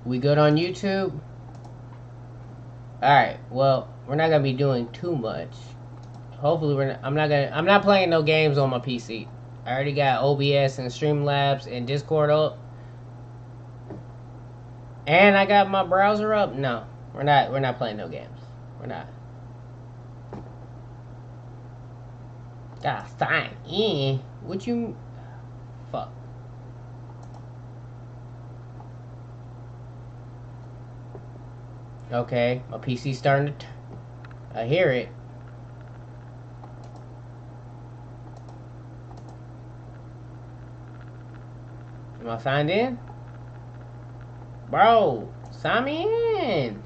We good on YouTube? Alright, well, we're not gonna be doing too much. Hopefully I'm not playing no games on my PC. I already got OBS and Streamlabs and Discord up. And I got my browser up. No, we're not playing no games. We're not. Gotta sign in. What you fuck? Okay, my PC's starting to I hear it. Am I signed in? Bro, sign me in.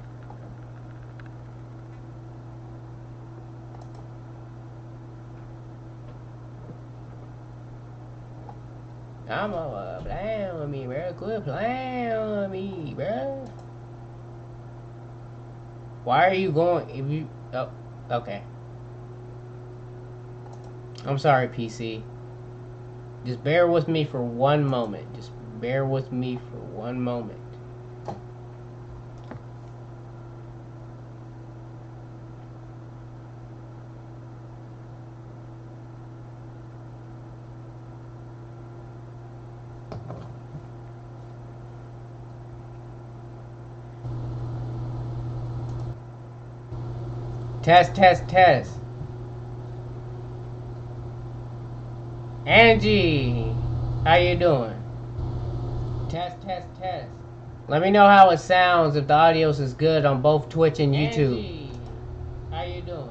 I'm over playing with me, bro. Quit playing with me, bro. Why are you going? If you, oh, okay. I'm sorry, PC. Just bear with me for one moment. Just bear with me for one moment. Test, test, test. Angie, how you doing? Test, test, test. Let me know how it sounds if the audio is good on both Twitch and YouTube. Angie, how you doing?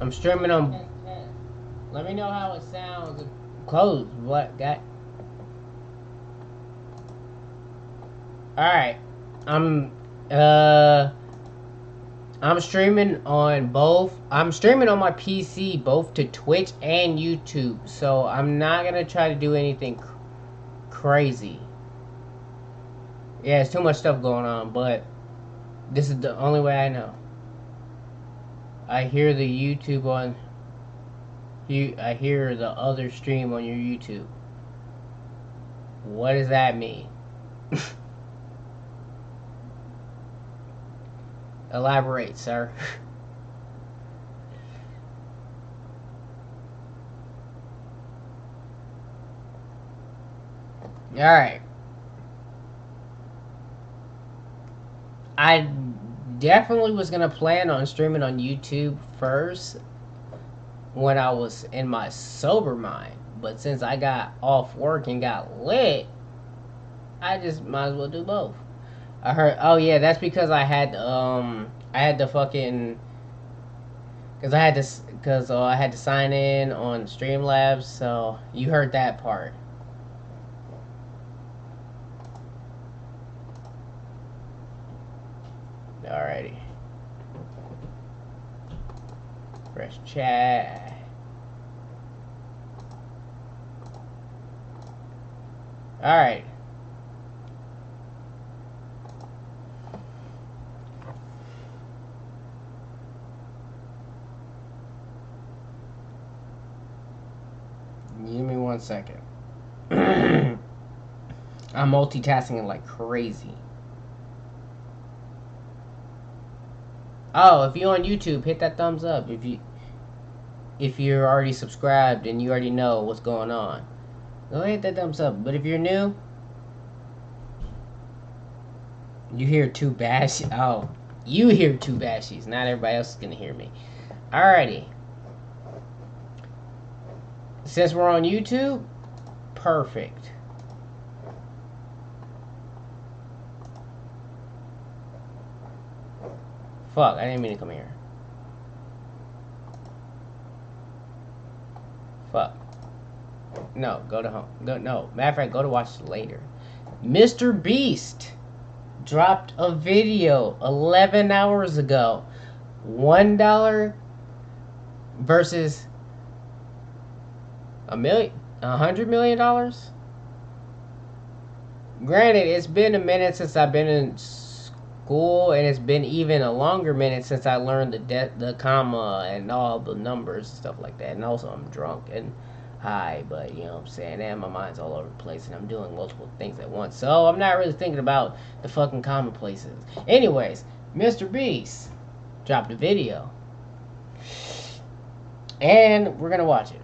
I'm streaming on. Test, test. Let me know how it sounds. Close. What? Got? All right. I'm streaming on both. I'm streaming on my PC both to Twitch and YouTube. So I'm not gonna try to do anything crazy. Yeah, it's too much stuff going on, but this is the only way I know. I hear the YouTube on you. I hear the other stream on your YouTube. What does that mean? Elaborate, sir. Alright. I definitely was going to plan on streaming on YouTube first when I was in my sober mind. But since I got off work and got lit, I just might as well do both. I heard, oh yeah, that's because I had to fucking, because I had to sign in on Streamlabs, so you heard that part. Alrighty. Press chat. Alright. Give me 1 second. I'm multitasking like crazy. Oh, if you're on YouTube, hit that thumbs up. If you're already subscribed and you already know what's going on, go hit that thumbs up. But if you're new, you hear two bashies. Oh, you hear two bashies. Not everybody else is gonna hear me. Alrighty. Since we're on YouTube, perfect. Fuck, I didn't mean to come here. Fuck. No, go to home. No, matter of fact, go to watch later. Mr. Beast dropped a video 11 hours ago. $1 versus $100 million. Granted, it's been a minute since I've been in school, and it's been even a longer minute since I learned the comma and all the numbers and stuff like that. And also, I'm drunk, and high, but you know what I'm saying? And my mind's all over the place and I'm doing multiple things at once. So I'm not really thinking about the fucking commonplaces. Anyways, Mr. Beast dropped a video. And we're gonna watch it.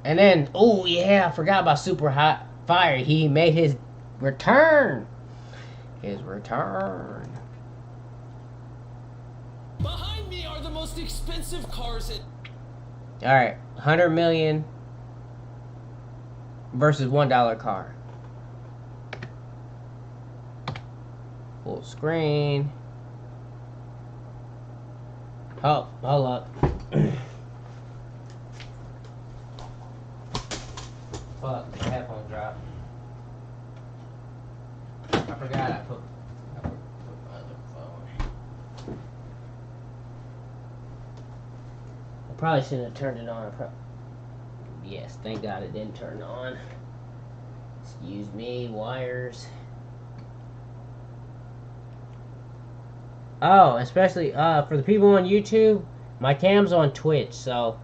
And then, oh yeah, I forgot about Super Hot Fire. He made his return. His return. Behind me are the most expensive cars in... Alright, 100 million versus $1 car. Full screen. Oh, hold up. Fuck, the headphone dropped. I forgot I put my other phone. I probably shouldn't have turned it on. Yes, thank God it didn't turn on. Excuse me, wires. Oh, especially for the people on YouTube, my cam's on Twitch, so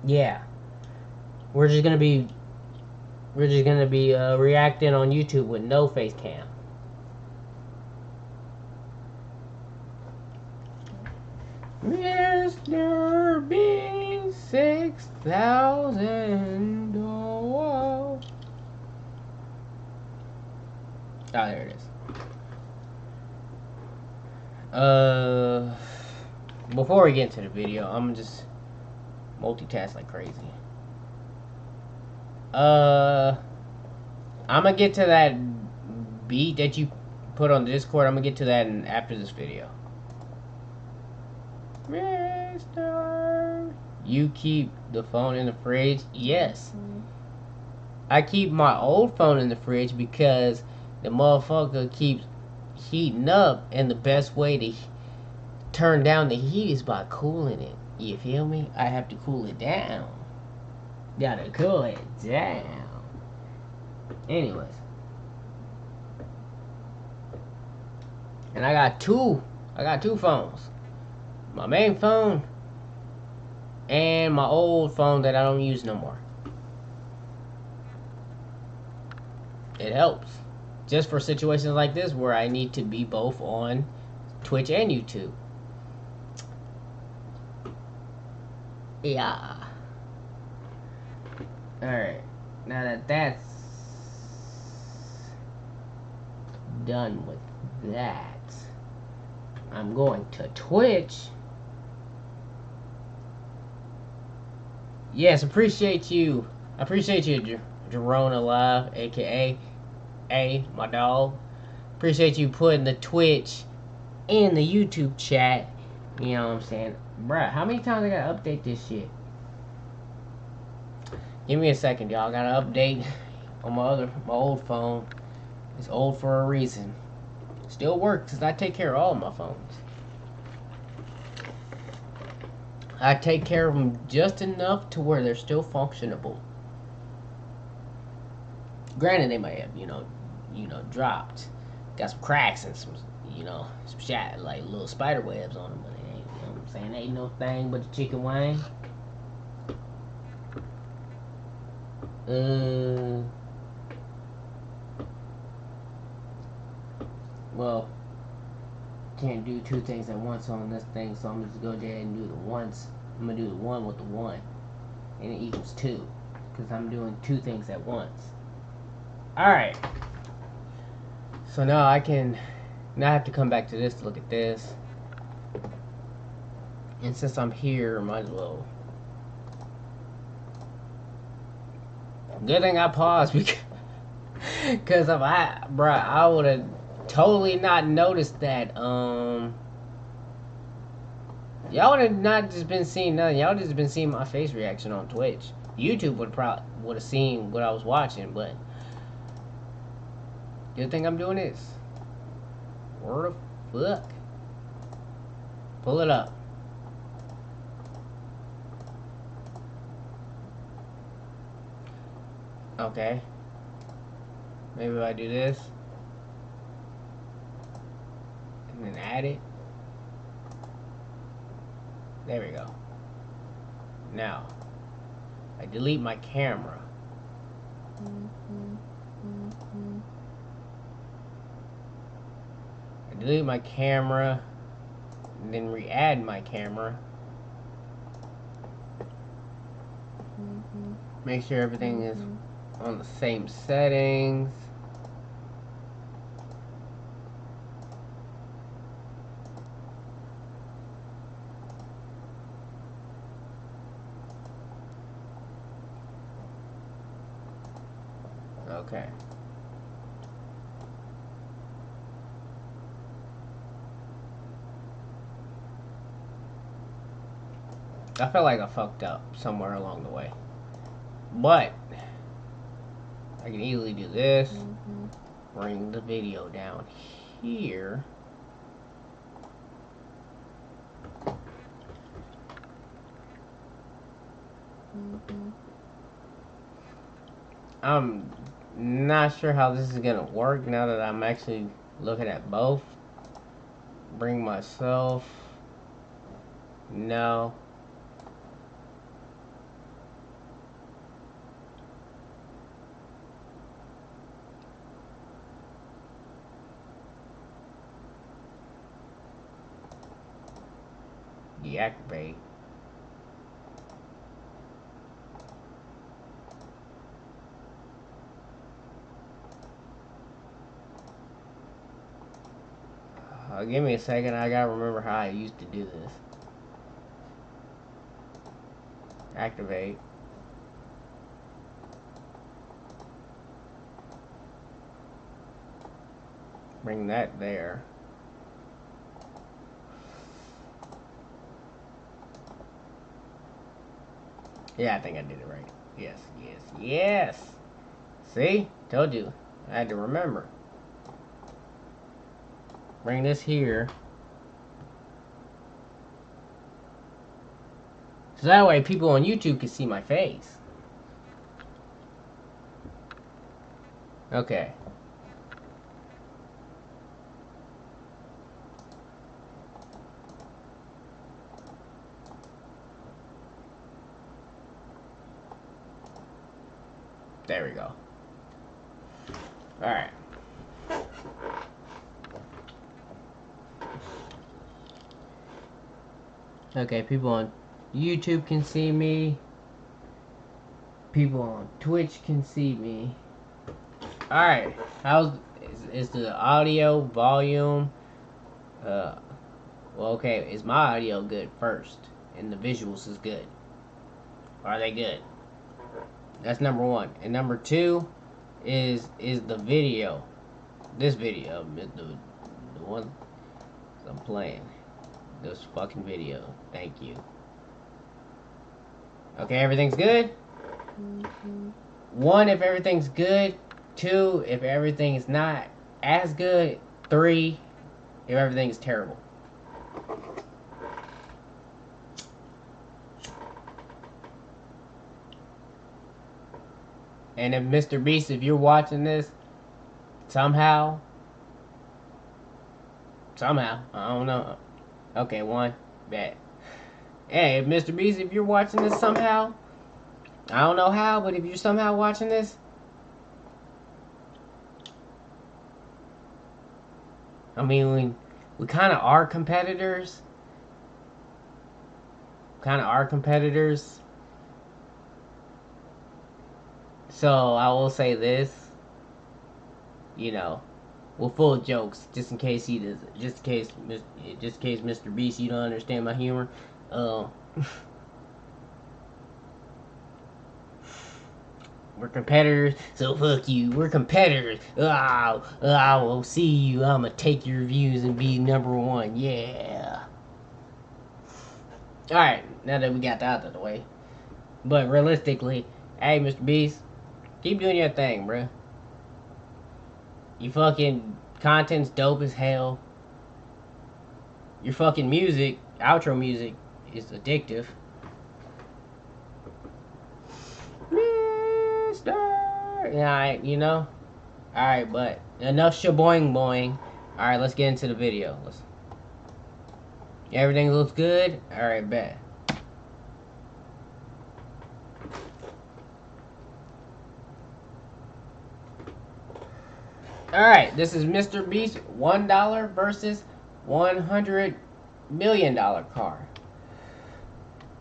yeah. We're just gonna be reacting on YouTube with no face cam. Mr. B 6000. Oh, there it is. Before we get into the video, I'm just multitask like crazy. I'm gonna get to that beat that you put on the Discord. I'm gonna get to that after this video. Mister, you keep the phone in the fridge? Yes. I keep my old phone in the fridge because the motherfucker keeps heating up, and the best way to turn down the heat is by cooling it. You feel me? I have to cool it down. Gotta cool it down. Anyways. And I got two phones. My main phone and my old phone that I don't use no more. It helps. Just for situations like this where I need to be both on Twitch and YouTube. Yeah. Alright. Now that that's done with that, I'm going to Twitch. Yes, appreciate you. I appreciate you, Jerome Alive, aka my dog. Appreciate you putting the Twitch in the YouTube chat. You know what I'm saying? Bruh, how many times I gotta update this shit? Give me a second, y'all. I gotta update on my old phone. It's old for a reason. Still works, because I take care of all of my phones. I take care of them just enough to where they're still functionable. Granted, they might have, you know, dropped. Got some cracks and some, some shit, like little spider webs on them, but it ain't, you know what I'm saying? Ain't no thing but the chicken wing. Well, can't do two things at once on this thing, so I'm just gonna go ahead and do the once. I'm gonna do the one with the one, and it equals 2, because I'm doing two things at once. Alright. So now I have to come back to this to look at this. And since I'm here, might as well. Good thing I paused because if I would have totally not noticed that. Y'all would have not just been seeing nothing. Y'all just been seeing my face reaction on Twitch. YouTube would have seen what I was watching, but good thing I'm doing this. Word of fuck. Pull it up. Okay. Maybe if I do this. And then add it. There we go. Now, I delete my camera. I delete my camera, and then re-add my camera. Make sure everything is on the same settings. Okay. I felt like I fucked up somewhere along the way. But I can easily do this. Bring the video down here. I'm not sure how this is gonna work now that I'm actually looking at both. Bring myself. No. Deactivate. Give me a second. I gotta remember how I used to do this. Activate. Bring that there. Yeah, I think I did it right. Yes, yes, yes. See? Told you. I had to remember. Bring this here. So that way people on YouTube can see my face. Okay. There we go. Alright. Okay, people on YouTube can see me. People on Twitch can see me. Alright. Is the audio volume well, okay, is my audio good first? And the visuals is good? Are they good? That's number one. And number two is the video. This video, the one I'm playing. This fucking video. Thank you. Okay, everything's good? One, if everything's good. Two, if everything is not as good. Three, if everything is terrible. And if Mr. Beast, if you're watching this, somehow, I don't know. Okay, one, bad. Hey, if Mr. Beast, if you're watching this somehow, I don't know how, but if you're somehow watching this, I mean, we kind of are competitors. So I will say this, you know, we're full of jokes, just in case he does, just in case Mr. Beast, you don't understand my humor. We're competitors, so fuck you. We're competitors. I will see you. I'ma take your views and be number one. Yeah. Alright, now that we got that out of the way. But realistically, hey, Mr. Beast, keep doing your thing, bruh. Your fucking content's dope as hell. Your fucking music, outro music, is addictive. Alright, you know? Alright, but enough shaboing boing. Alright, let's get into the video. Everything looks good? Alright, bet. Alright, this is Mr. Beast $1 versus $100 million car.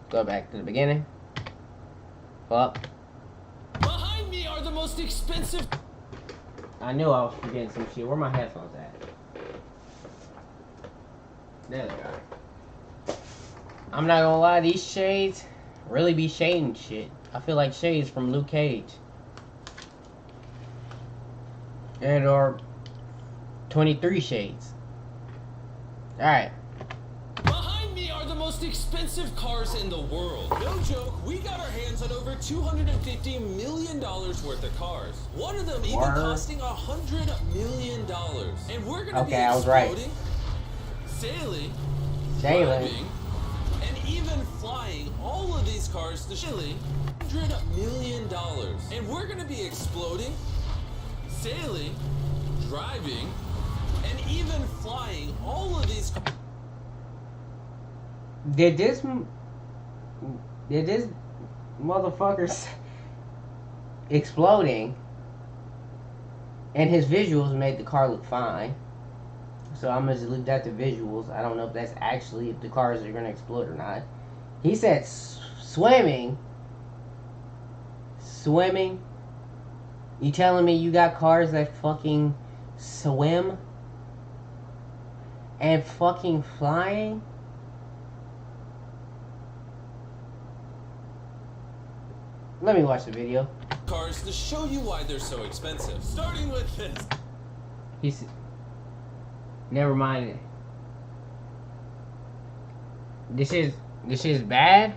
Go back to the beginning. Up. Behind me are the most expensive. I knew I was forgetting some shit. Where my headphones at? There they are. I'm not gonna lie, these shades really be shading shit. I feel like shades from Luke Cage. And or 23 shades. Alright. Behind me are the most expensive cars in the world. No joke, we got our hands on over $250 million worth of cars. One of them even costing $100 million. And we're gonna be exploding, sailing, driving, and even flying all of these cars to Chile. $100 million. And we're gonna be exploding, sailing, driving, and even flying all of these cars. Did this motherfucker exploding and his visuals made the car look fine? So I'm gonna just leave that to visuals. I don't know if that's actually if the cars are gonna explode or not. He said swimming. You telling me you got cars that fucking swim and fucking flying? Let me watch the video. Cars to show you why they're so expensive. Starting with this. He's never mind. This is bad.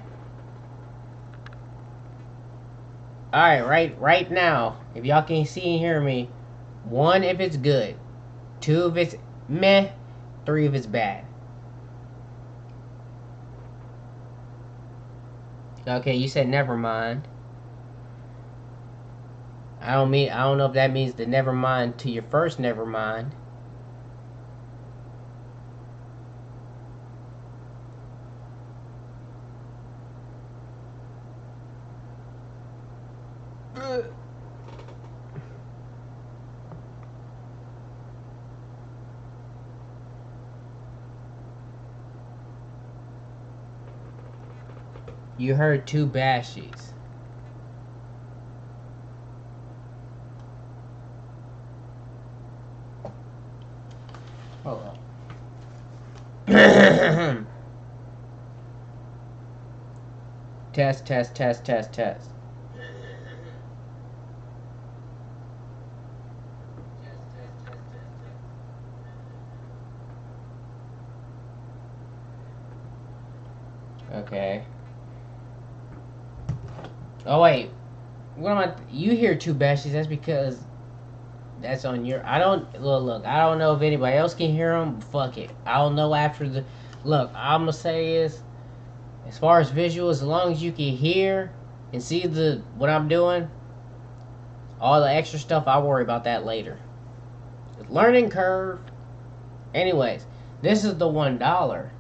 Alright, right now, if y'all can see and hear me, 1 if it's good, 2 if it's meh, 3 if it's bad. Okay, you said never mind. I don't know if that means the never mind to your first never mind. You heard 2 bashies. Hold up. Test. Okay. Oh wait. What am I? You hear 2 bashies? That's because that's on your. I don't look. I don't know if anybody else can hear them. Fuck it. I don't know after the. Look, I'm gonna say is, as far as visual, as long as you can hear and see what I'm doing, all the extra stuff I'll worry about that later. Learning curve. Anyways, this is the $1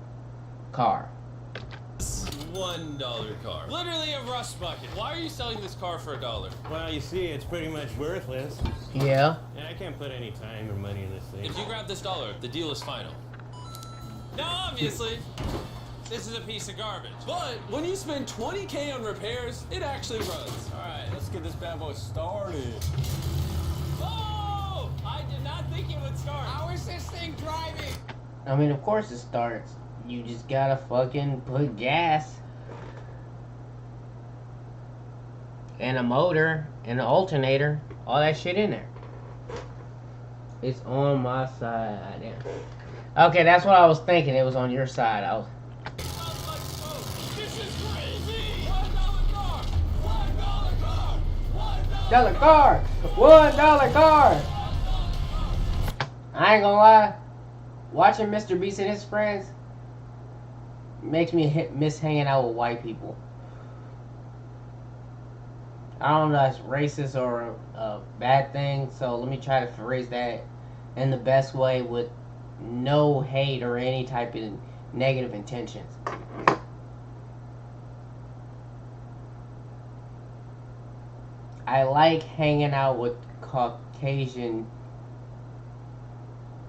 car. $1 car. Literally a rust bucket. Why are you selling this car for $1? Well, you see, it's pretty much worthless. Yeah. And I can't put any time or money in this thing. If you grab this $1, the deal is final. Now, obviously, this is a piece of garbage. But when you spend $20K on repairs, it actually runs. All right, let's get this bad boy started. Oh! I did not think it would start. How is this thing driving? I mean, of course it starts. You just gotta fucking put gas and a motor and an alternator, all that shit in there. It's on my side. Okay, that's what I was thinking. It was on your side. I was. This is crazy! $1 car! $1 car! $1 car! $1 car! I ain't gonna lie. Watching Mr. Beast and his friends makes me miss hanging out with white people. I don't know if that's racist or a bad thing, so let me try to phrase that in the best way with no hate or any type of negative intentions. I like hanging out with Caucasian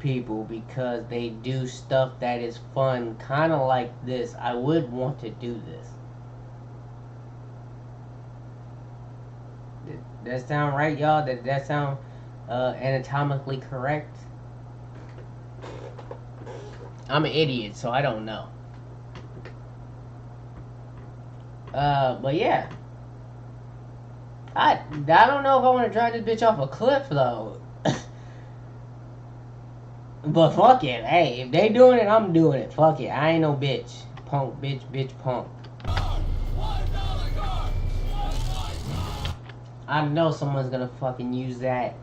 people because they do stuff that is fun, kind of like this. I would want to do this. Did that sound right, y'all? Did that sound anatomically correct? I'm an idiot, so I don't know. But yeah. I don't know if I want to drive this bitch off a cliff, though. But fuck it. Hey, if they doing it, I'm doing it. Fuck it. I ain't no bitch. Punk, bitch, punk. I know someone's gonna fucking use that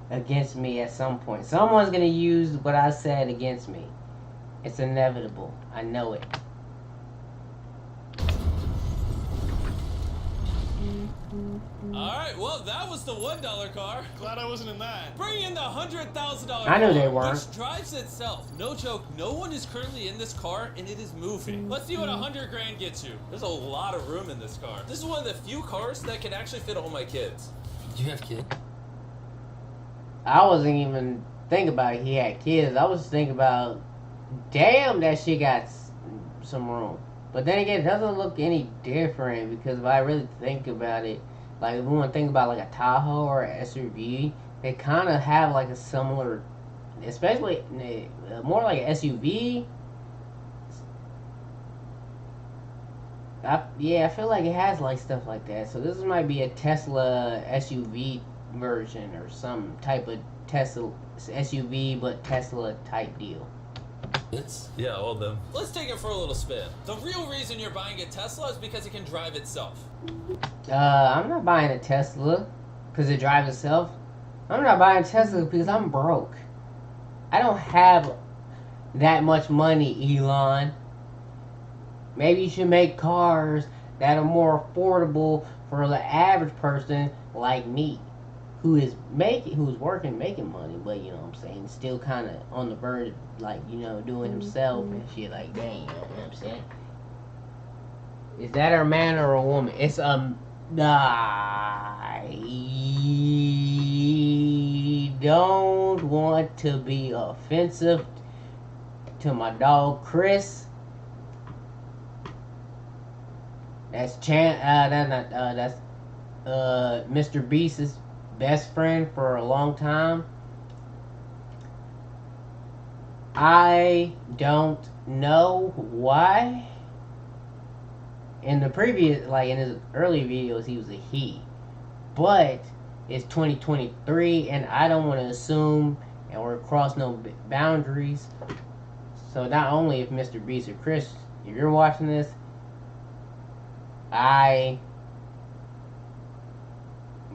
against me at some point. Someone's gonna use what I said against me. It's inevitable. I know it. Alright, well, that was the $1 car. Glad I wasn't in that. Bring in the $100,000 car. I knew they weren't. Which drives itself. No joke, no one is currently in this car, and it is moving. Let's see what 100 grand gets you. There's a lot of room in this car. This is one of the few cars that can actually fit all my kids. Do you have kids? I wasn't even thinking about he had kids. I was thinking about, damn, that she got some room. But then again, it doesn't look any different because if I really think about it, like if we want to think about like a Tahoe or an SUV, they kind of have like a similar, especially more like an SUV. I feel like it has like stuff like that. So this might be a Tesla SUV version or some type of Tesla SUV, but Tesla type deal. Yeah, all of them. Let's take it for a little spin. The real reason you're buying a Tesla is because it can drive itself. I'm not buying a Tesla because it drives itself. I'm not buying a Tesla because I'm broke. I don't have that much money, Elon. Maybe you should make cars that are more affordable for the average person like me, who's working, making money, but you know what I'm saying, still kind of on the verge of, like, you know, doing himself and shit like that, you know what I'm saying? Is that a man or a woman? It's I don't want to be offensive to my dog Chris. That's that's Mr. Beast's best friend for a long time. I don't know why. In the previous, like in his early videos, he was a he. But it's 2023, and I don't want to assume or cross no boundaries. So not only if Mr. Beast or Chris, if you're watching this, I'm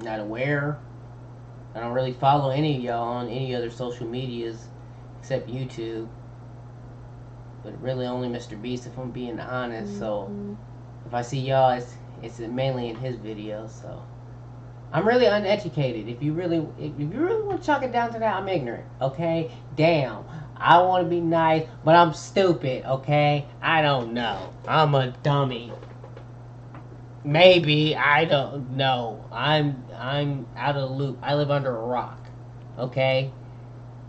not aware. I don't really follow any of y'all on any other social medias except YouTube. But really only Mr. Beast, if I'm being honest. So if I see y'all, it's mainly in his videos. So I'm really uneducated. If you really want to chalk it down to that, I'm ignorant. Okay? Damn. I want to be nice, but I'm stupid. Okay? I don't know. I'm a dummy. Maybe, I don't know. I'm out of the loop. I live under a rock. Okay?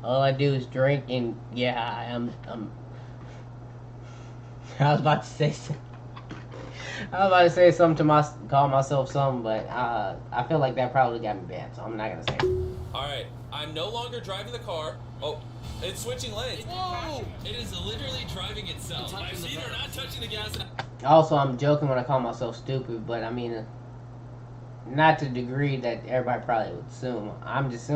All I do is drink and yeah, I'm I was about to say something to call myself something, but I feel like that probably got me banned, so I'm not gonna say it. Alright, I'm no longer driving the car. Oh, it's switching lanes. Whoa! It is literally driving itself. My feet are not touching the gas. Also, I'm joking when I call myself stupid, but I mean, not to the degree that everybody probably would assume. I'm just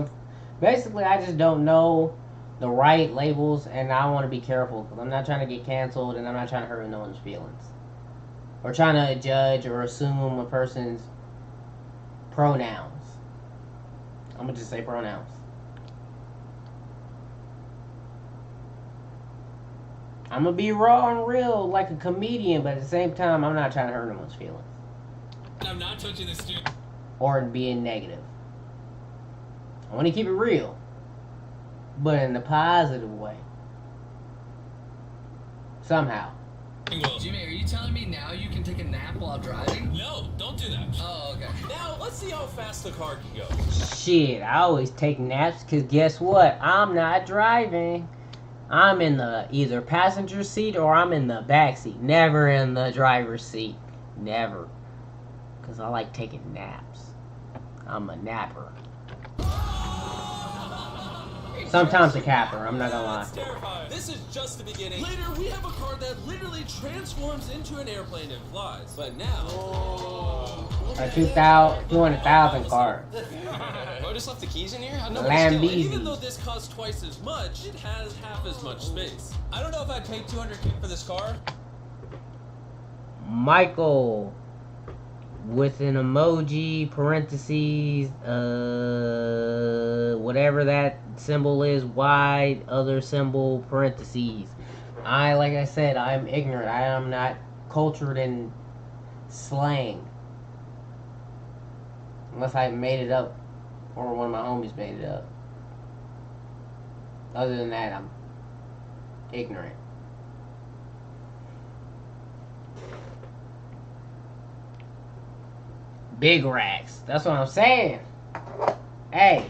basically, I just don't know the right labels, and I want to be careful because I'm not trying to get canceled, and I'm not trying to hurt no one's feelings, or trying to judge or assume a person's pronouns. I'm gonna just say pronouns. I'm gonna be raw and real like a comedian, but at the same time, I'm not trying to hurt anyone's feelings. I'm not touching this dude. Or being negative. I want to keep it real, but in a positive way. Somehow. Jimmy, are you telling me now you can take a nap while driving? No, don't do that. Oh, okay. Now, let's see how fast the car can go. Shit, I always take naps because guess what? I'm not driving. I'm in the either passenger seat or I'm in the back seat. Never in the driver's seat. Never. Because I like taking naps. I'm a napper. Sometimes a capper, I'm not gonna lie. That's terrifying. This is just the beginning. Later, we have a car that literally transforms into an airplane and flies. But now... A 200,000 car. I just left the keys in here? Lamborghini. Even though this costs twice as much, it has half as much space. I don't know if I'd pay $200K for this car. Michael with an emoji, parentheses, whatever that symbol is, Y, other symbol, parentheses. Like I said, I'm ignorant. I am not cultured in slang. Unless I made it up or one of my homies made it up. Other than that, I'm ignorant. Big racks. That's what I'm saying. Hey.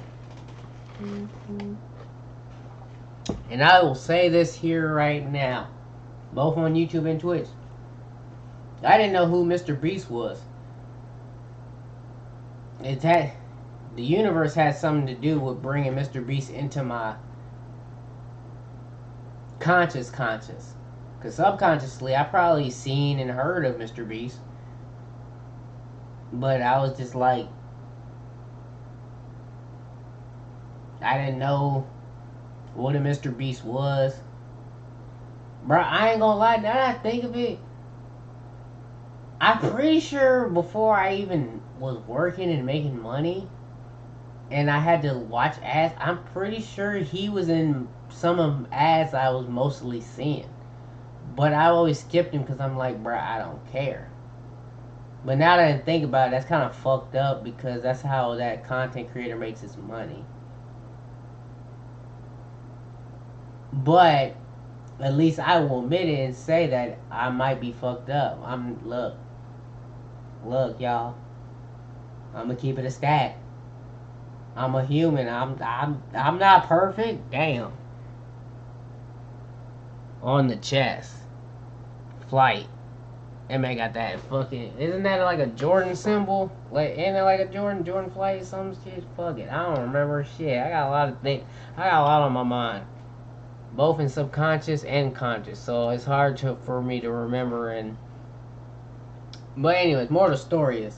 And I will say this here right now. Both on YouTube and Twitch. I didn't know who Mr. Beast was. The universe had something to do with bringing Mr. Beast into my conscious. Because subconsciously, I probably seen and heard of Mr. Beast. But I was just like, I didn't know what a Mr. Beast was. Bro, I ain't gonna lie, now that I think of it, I'm pretty sure before I even was working and making money, and I had to watch ads, I'm pretty sure he was in some of ads I was mostly seeing. But I always skipped him because I'm like, bro, I don't care. But now that I think about it, that's kind of fucked up because that's how that content creator makes his money. But at least I will admit it and say that I might be fucked up. Look, y'all. I'm gonna keep it a stat. I'm a human. I'm not perfect. Damn. On the chest. Flight. That man got that fucking... Isn't that like a Jordan symbol? Like, ain't it like a Jordan flight? Some shit? Fuck it. I don't remember shit. I got a lot of things. I got a lot on my mind. Both in subconscious and conscious. So it's hard for me to remember and... But anyways, more of the story is...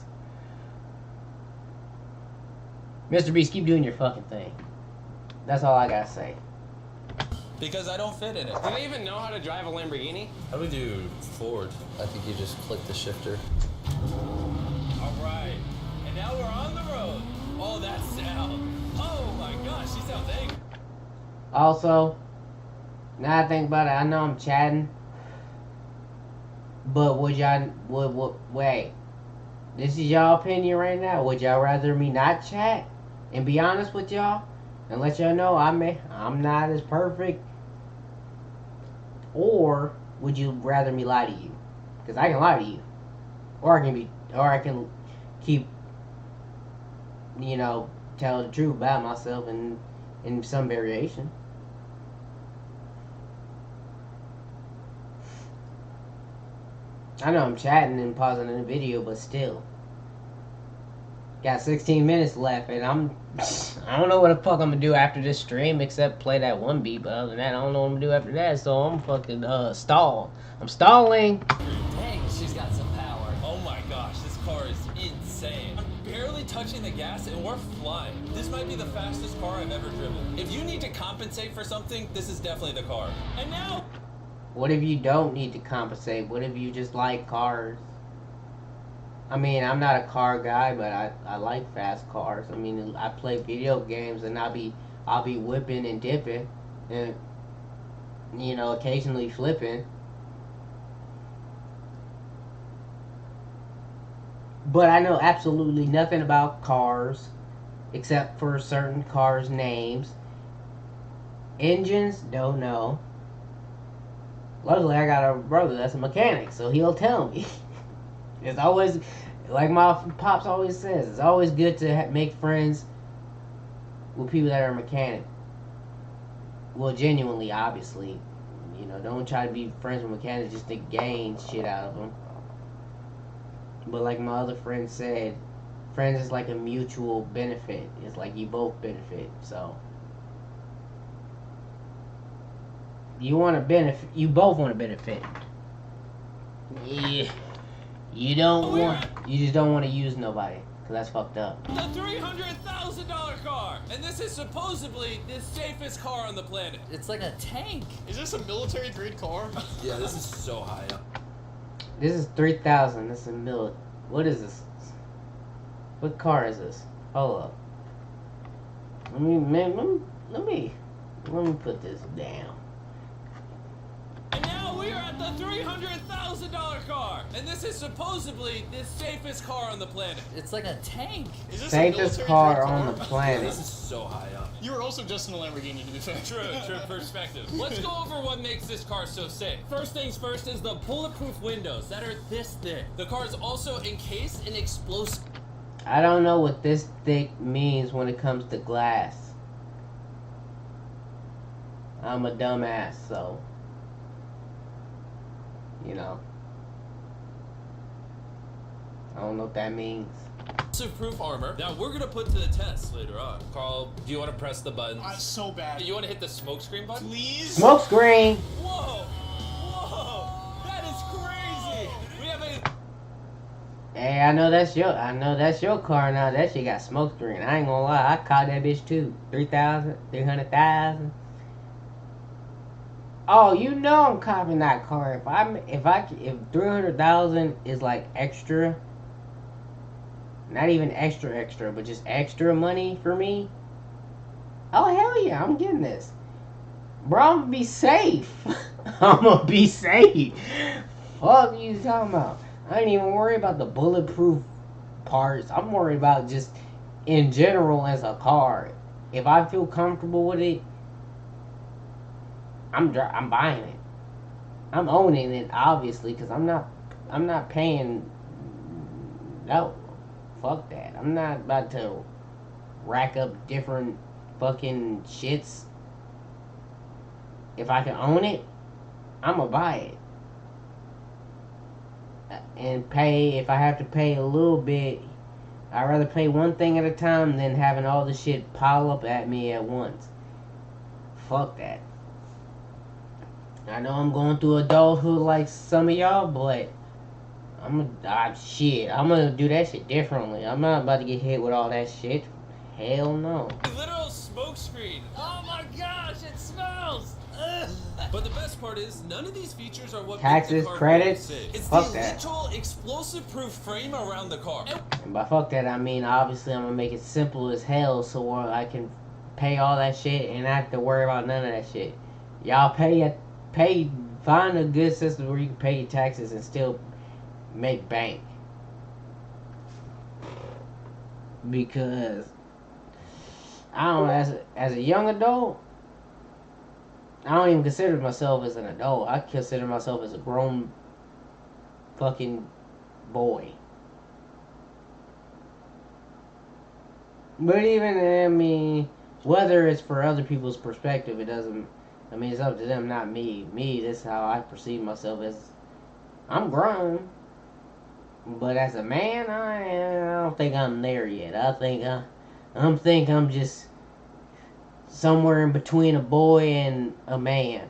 Mr. Beast, keep doing your fucking thing. That's all I gotta say. Because I don't fit in it. Do they even know how to drive a Lamborghini? How do we do forward? I think you just click the shifter. All right. And now we're on the road. Oh, that sound. Oh my gosh, she sounds angry. Also, now I think about it, I know I'm chatting. But would wait. This is y'all opinion right now. Would y'all rather me not chat and be honest with y'all and let y'all know I'm not as perfect? Or would you rather me lie to you? Because I can lie to you. Or I can keep, tell the truth about myself in some variation. I know I'm chatting and pausing the video, but still. Got 16 minutes left, and I don't know what the fuck I'm gonna do after this stream except play that one beat, but other than that, I don't know what I'm gonna do after that, so I'm fucking stalled. I'm stalling. Dang, she's got some power. Oh my gosh, this car is insane. I'm barely touching the gas and we're flying. This might be the fastest car I've ever driven. If you need to compensate for something, this is definitely the car. And now... What if you don't need to compensate? What if you just like cars? I mean, I'm not a car guy, but I like fast cars. I mean, I play video games and I'll be whipping and dipping and, occasionally flipping. But I know absolutely nothing about cars except for certain cars' names. Engines, don't know. Luckily, I got a brother that's a mechanic, so he'll tell me. It's always, like my pops always says, it's always good to make friends with people that are mechanic. Well, genuinely, obviously. You know, don't try to be friends with mechanics just to gain shit out of them. But like my other friend said, friends is like a mutual benefit. It's like you both benefit. So you want to benefit. You both want to benefit. Yeah. You don't want. You just don't want to use nobody, cause that's fucked up. The $300,000 car, and this is supposedly the safest car on the planet. It's like a tank. Is this a military grade car? Yeah, this is so high up. This is 3,000. This is a mil. What is this? What car is this? Hold up. Let me put this down. And now we are at the $300,000 car, and this is supposedly the safest car on the planet. It's like a tank. Is this a Safest military car grade on the Yeah, planet. this is so high up. You were also just in a Lamborghini, to be fair. True perspective. Let's go over what makes this car so safe. First things first is the bulletproof windows that are this thick. The car is also encased in explosive. I don't know what this thick means when it comes to glass. I'm a dumbass, so you know. I don't know what that means. Proof armor that we're gonna put to the test later on. Carl, do you want to press the buttons? So bad. You want to hit the smoke screen button? Please? Smoke screen. Whoa! That is crazy! We have a Hey, I know that's your car now. That shit got smoke screen. I ain't gonna lie, I caught that bitch too. 3,000, 300,000. Oh, you know I'm copping that car. If 300,000 is like extra, not even extra, but just extra money for me. Oh hell yeah, I'm getting this, bro. I'm gonna be safe. I'm gonna be safe. Fuck you talking about? I ain't even worried about the bulletproof parts. I'm worried about just in general as a car. If I feel comfortable with it, I'm buying it. I'm owning it, obviously, because I'm not paying. No, fuck that. I'm not about to rack up different fucking shits. If I can own it, I'ma buy it. And pay, if I have to pay a little bit, I'd rather pay one thing at a time than having all the shit pile up at me at once. Fuck that. I know I'm going through adulthood like some of y'all, but I'm gonna do that shit differently. I'm not about to get hit with all that shit. Hell no. literal smoke screen. Oh my gosh, it smells! Ugh. But the best part is, none of these features are what Taxes, make the car credits, really safe. It's fuck the that. literal explosive-proof frame around the car. And by fuck that, I mean obviously I'm gonna make it simple as hell so I can pay all that shit and not have to worry about none of that shit. Y'all find a good system where you can pay your taxes and still make bank. Because I don't know, as a young adult, I don't even consider myself as an adult. I consider myself as a grown fucking boy. But even, I mean, whether it's for other people's perspective, it doesn't, I mean, it's up to them, not me. this is how I perceive myself as, I'm grown. But as a man, I don't think I'm there yet. I think I'm just somewhere in between a boy and a man.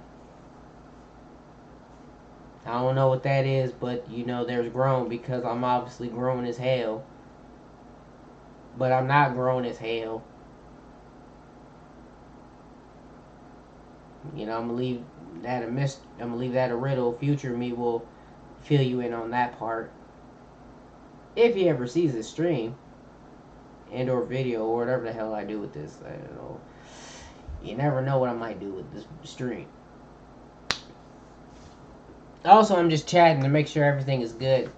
I don't know what that is, but you know there's grown because I'm obviously grown as hell. But I'm not grown as hell. You know, I'm gonna leave that a riddle. Future me will fill you in on that part. If he ever sees this stream and or video or whatever the hell I do with this, I don't know. You never know what I might do with this stream. Also, I'm just chatting to make sure everything is good.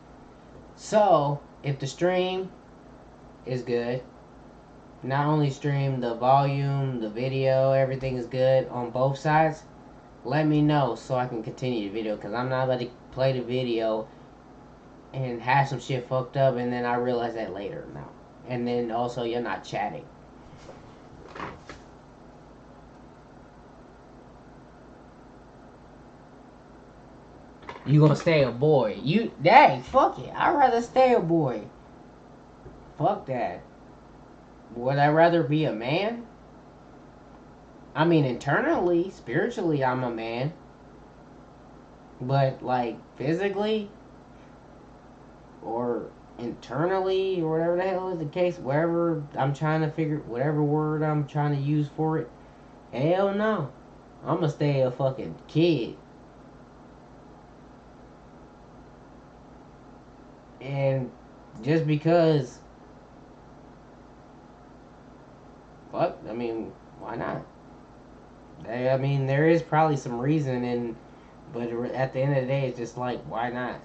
So, if the stream is good, not only stream, the volume, the video, everything is good on both sides, let me know so I can continue the video, because I'm not about to play the video and have some shit fucked up and then I realize that later now. And then also you're not chatting. You gonna stay a boy. Dang, fuck it. I'd rather stay a boy. Fuck that. Would I rather be a man? I mean, internally, spiritually, I'm a man. But, like, physically, or internally, or whatever the hell is the case, whatever whatever word I'm trying to use for it, hell no. I'm gonna stay a fucking kid. And just because, fuck, I mean, why not? I mean, there is probably some reason, but at the end of the day, it's just like, why not?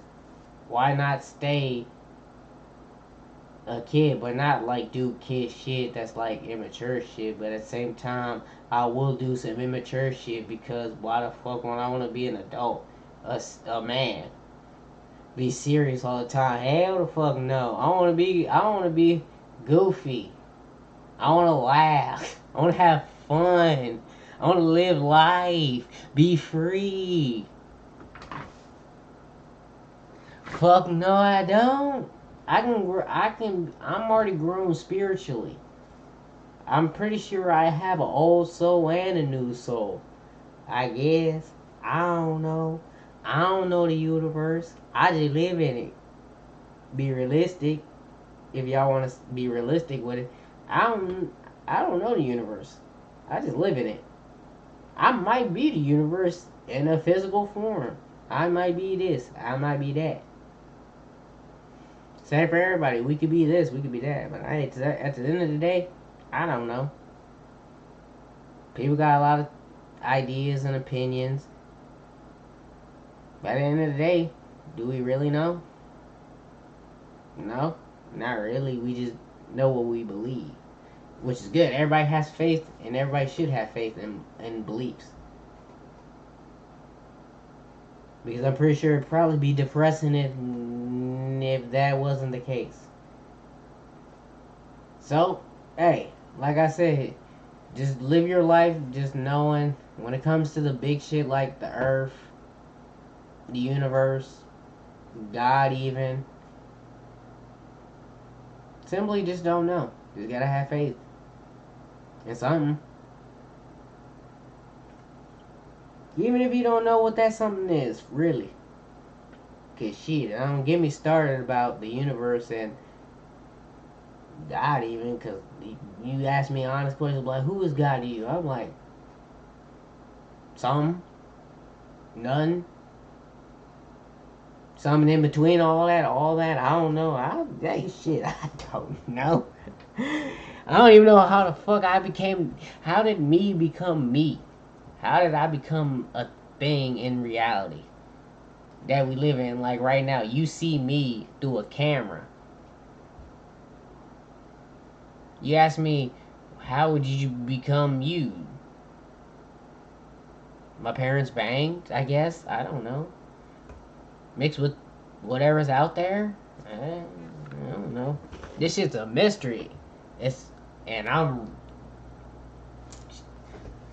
Why not stay a kid, but not like do kid shit that's like immature shit, but at the same time, I will do some immature shit because why the fuck when I want to be an adult, a man? Be serious all the time. Hell the fuck no. I want to be goofy. I want to laugh. I want to have fun. I want to live life. Be free. Fuck no, I don't. I'm already grown spiritually. I'm pretty sure I have an old soul and a new soul. I guess. I don't know. I don't know the universe. I just live in it. Be realistic. If y'all want to be realistic with it, I don't know the universe. I just live in it. I might be the universe in a physical form. I might be this. I might be that. Same for everybody. We could be this. We could be that. But at the end of the day, I don't know. People got a lot of ideas and opinions. By the end of the day, do we really know? No, not really. We just know what we believe, which is good. Everybody has faith, and everybody should have faith in beliefs. Because I'm pretty sure it'd probably be depressing if that wasn't the case. So, hey, like I said, just live your life just knowing when it comes to the big shit like the earth, the universe, God even. Simply just don't know. Just gotta have faith in something. Even if you don't know what that something is, really. Cause shit, don't get me started about the universe and God even, cause you ask me honest questions like, who is God to you? I'm like, some, none, something in between all that, I don't know. I don't know. I don't even know how the fuck how did me become me? How did I become a thing in reality that we live in? Like right now, you see me through a camera. You ask me, how would you become you? My parents banged, I guess. I don't know. Mixed with whatever's out there. I don't know. This shit's a mystery.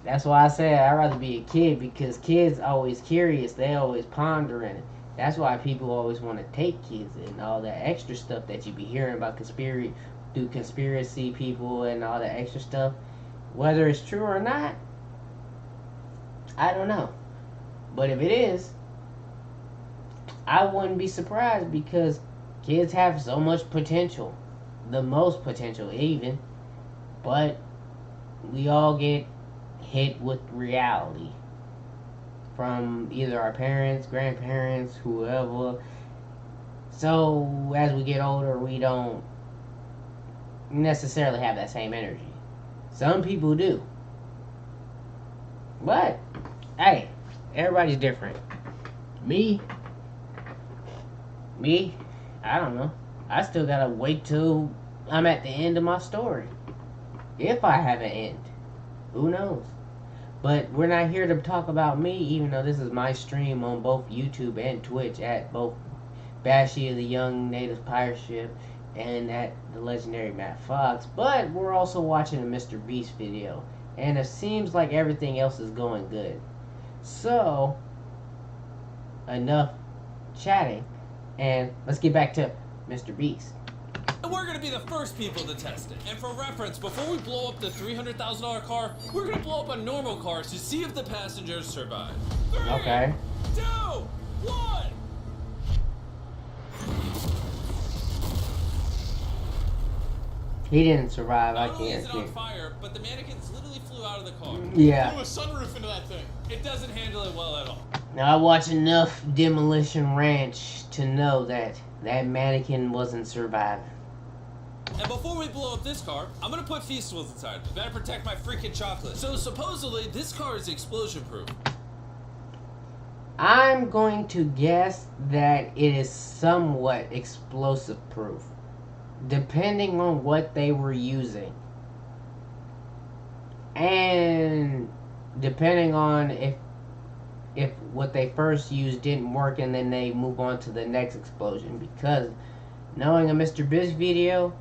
That's why I say I'd rather be a kid, because kids always curious. They always pondering. That's why people always want to take kids and all that extra stuff that you be hearing about conspiracy people and all that extra stuff. Whether it's true or not, I don't know. But if it is, I wouldn't be surprised, because kids have so much potential. The most potential even. But we all get hit with reality from either our parents, grandparents, whoever. So as we get older, we don't necessarily have that same energy. Some people do. But hey, everybody's different. Me, I don't know. I still gotta wait till I'm at the end of my story. If I have an end. Who knows? But we're not here to talk about me, even though this is my stream on both YouTube and Twitch at both Bashi the Young Native Pirate Ship and at the legendary Matt Fox. But we're also watching a Mr. Beast video. And it seems like everything else is going good. So, enough chatting, and let's get back to Mr. Beast. And we're gonna be the first people to test it. And for reference, before we blow up the $300,000 car, we're gonna blow up a normal car to see if the passengers survive. 3, Okay. 2, 1. He didn't survive. I Not only is can't. it on fire, but the mannequins literally flew out of the car. Blew Yeah. a sunroof into that thing. It doesn't handle it well at all. Now I watch enough Demolition Ranch to know that that mannequin wasn't surviving. And before we blow up this car, I'm gonna put Feastables inside. Better protect my freaking chocolate. So supposedly, this car is explosion proof. I'm going to guess that it is somewhat explosive proof, depending on what they were using. And depending on if what they first used didn't work and then they move on to the next explosion. Because knowing a Mr. Biz video,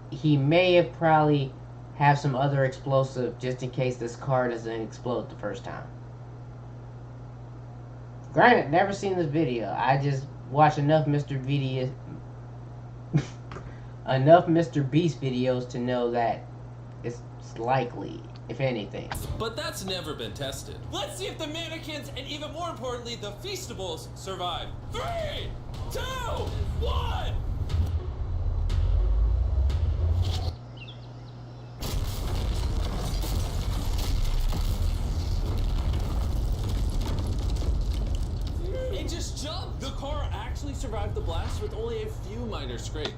he may have probably have some other explosive just in case this car doesn't explode the first time. Granted, never seen this video. I just watch enough Mr. Beast videos to know that it's likely, if anything. But that's never been tested. Let's see if the mannequins and even more importantly, the Feastables survive. 3, 2, 1. It just jumped. The car actually survived the blast with only a few minor scrapes.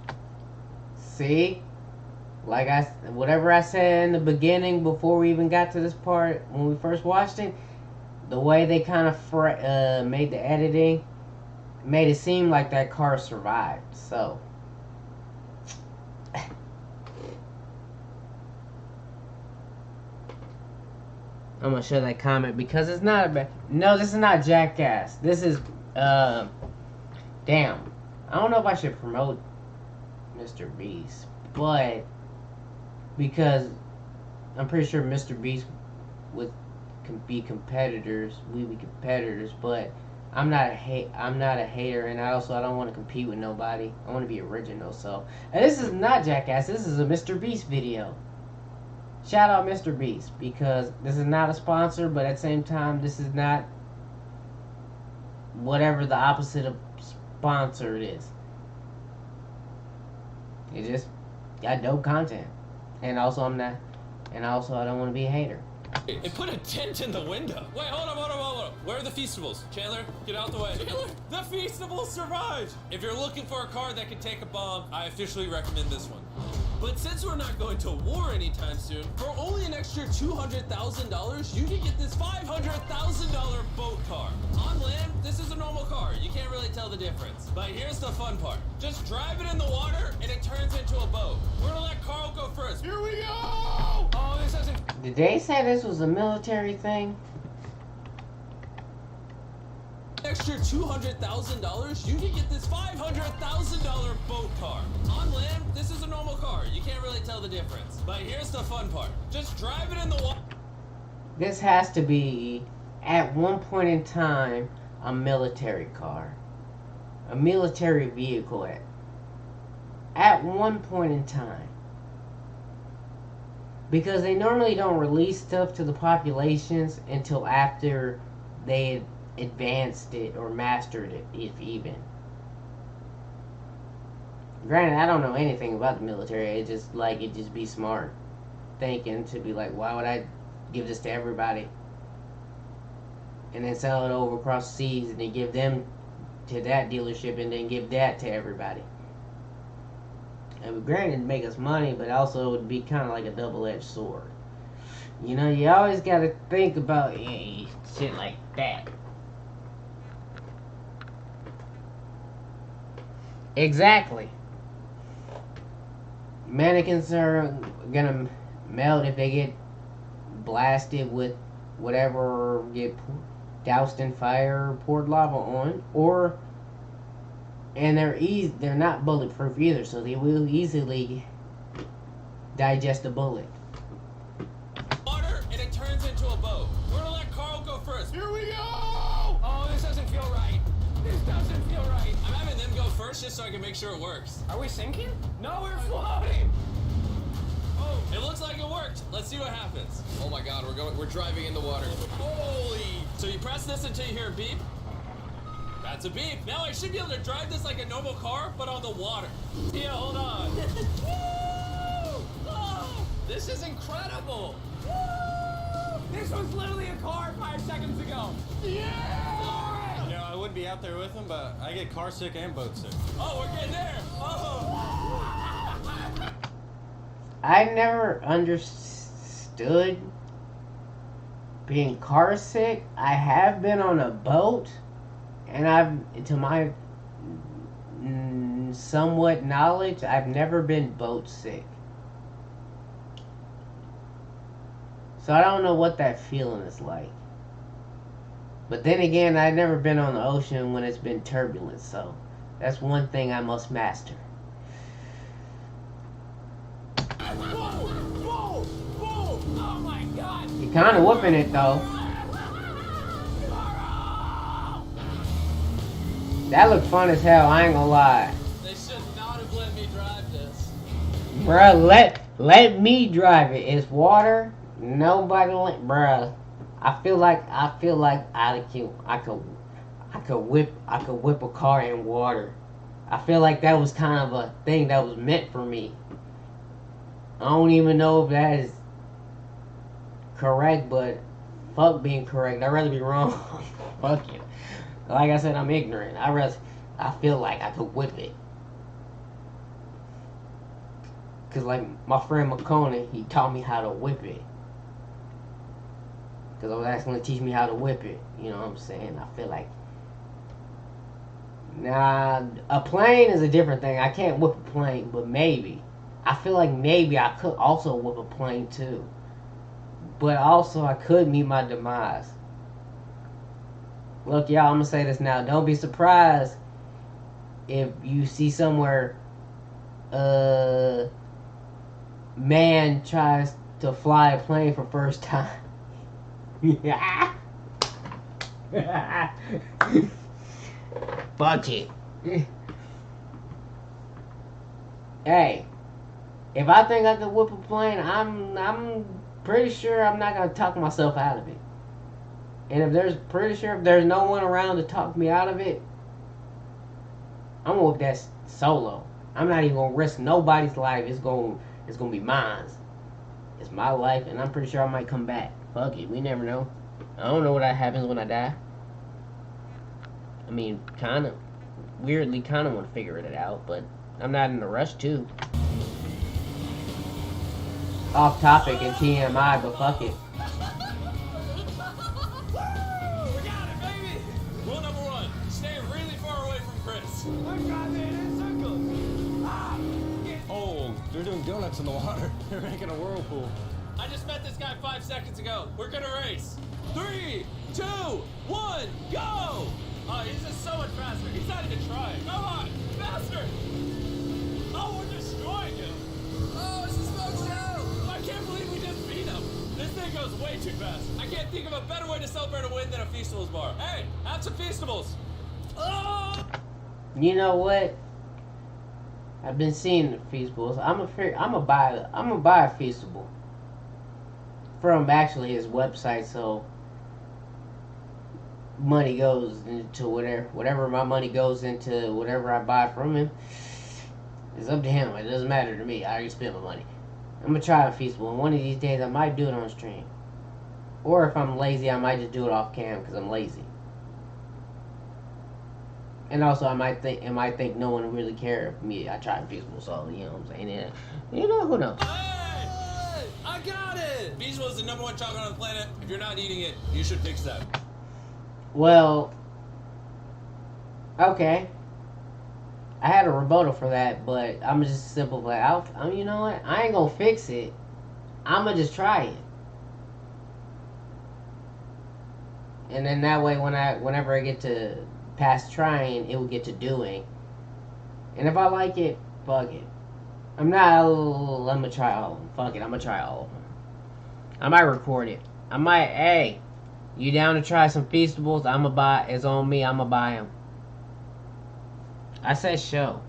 See? Whatever I said in the beginning before we even got to this part, when we first watched it, the way they kind of made the editing, made it seem like that car survived. So, I'm gonna show that comment because it's not a bad. No, this is not Jackass. This is, damn. I don't know if I should promote Mr. Beast, but because I'm pretty sure Mr. Beast would be competitors, we'd be competitors, but I'm not a hater, and I don't want to compete with nobody. I want to be original. So, and this is not Jackass. This is a Mr. Beast video. Shout out Mr. Beast, because this is not a sponsor, but at the same time, this is not whatever the opposite of sponsor it is. It just got dope content. And also I don't want to be a hater. It put a dent in the window. Wait, hold up. Where are the Feastables? Chandler, get out the way. The Feastables survived! If you're looking for a car that can take a bomb, I officially recommend this one. But since we're not going to war anytime soon, for only an extra $200,000, you can get this $500,000 boat car. On land, this is a normal car. You can't really tell the difference. But here's the fun part. Just drive it in the water, and it turns into a boat. We're gonna let Carl go first. Here we go! Oh, this doesn't... Did they say this was a military thing? Extra $200,000, you can get this $500,000 boat car. On land, this is a normal car. You can't really tell the difference. But here's the fun part. Just drive it in the water. This has to be, at one point in time, a military car. A military vehicle at one point in time. Because they normally don't release stuff to the populations until after they advanced it or mastered it, if even. Granted, I don't know anything about the military. It just be smart thinking to be like, why would I give this to everybody and then sell it over across the seas and then give them to that dealership and then give that to everybody. And granted, it'd make us money, but also it would be kind of like a double-edged sword. You know, you always got to think about shit like that. Exactly. Mannequins are gonna melt if they get blasted with whatever, get doused in fire or poured lava on, and they're not bulletproof either, so they will easily digest a bullet. Water, and it turns into a boat. We're gonna let Carl go first. Here we go! Oh, this doesn't feel right. This doesn't feel right. I'm having them go first just so I can make sure it works. Are we sinking? No, we're floating. Oh, it looks like it worked. Let's see what happens. Oh my god, we're driving in the water. Holy! So you press this until you hear a beep. That's a beep. Now I should be able to drive this like a normal car, but on the water. Yeah, hold on. Woo! Oh, this is incredible. Woo! This was literally a car 5 seconds ago. Yeah! You know, I wouldn't be out there with him, but I get car sick and boat sick. Oh, we're getting there. Oh. I never understood being car sick. I have been on a boat, and to my somewhat knowledge, I've never been boat sick. So I don't know what that feeling is like. But then again, I've never been on the ocean when it's been turbulent, so that's one thing I must master. Whoa! Whoa! Whoa! Oh my god! You're kind of whooping it though. That looked fun as hell, I ain't gonna lie. They should not have let me drive this. Bruh, let me drive it. It's water. Nobody bruh. I feel like I could whip a car in water. I feel like that was kind of a thing that was meant for me. I don't even know if that is correct, but fuck being correct. I'd rather be wrong. Fuck it. Like I said, I'm ignorant. I feel like I could whip it. Cause like my friend McConaughey, he taught me how to whip it. Cause I was asking him to teach me how to whip it. You know what I'm saying? I feel like, nah, a plane is a different thing. I can't whip a plane, but maybe. I feel like maybe I could also whip a plane too. But also I could meet my demise. Look, y'all, I'm gonna say this now. Don't be surprised if you see somewhere man tries to fly a plane for first time. Yeah. Fuck it. Hey, if I think I could whip a plane, I'm pretty sure I'm not gonna talk myself out of it. And if there's no one around to talk me out of it, I'm gonna whip that solo. I'm not even gonna risk nobody's life. It's gonna be mine. It's my life, and I'm pretty sure I might come back. Fuck it, we never know. I don't know what happens when I die. I mean, kind of want to figure it out, but I'm not in a rush to. Off topic and TMI, but fuck it. We got it, baby! Rule number 1, stay really far away from Chris. We're driving in circles. Ah! Oh, they're doing donuts in the water. They're making a whirlpool. I just met this guy 5 seconds ago. We're gonna race. 3, 2, 1, go! Oh, he's just so much faster. He's not even trying. Come on, faster! Oh, we're destroying him. Oh, it's a smoke show! I can't believe we just beat him. This thing goes way too fast. I can't think of a better way to celebrate a win than a Feastables bar. Hey, have some Feastables. Oh! You know what? I've been seeing the Feastables. I'm gonna buy a Feastable from actually his website, so money goes into whatever my money goes into whatever I buy from him. It's up to him. It doesn't matter to me. I already spent my money. I'm gonna try a Feastable, and one of these days I might do it on stream. Or if I'm lazy, I might just do it off cam because I'm lazy. And also, I might think no one really care if me. I tried Feastable, so you know what I'm saying. Yeah. You know, who knows? Hey! I got it! Feastables is the #1 chocolate on the planet. If you're not eating it, you should fix that. Well, okay. I had a rebuttal for that, but I'm just simple like, you know what? I ain't gonna fix it. I'm gonna just try it. And then that way, whenever I get to past trying, it will get to doing. And if I like it, fuck it. I'm gonna try all of them. Fuck it, I'm gonna try all of them. I might record it. Hey, you down to try some Feastables? It's on me, I'm gonna buy them. I said show.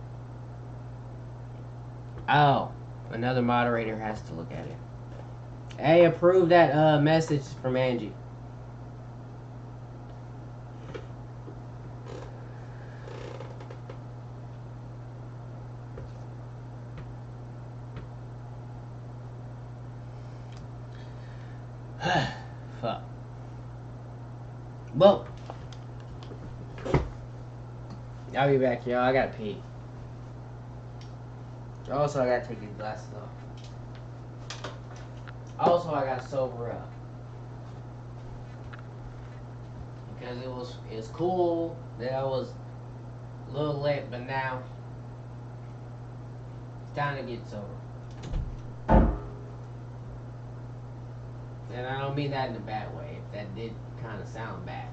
Oh, another moderator has to look at it. Hey, approve that message from Angie. Fuck. Well, I'll be back, y'all. I gotta pee. Also, I gotta take these glasses off. Also, I gotta sober up. Because it's cool that I was a little late, but now it's time to get sober. And I don't mean that in a bad way, if that did kind of sound bad.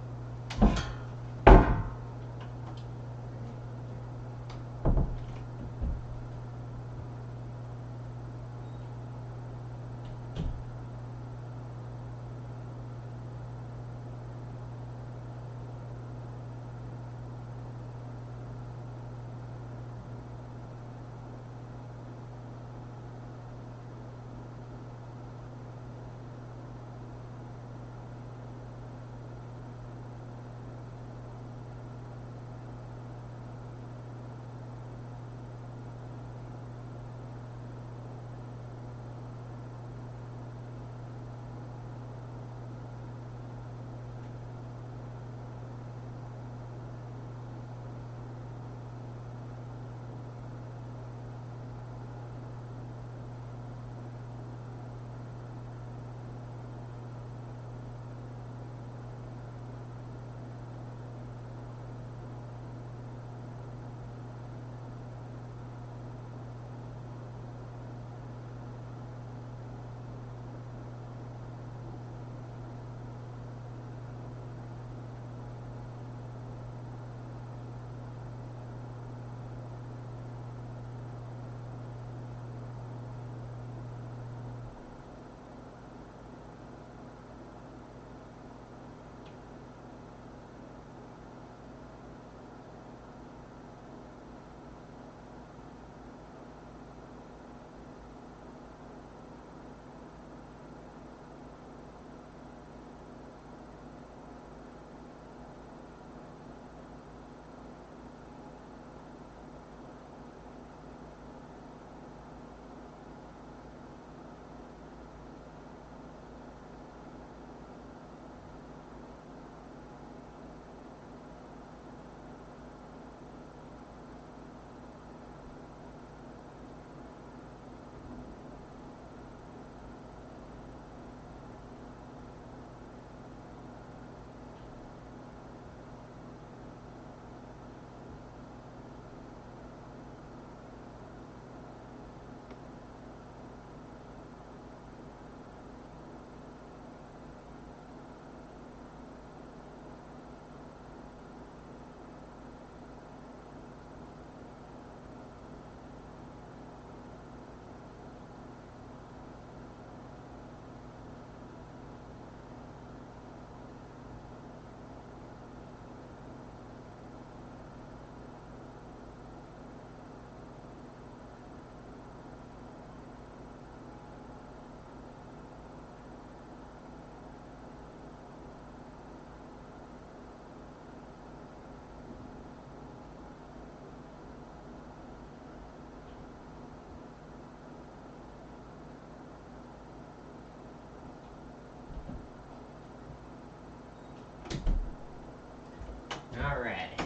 Alright.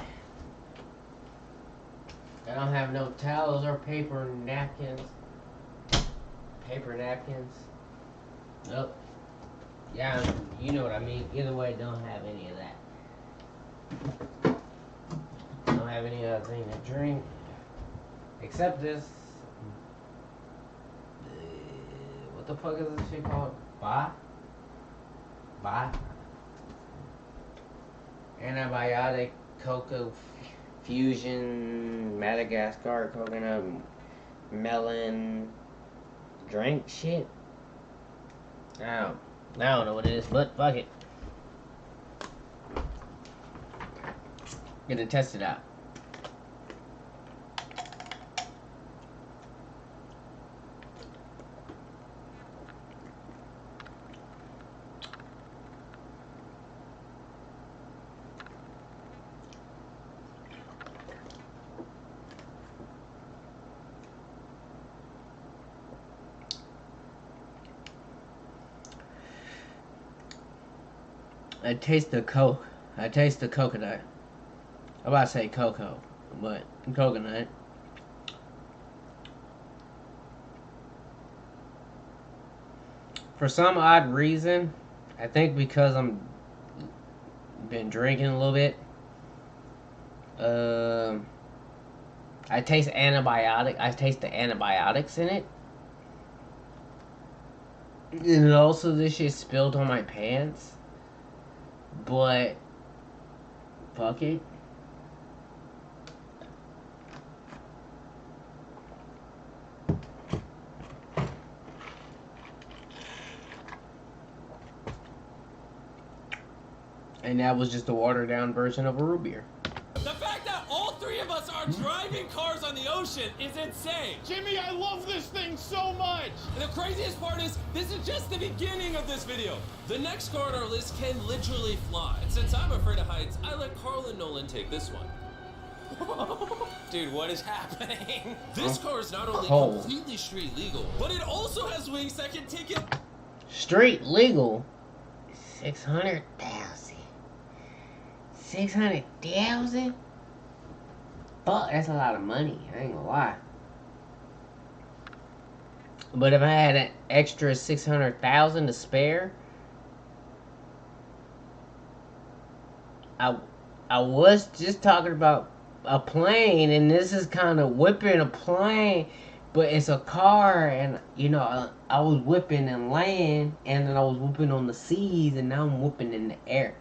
I don't have no towels or paper napkins. Paper napkins. Nope. Yeah, you know what I mean. Either way, don't have any of that. Don't have any other thing to drink. Except this. What the fuck is this shit called? Ba? Antibiotic cocoa fusion Madagascar coconut melon drink shit. I don't know what it is, but fuck it. Gonna test it out. I taste the coke. I taste the coconut. I'm about to say cocoa, but coconut. For some odd reason, I think because I'm been drinking a little bit. I taste antibiotic. I taste the antibiotics in it. And also, this shit spilled on my pants. But fuck it. And that was just a watered down version of a root beer. The fact that all three of us are driving cars on the ocean is insane. Jimmy, I love this thing so much. And the craziest part is, this is just the beginning of this video. The next car on our list can literally fly. And since I'm afraid of heights, I let Carl and Nolan take this one. Dude, what is happening? This car is not only Cold. completely street legal, but it also has wings that can take it. Street legal. 600,000. 600,000? Fuck, that's a lot of money. I ain't gonna lie. But if I had an extra 600,000 to spare, I was just talking about a plane, and this is kind of whipping a plane, but it's a car, and you know, I was whipping in land, and then I was whipping on the seas, and now I'm whipping in the air.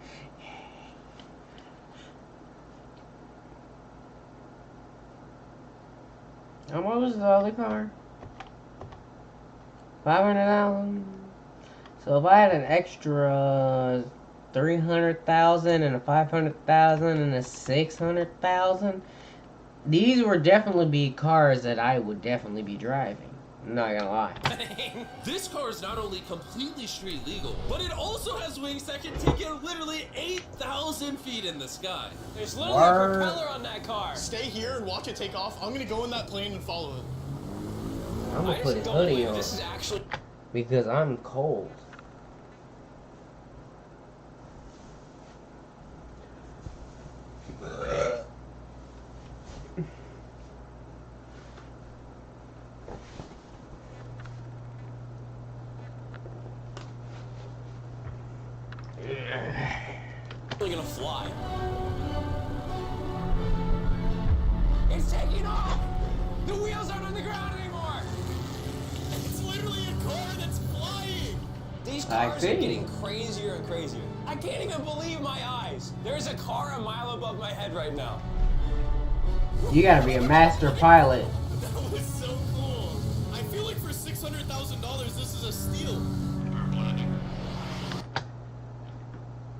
How much was the other car? 500,000. So if I had an extra 300,000 and a 500,000 and a 600,000, these would definitely be cars that I would definitely be driving. I'm not gonna lie. This car is not only completely street legal, but it also has wings that can take it literally 8,000 feet in the sky. There's literally Word. a propeller on that car. Stay here and watch it take off. I'm gonna go in that plane and follow it. I'm I gonna put just a don't hoodie believe on this is actually. because I'm cold. Really gonna fly. It's taking off! The wheels aren't on the ground anymore! It's literally a car that's flying. These I cars see. are getting crazier and crazier. I can't even believe my eyes. There's a car a mile above my head right now. You gotta be a master pilot. That was so cool. I feel like for $600,000, this is a steal.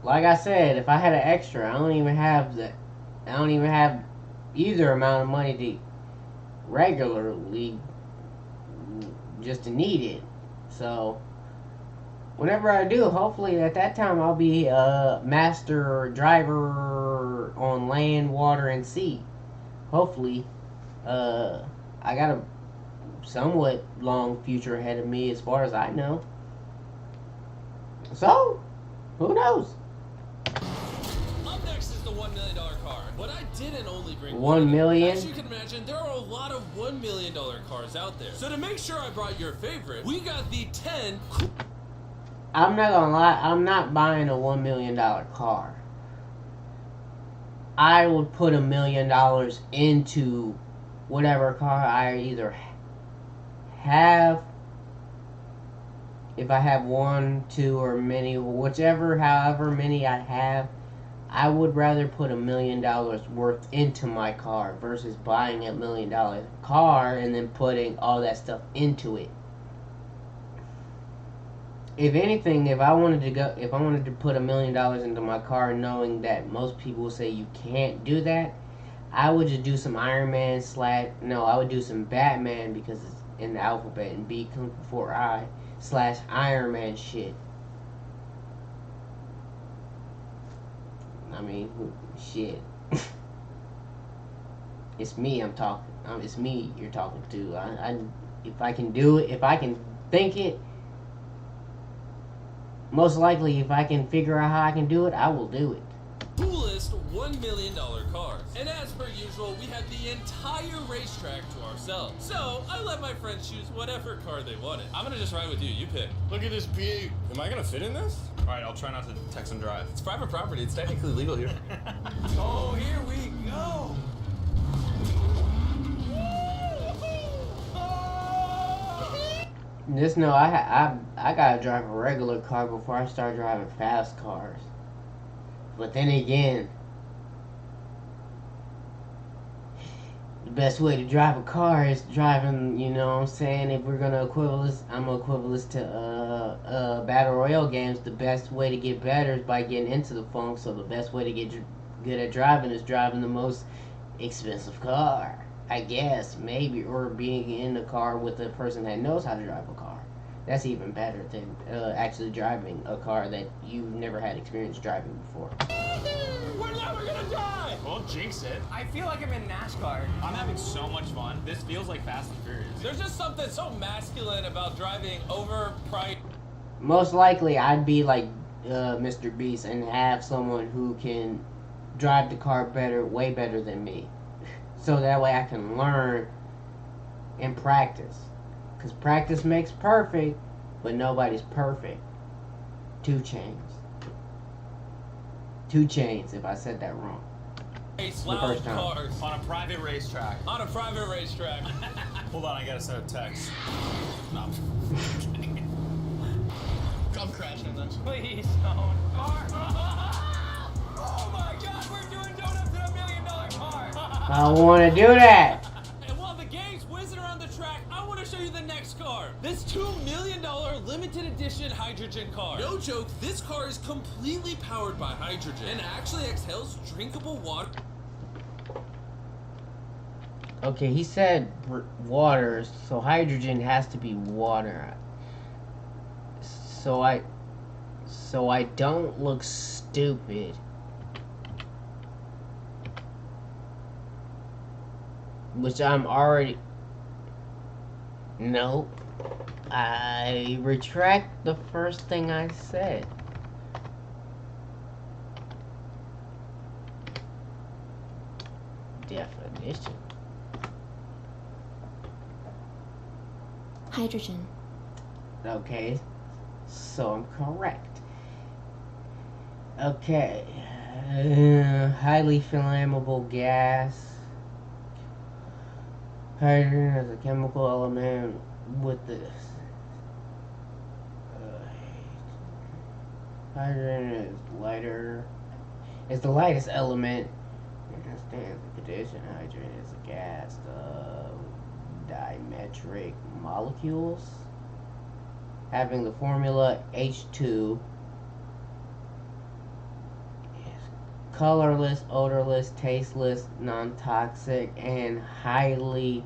Like I said, if I had an extra, I don't even have either amount of money to regularly just to need it. So whenever I do, hopefully at that time I'll be a master driver on land, water, and sea. Hopefully, I got a somewhat long future ahead of me as far as I know. So, who knows? Up next is the $1 million car, but I didn't only bring 1 million? As you can imagine, there are a lot of $1 million cars out there. So to make sure I brought your favorite, we got the 10. I'm not gonna lie, I'm not buying a $1 million car. I would put $1 million into whatever car I either have, if I have one, two, or many, however many I have. I would rather put $1 million worth into my car versus buying a $1 million car and then putting all that stuff into it. If anything, if I wanted to put $1 million into my car, knowing that most people say you can't do that, I would just do some Iron Man I would do some Batman because it's in the alphabet, and B comes before I / Iron Man shit. I mean, shit. It's me I'm talking. It's me you're talking to. If I can do it, if I can think it, Most likely, if I can figure out how I can do it, I will do it. Coolest $1 million cars. And as per usual, we had the entire racetrack to ourselves. So I let my friends choose whatever car they wanted. I'm gonna just ride with you. You pick. Look at this B. Am I gonna fit in this? All right, I'll try not to text and drive. It's private property. It's technically legal here. Oh, here we go. Just know I gotta drive a regular car before I start driving fast cars. But then again, the best way to drive a car is driving, you know what I'm saying? If we're gonna I'm gonna equivalent to battle royale games. The best way to get better is by getting into the funk. So the best way to get good at driving is driving the most expensive car, I guess, maybe, or being in the car with a person that knows how to drive a car. That's even better than actually driving a car that you've never had experience driving before. We're never gonna die. Well, jinx it. I feel like I'm in NASCAR. I'm having so much fun. This feels like Fast and Furious. There's just something so masculine about driving overpriced. Most likely, I'd be like Mr. Beast and have someone who can drive the car better, way better than me. So that way I can learn and practice. Because practice makes perfect, but nobody's perfect. 2 Chainz. 2 Chainz, if I said that wrong. Loud first time. cars On a private racetrack. on a private racetrack. Hold on, I gotta send a text. No. I'm crashing this. Please don't. Oh my God, we're doing donuts in $1 million car. I want to do that. And while the game's whizzing around the track, I want to show you the next car. This $2 million limited edition hydrogen car. No joke, this car is completely powered by hydrogen and actually exhales drinkable water. Okay, he said water, so hydrogen has to be water. So I don't look stupid. Which I'm already... Nope. I retract the first thing I said. Definition. Hydrogen. Okay, so I'm correct. Okay, highly flammable gas. Hydrogen is a chemical element with the hydrogen is lighter. It's the lightest element. Understand the condition. Hydrogen is a gas of dimetric molecules having the formula H2. Colorless, odorless, tasteless, non-toxic, and highly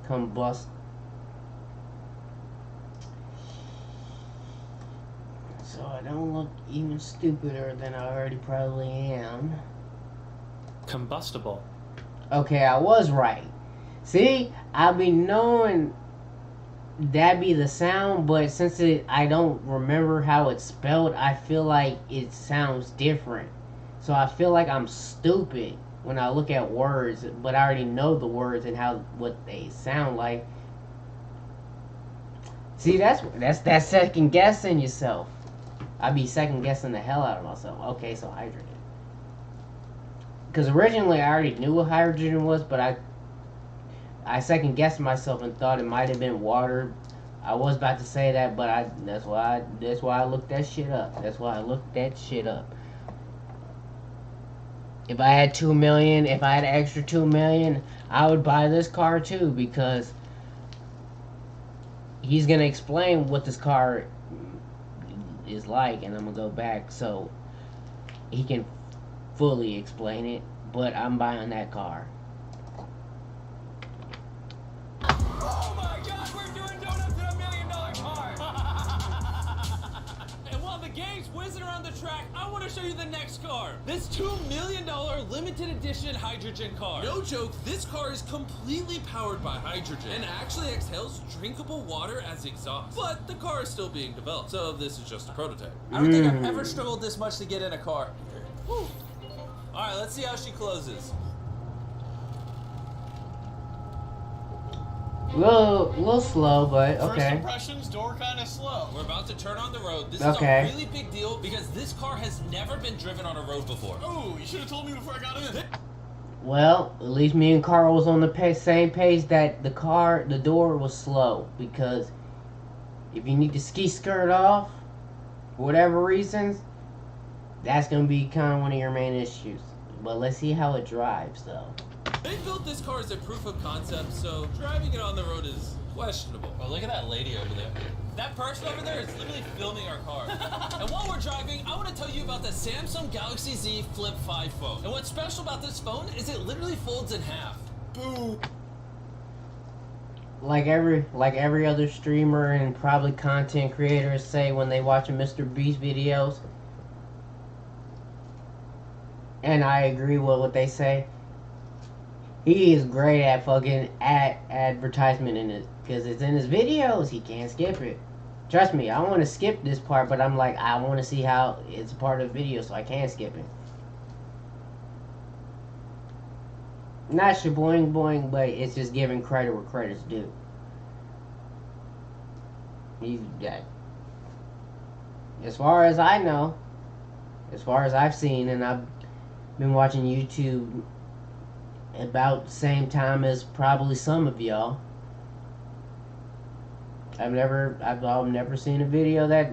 combustible. So I don't look even stupider than I already probably am. Combustible. Okay, I was right. See, I be knowing that be the sound, but since I don't remember how it's spelled, I feel like it sounds different. So I feel like I'm stupid when I look at words, but I already know the words and what they sound like. See, that's that second guessing yourself. I be second guessing the hell out of myself. Okay, so hydrogen. Because originally I already knew what hydrogen was, but I second guessed myself and thought it might have been water. I was about to say that, but that's why I looked that shit up. That's why I looked that shit up. If I had 2 million, if I had an extra 2 million, I would buy this car too, because he's gonna explain what this car is like, and I'm gonna go back so he can fully explain it. But I'm buying that car. Oh my God, we're doing donuts in $1 million car. And while the game's whizzing whizzing around the track, I want to show you the next car. This $2 million limited edition hydrogen car. No joke, this car is completely powered by hydrogen and actually exhales drinkable water as exhaust. But the car is still being developed, so this is just a prototype. I don't think I've ever struggled this much to get in a car. Whew. All right, let's see how she closes. A little slow, but First okay. impressions, door kind of slow. We're about to turn on the road. This Okay. is a really big deal because this car has never been driven on a road before. Oh, you should have told me before I got in. Well, at least me and Carl was on the same page that the door was slow, because if you need to ski skirt off, for whatever reasons, that's gonna be kind of one of your main issues. But let's see how it drives, though. They built this car as a proof of concept, so driving it on the road is questionable. Oh, look at that lady over there. That person over there is literally filming our car. And while we're driving, I want to tell you about the Samsung Galaxy Z Flip 5 phone. And what's special about this phone is it literally folds in half. Boo. Like every other streamer and probably content creators say when they watch a Mr. Beast videos, and I agree with what they say. He is great at fucking advertisement in it, because it's in his videos. He can't skip it. Trust me, I want to skip this part, but I'm like, I want to see how it's part of the video, so I can't skip it. Not shaboing boing, but it's just giving credit where credit's due. He's dead. As far as I know, as far as I've seen, and I've been watching YouTube about the same time as probably some of y'all. I've never seen a video that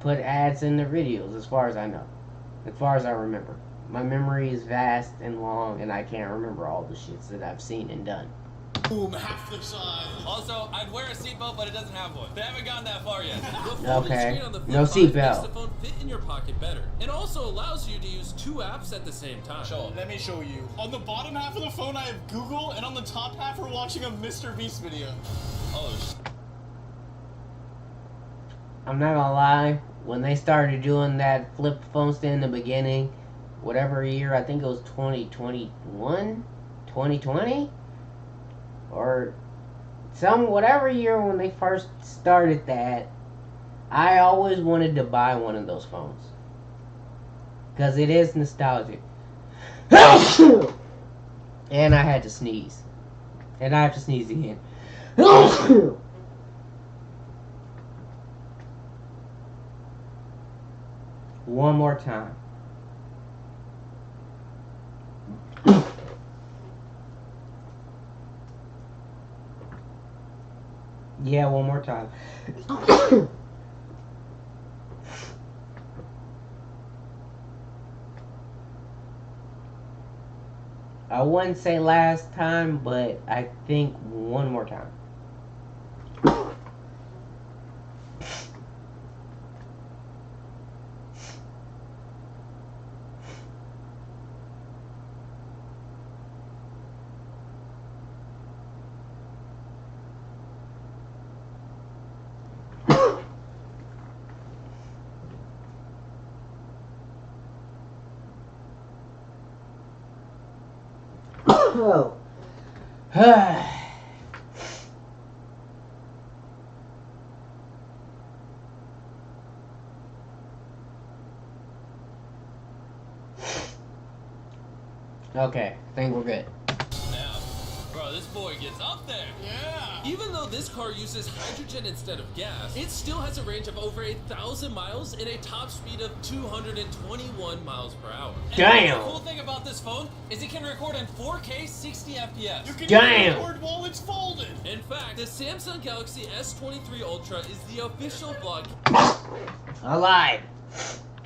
put ads in their videos, as far as I know. As far as I remember. My memory is vast and long, and I can't remember all the shits that I've seen and done. Boom, half the size. Also, I'd wear a seatbelt, but it doesn't have one. They haven't gotten that far yet. Okay. On the No Flip 5 seatbelt. makes the phone fit in your pocket better. It also allows you to use 2 apps at the same time. Let me show you. On the bottom half of the phone, I have Google, and on the top half, we're watching a Mr. Beast video. Oh, I'm not gonna lie, when they started doing that flip phone stand in the beginning, whatever year, I think it was 2021, 2020, or whatever year when they first started that, I always wanted to buy one of those phones, because it is nostalgic. And I had to sneeze, and I have to sneeze again. One more time. Yeah, one more time. I wouldn't say last time, but I think one more time. Oh. Okay, I think we're good. now. Bro, this boy gets up there. Yeah. Even though this car uses hydrogen instead of gas, it still has a range of over 1,000 miles and a top speed of 221 miles per hour. And Damn. the cool thing about this phone is it can record in 4K 60 FPS. You can Damn. even record while it's folded. In fact, the Samsung Galaxy S23 Ultra is the official vlog I lied.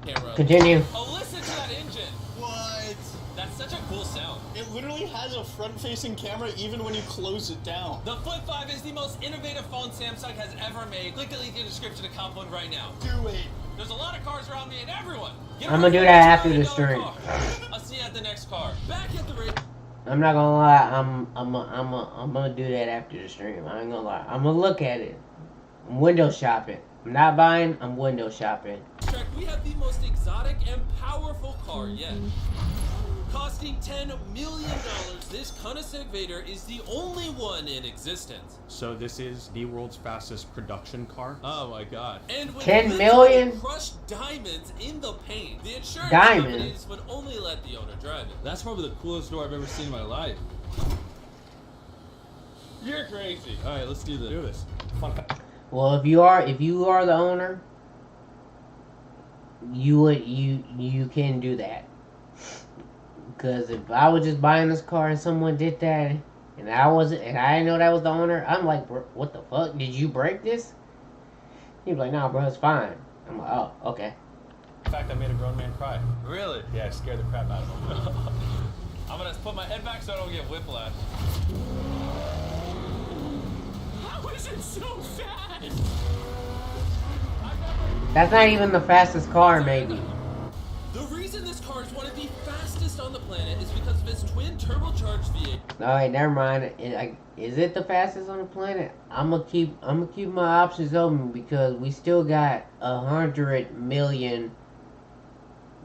camera. Continue. Oh, listen to that engine. What? That's such a cool sound. It literally has a front-facing camera even when you close it down. The Flip 5 is the most innovative phone Samsung has ever made. Click the link in the description to cop one right now. Do it. There's a lot of cars around me and everyone. Get I'm ready gonna do for that a after the $2 stream. car. I'll see you at the next car. Back at the race. I'm not gonna lie. I'm gonna do that after the stream. I ain't gonna lie. I'm gonna look at it. I'm window shopping. I'm not buying. I'm window shopping. Track, we we have the most exotic and powerful car yet. Costing $10 million, this Koenigsegg Vader is the only one in existence. So this is the world's fastest production car? Oh my god. And with 10 literally million? crushed diamonds in the paint, the insurance Diamonds? companies would only let the owner drive it. That's probably the coolest door I've ever seen in my life. You're crazy. All right, let's do this. Do this. Fun fact. Well, if you are the owner, you can do that. Because if I was just buying this car and someone did that, and I didn't know that was the owner, I'm like, what the fuck? Did you break this? He'd be like, nah, bro, it's fine. I'm like, oh, okay. In fact, I made a grown man cry. Really? Yeah, I scared the crap out of him. I'm gonna put my head back so I don't get whiplash. How is it so fast? That's not even the fastest car, maybe. The reason this car is one of the fastest on the planet is because of its twin turbocharged V8. Alright, never mind. Is it the fastest on the planet? I'm gonna keep my options open because we still got $100 million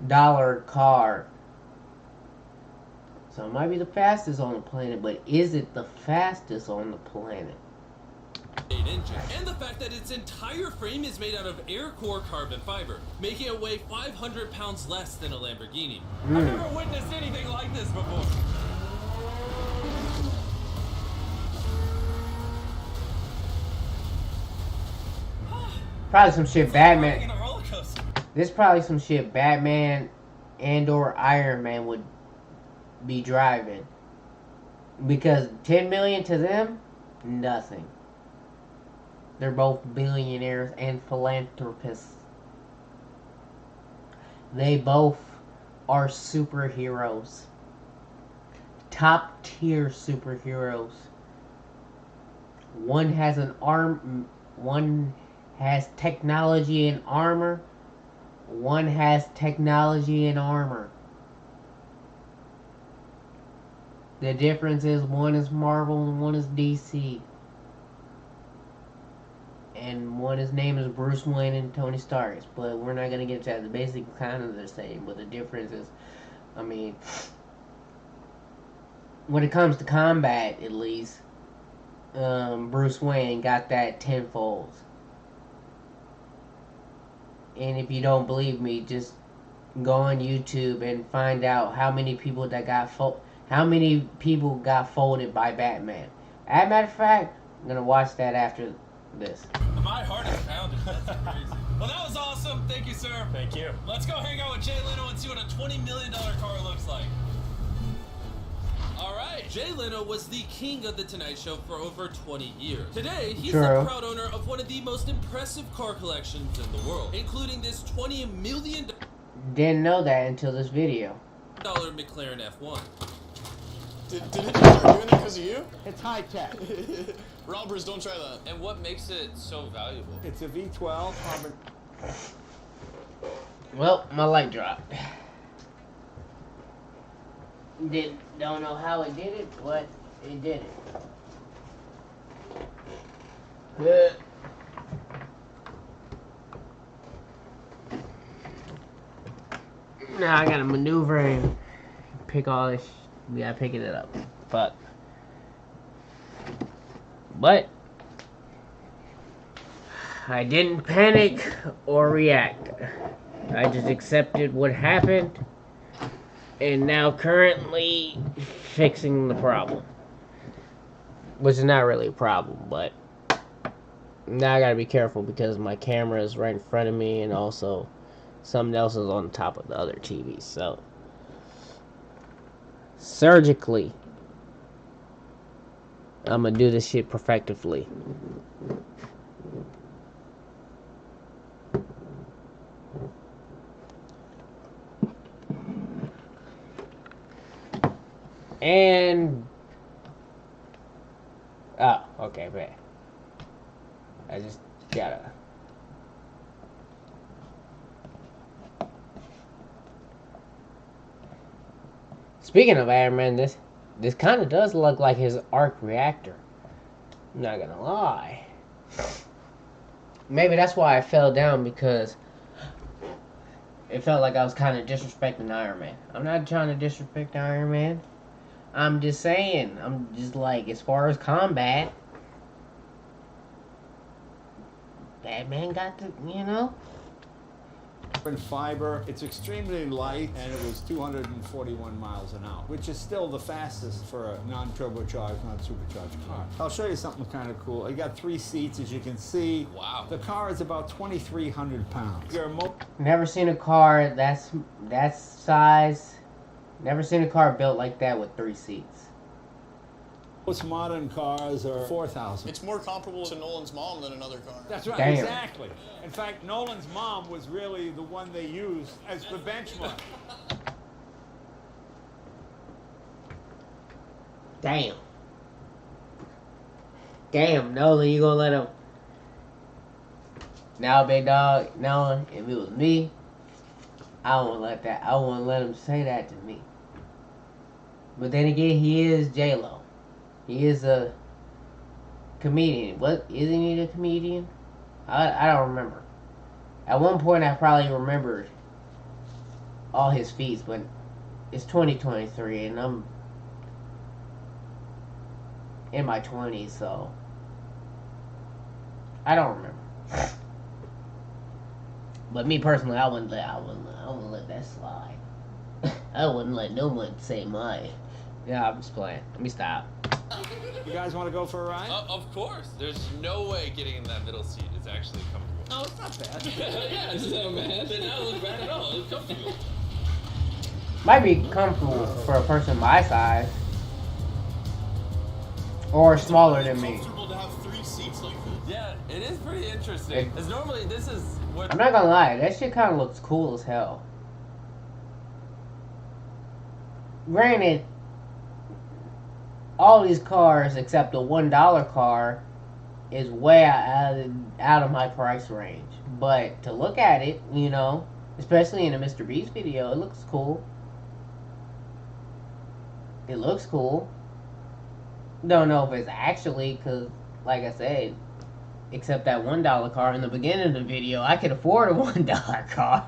car. So it might be the fastest on the planet, but is it the fastest on the planet? Engine, and the fact that its entire frame is made out of air core carbon fiber, making it weigh 500 pounds less than a Lamborghini. I've never witnessed anything like this before. Probably some shit Batman. In a roller coaster. This probably some shit Batman and or Iron Man would be driving. Because 10 million to them, nothing. They're both billionaires and philanthropists. They both are superheroes. Top tier superheroes. One has one has technology and armor. One has technology and armor. The difference is one is Marvel and one is DC. And one his name is Bruce Wayne and Tony Stark. But we're not gonna get to that. The basic kind of the same, but the difference is, I mean, when it comes to combat, at least, Bruce Wayne got that tenfold. And if you don't believe me, just go on YouTube and find out how many people got folded by Batman. As a matter of fact, I'm gonna watch that after this. My heart is pounding. That's crazy. Well, that was awesome. Thank you, sir. Thank you. Let's go hang out with Jay Leno and see what a $20 million car looks like. Alright, Jay Leno was the king of The Tonight Show for over 20 years. Today, he's True. the proud owner of one of the most impressive car collections in the world, including this $20 million Didn't know that until this video. McLaren F1. Did it start doing that because of you? It's high tech. Robbers, don't try that. And what makes it so valuable? It's a V12 carbon. Well, my light dropped. Don't know how it did it, but it did it. Now I gotta maneuver and pick all this. We gotta pick it up. Fuck. But I didn't panic or react. I just accepted what happened and now currently fixing the problem. Which is not really a problem, but now I gotta be careful because my camera is right in front of me and also something else is on top of the other TV. So surgically I'm gonna do this shit perfectively. And oh, okay, man. I just gotta. Speaking of Iron Man, this kind of does look like his arc reactor. I'm not gonna lie. Maybe that's why I fell down, because it felt like I was kind of disrespecting Iron Man. I'm not trying to disrespect Iron Man. I'm just saying. I'm just like, as far as combat, Batman got the, you know. carbon fiber. It's extremely light, and it was 241 miles an hour, which is still the fastest for a non-turbocharged, non-supercharged car. I'll show you something kind of cool. You got 3 seats, as you can see. Wow. The car is about 2,300 pounds. Never seen a car that size. Never seen a car built like that with 3 seats. Most modern cars are 4,000. It's more comparable to Nolan's mom than another car. That's right, Damn. exactly. In fact, Nolan's mom was really the one they used as the benchmark. Damn. Damn, Nolan, you gonna let him? Now, big dog, Nolan, if it was me, I wouldn't let that. I wouldn't let him say that to me. But then again, he is J-Lo. He is a comedian. What, isn't he a comedian? I don't remember. At one point, I probably remembered all his feats, but it's 2023, and I'm in my 20s, so I don't remember. But me personally, I wouldn't let that slide. I wouldn't let no one say my. Yeah, I'm just playing. Let me stop. You guys want to go for a ride? Of course. There's no way getting in that middle seat is actually comfortable. No, it's not bad. Yeah, it's not bad. It doesn't look bad at all. It's comfortable. Might be comfortable for a person my size. Or smaller than me. Comfortable to have 3 seats like this. Yeah, it is pretty interesting. Because normally this is what... I'm not gonna lie, that shit kind of looks cool as hell. Granted, all these cars except the $1 car is way out of my price range. But to look at it, you know, especially in a Mr. Beast video, it looks cool. It looks cool. Don't know if it's actually, because, like I said, except that $1 car in the beginning of the video, I could afford a $1 car.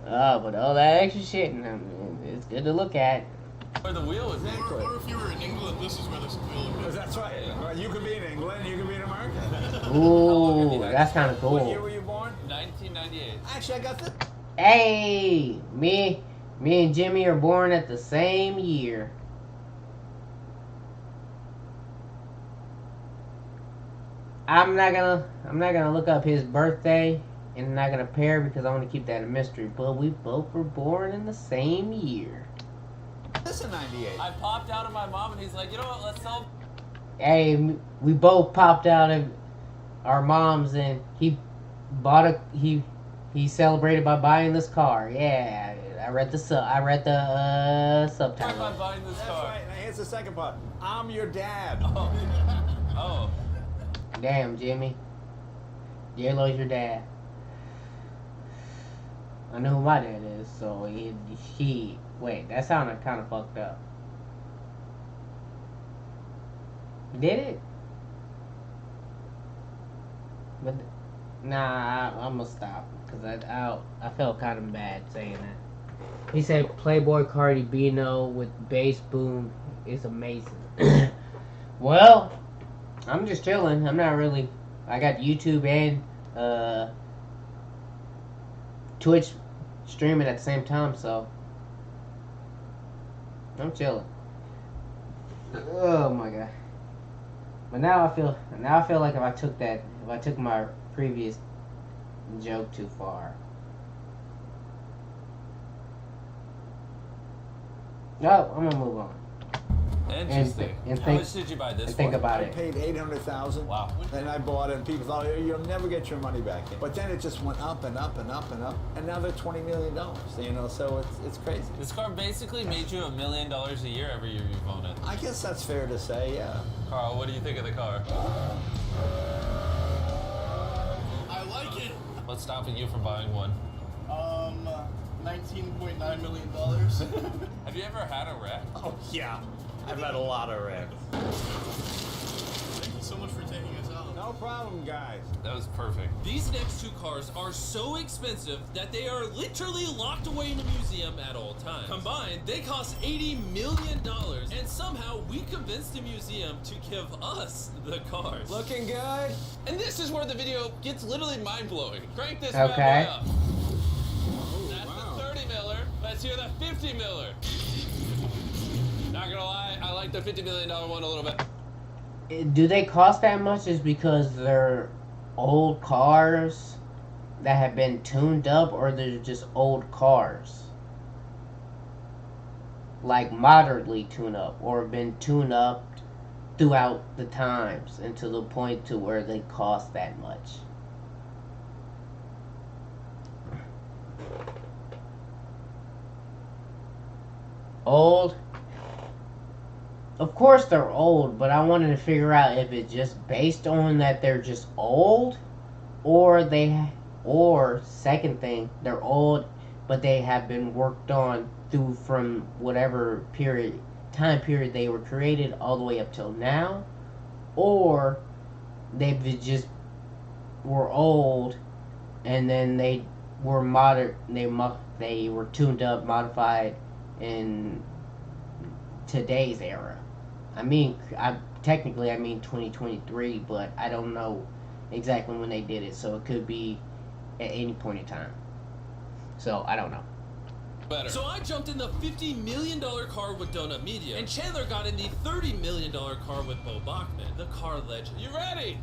But all that extra shit, it's good to look at. Where the wheel is in. Or if you were in England, this is where this wheel would be. That's right. You could be in England, you could be in America. Ooh, that's kind of What year cool. were you born? 1998. Actually, I got this. Hey, me and Jimmy are born at the same year. I'm not gonna look up his birthday, and I'm not gonna pair because I want to keep that a mystery. But we both were born in the same year. This in 98. I popped out of my mom and he's like, you know what, let's sell... Hey, we both popped out of our moms, and he celebrated by buying this car. Yeah, I read the subtitle. by buying this That's car. right. Now here's the second part. I'm your dad. Oh. Damn, Jimmy. J-Lo's your dad. I know who my dad is, so he wait, that sounded kind of fucked up. Did it? But nah, I'm gonna stop because I felt kind of bad saying that. He said Playboy Cardi Bino with bass boom is amazing. Well, I'm just chilling. I'm not really. I got YouTube and Twitch streaming at the same time, so I'm chilling. Oh my god! But now I feel like if I took my previous joke too far. No, I'm gonna move on. Interesting. And How think- much did you buy this And for? think about I it. paid $800,000. Wow. Then I bought it, and people thought you'll never get your money back. But then it just went up and up and up and up, and now they're $20 million. You know, so it's crazy. This car basically made you $1 million a year every year you've owned it. I guess that's fair to say, yeah. Carl, what do you think of the car? I like it. What's stopping you from buying one? $19.9 million. Have you ever had a wreck? Oh yeah, I've had a lot of wrecks. Thank you so much for taking us out. No, No problem, guys. That was perfect. These next two cars are so expensive that they are literally locked away in a museum at all times. Combined, they cost $80 million, and somehow we convinced the museum to give us the cars. Looking good. And this is where the video gets literally mind-blowing. Crank this Okay. bad boy up. That's wow. the 30 miller. Let's hear the 50 miller. Not gonna lie, I like the $50 million one a little bit. Do they cost that much is because they're old cars that have been tuned up, or they're just old cars? Like moderately tuned up, or been tuned up throughout the times until the point to where they cost that much? Old? Of course they're old, but I wanted to figure out if it's just based on that they're just old, or second thing, they're old, but they have been worked on through from whatever time period they were created all the way up till now, or they just were old and then they were they were tuned up, modified in today's era. I mean 2023, but I don't know exactly when they did it, so it could be at any point in time. So I don't know. Better. So I jumped in the $50 million car with Donut Media, and Chandler got in the $30 million car with Bo Bachman, the car legend. You ready?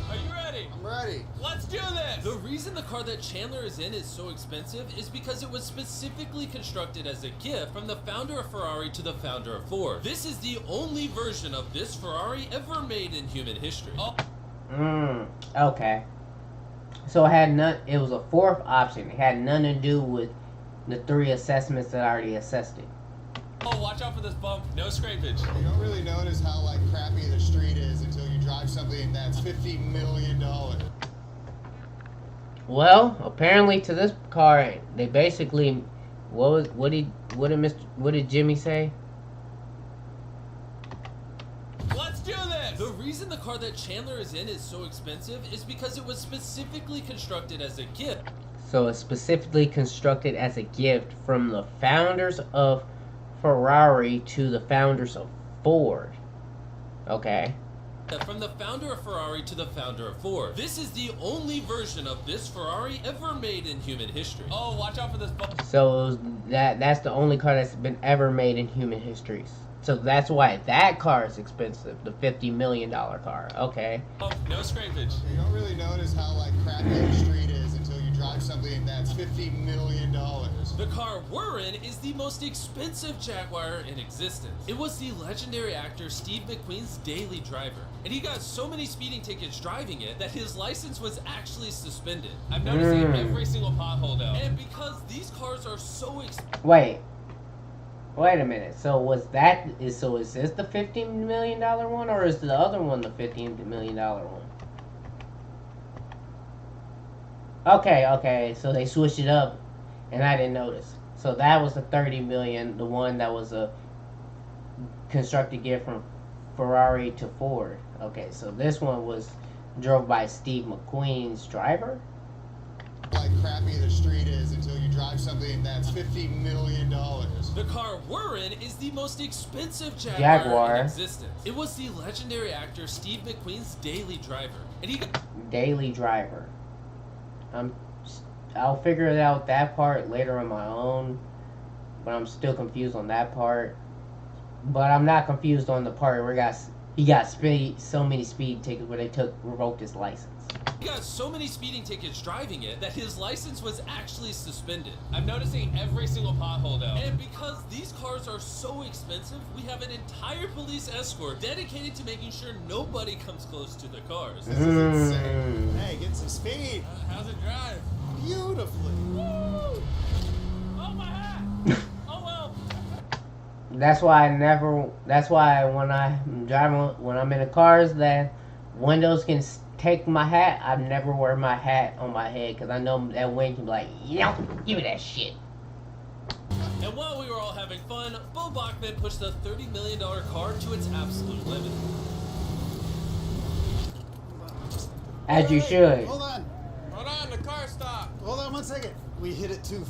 Are you ready? I'm ready. Let's do this! The reason the car that Chandler is in is so expensive is because it was specifically constructed as a gift from the founder of Ferrari to the founder of Ford. This is the only version of this Ferrari ever made in human history. Oh. Okay. So it was a fourth option. It had nothing to do with the 3 assessments that I already assessed it. Oh, watch out for this bump. No scrapage. You don't really notice how like crappy the street is until you drive something that's $50 million. Well, apparently to this car, they basically, what did Jimmy say? Let's do this! The reason the car that Chandler is in is so expensive is because it was specifically constructed as a gift. So it's specifically constructed as a gift from the founders of Ferrari to the founders of Ford. Okay. From the founder of Ferrari to the founder of Ford. This is the only version of this Ferrari ever made in human history. Oh, watch out for this bump. So that's the only car that's been ever made in human history. So that's why that car is expensive, the $50 million car. Okay. Oh, no scrapage. You don't really notice how like crappy the street is until you drive something that's $50 million. The car we're in is the most expensive Jaguar in existence. It was the legendary actor Steve McQueen's daily driver, and he got so many speeding tickets driving it that his license was actually suspended. I'm noticing every single pothole though. And because these cars are so expensive. Wait a minute. So is this the $50 million one, or is the other one the $50 million one? Okay. So they switched it up, and I didn't notice. So that was the $30 million, the one that was a constructed gift from Ferrari to Ford. Okay, so this one was drove by Steve McQueen's driver. Like crappy the street is until you drive something that's $50 million. The car we're in is the most expensive Jaguar in existence. It was the legendary actor Steve McQueen's daily driver, and he got daily driver. I'll figure it out that part later on my own, but I'm still confused on that part. But I'm not confused on the part where he got so many speed tickets where they revoked his license. He got so many speeding tickets driving it that his license was actually suspended. I'm noticing every single pothole though. And because these cars are so expensive, we have an entire police escort dedicated to making sure nobody comes close to the cars. This is insane. Hey, get some speed. How's it drive? Beautifully. Woo! Oh my hat! Oh well. That's why when I'm driving, when I'm in the cars that windows can take my hat, I never wear my hat on my head because I know that wind can be like, give me that shit. And while we were all having fun, Bo Bachman pushed the $30 million car to its absolute limit. As you should. Hold on. Hold on, the car stopped. Hold on 1 second. We hit it too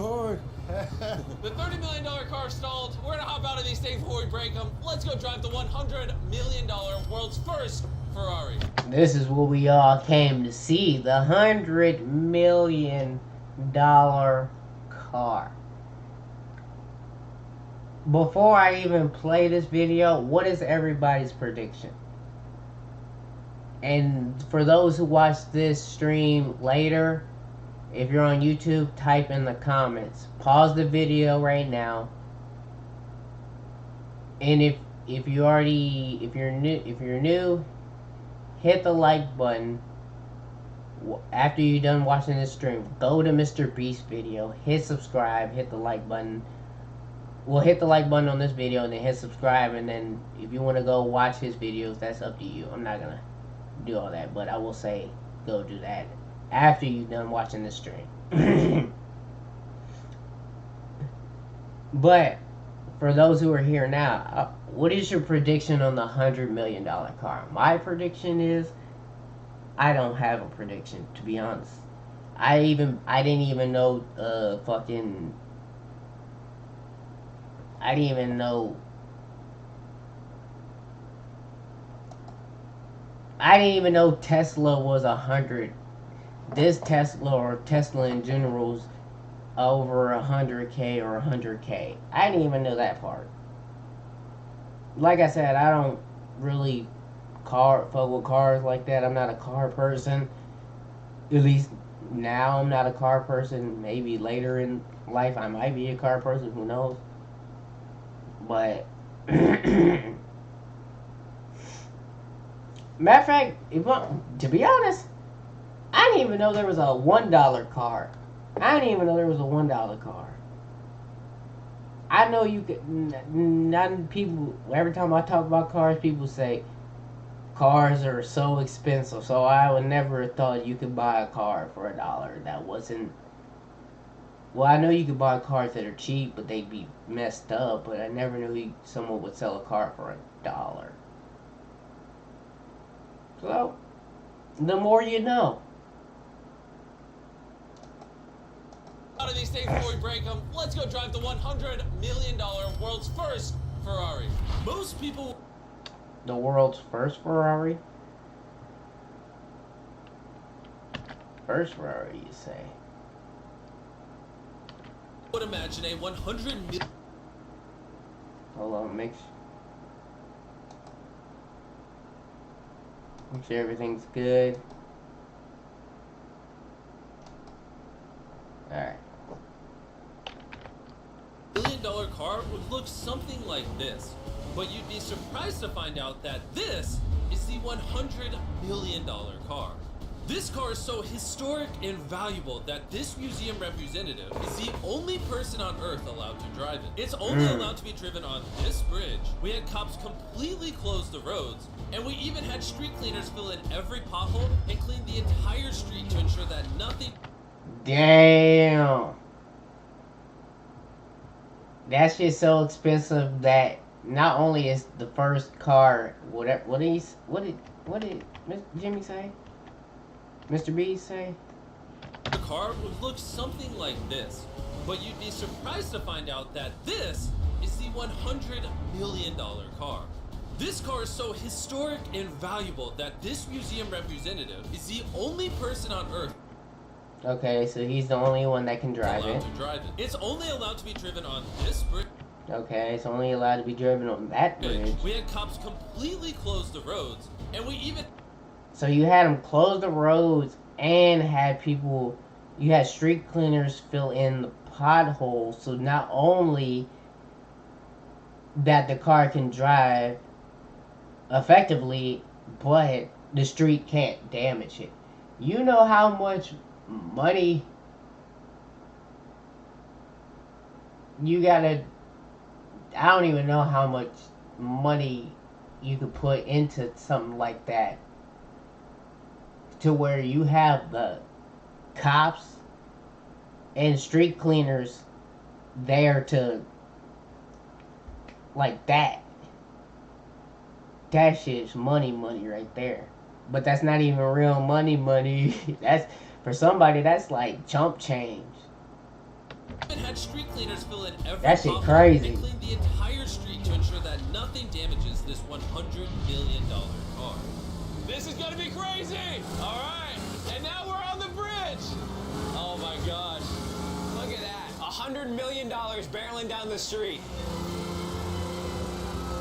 hard. The $30 million car stalled. We're gonna hop out of these things before we break them. Let's go drive the $100 million world's first Ferrari. This is what we all came to see. The $100 million car. Before I even play this video, what is everybody's prediction? And for those who watch this stream later, if you're on YouTube, type in the comments. Pause the video right now. And if you're new, hit the like button. After you're done watching this stream, go to Mr. Beast's video, hit subscribe, hit the like button. Well, hit the like button on this video and then hit subscribe, and then if you want to go watch his videos, that's up to you. I'm not gonna do all that, but I will say go do that after you're done watching this stream. But for those who are here now, what is your prediction on the $100 million car? My prediction is, I don't have a prediction, to be honest. I didn't even know I didn't even know. I didn't even know Tesla was 100. This Tesla, or Tesla in general, is over 100K or 100K. I didn't even know that part. Like I said, I don't really fuck with cars like that. I'm not a car person. At least now I'm not a car person. Maybe later in life I might be a car person. Who knows? But matter of fact, to be honest, I didn't even know there was a $1 car. I didn't even know there was a $1 car. I know you could. Not people. Every time I talk about cars, people say cars are so expensive. So I would never have thought you could buy a car for $1. That wasn't. Well, I know you could buy cars that are cheap, but they'd be messed up. But I never knew someone would sell a car for $1. So, the more you know. Out of these things before we break them, let's go drive the $100 million world's first Ferrari. Most people... The world's first Ferrari? First Ferrari, you say? would imagine a 100 million... Hold on, make sure everything's good. Alright. $1 million car would look something like this. But you'd be surprised to find out that this is the $100 million car. This car is so historic and valuable that this museum representative is the only person on Earth allowed to drive it. It's only allowed to be driven on this bridge. We had cops completely close the roads, and we even had street cleaners fill in every pothole and clean the entire street to ensure that nothing... Damn. That shit's so expensive that not only is the first car, what did Jimmy say? Mr. B say? The car would look something like this, but you'd be surprised to find out that this is the $100 million car. This car is so historic and valuable that this museum representative is the only person on Earth Okay, so he's the only one that can drive it. It's only allowed to be driven on this bridge. Okay, it's only allowed to be driven on that bridge. We had cops completely close the roads, and we even... So you had them close the roads and had people... You had street cleaners fill in the potholes, so not only that the car can drive effectively, but the street can't damage it. You know how much money you gotta... I don't even know how much money you could put into something like that, to where you have the cops and street cleaners there to, like, that shit's money right there. But that's not even real money. That's for somebody. That's like chump change. And had street cleaners fill in every That shit pothole crazy. and clean the entire street to ensure that nothing damages this $100 million car. This is gonna be crazy! Alright, and now we're on the bridge! Oh my gosh. Look at that. $100 million barreling down the street.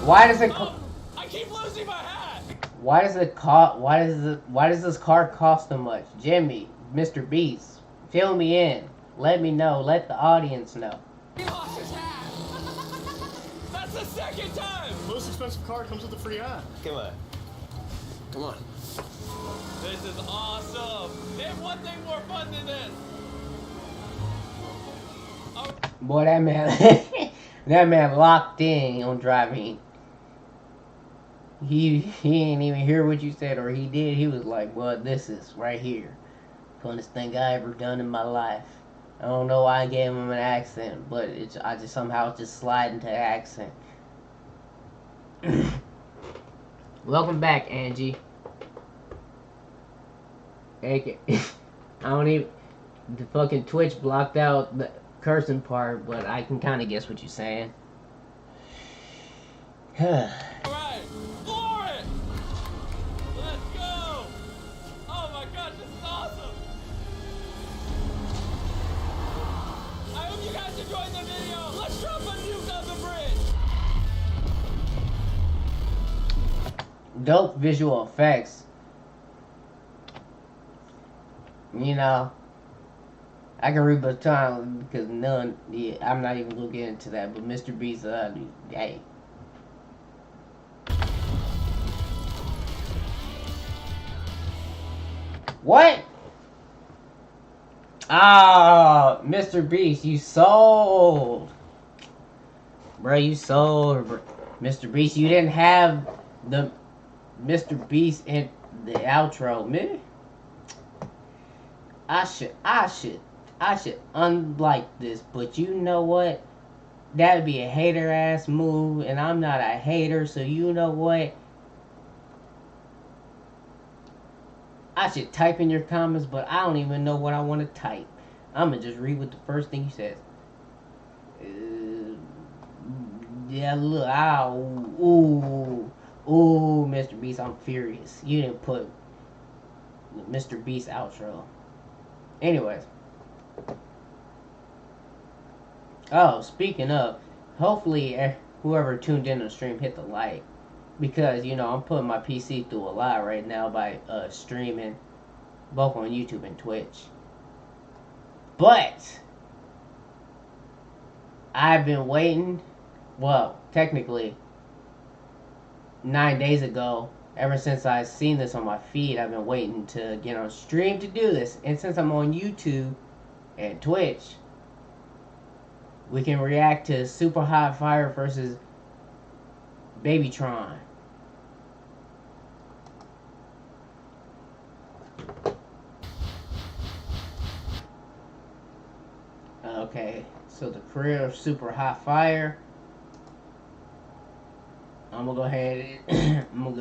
Why does it? Oh, I keep losing my hat! Why does it cost? Why does this car cost so much? Jimmy, Mr. Beast, fill me in. Let me know. Let the audience know. He lost his hat! That's the second time! Most expensive car comes with a free hat. Come on. Come on. This is awesome! There's one thing more fun than this! Oh, Boy, that man, that man locked in on driving. He ain't even hear what you said, or he did. He was like, "Well, this is right here, funnest thing I ever done in my life." I don't know why I gave him an accent, but I just somehow just slide into the accent. Welcome back, Angie. I don't even. The fucking Twitch blocked out the cursing part, but I can kind of guess what you're saying. alright! For it! Let's go! Oh my gosh, this is awesome! I hope you guys enjoyed the video! Let's drop a nuke on the bridge! Dope visual effects. You know, I can read the time because none. Yeah, I'm not even gonna get into that. But Mr. Beast, hey. What? Ah, Mr. Beast, you sold. Bro, you sold. Bro. Mr. Beast, you didn't have the Mr. Beast in the outro, man. I should unlike this, but you know what? That'd be a hater ass move, and I'm not a hater, so you know what? I should type in your comments, but I don't even know what I want to type. I'm gonna just read what the first thing you said. Yeah, look, ooh, Mr. Beast, I'm furious. You didn't put Mr. Beast outro. Anyways. Oh, speaking of, hopefully whoever tuned in on the stream hit the like. Because, you know, I'm putting my PC through a lot right now by streaming both on YouTube and Twitch. But I've been waiting, well, technically 9 days ago. Ever since I've seen this on my feed, I've been waiting to get on stream to do this. And since I'm on YouTube and Twitch, we can react to Super Hot Fire versus Babytron. Okay, so the career of Super Hot Fire. I'm gonna go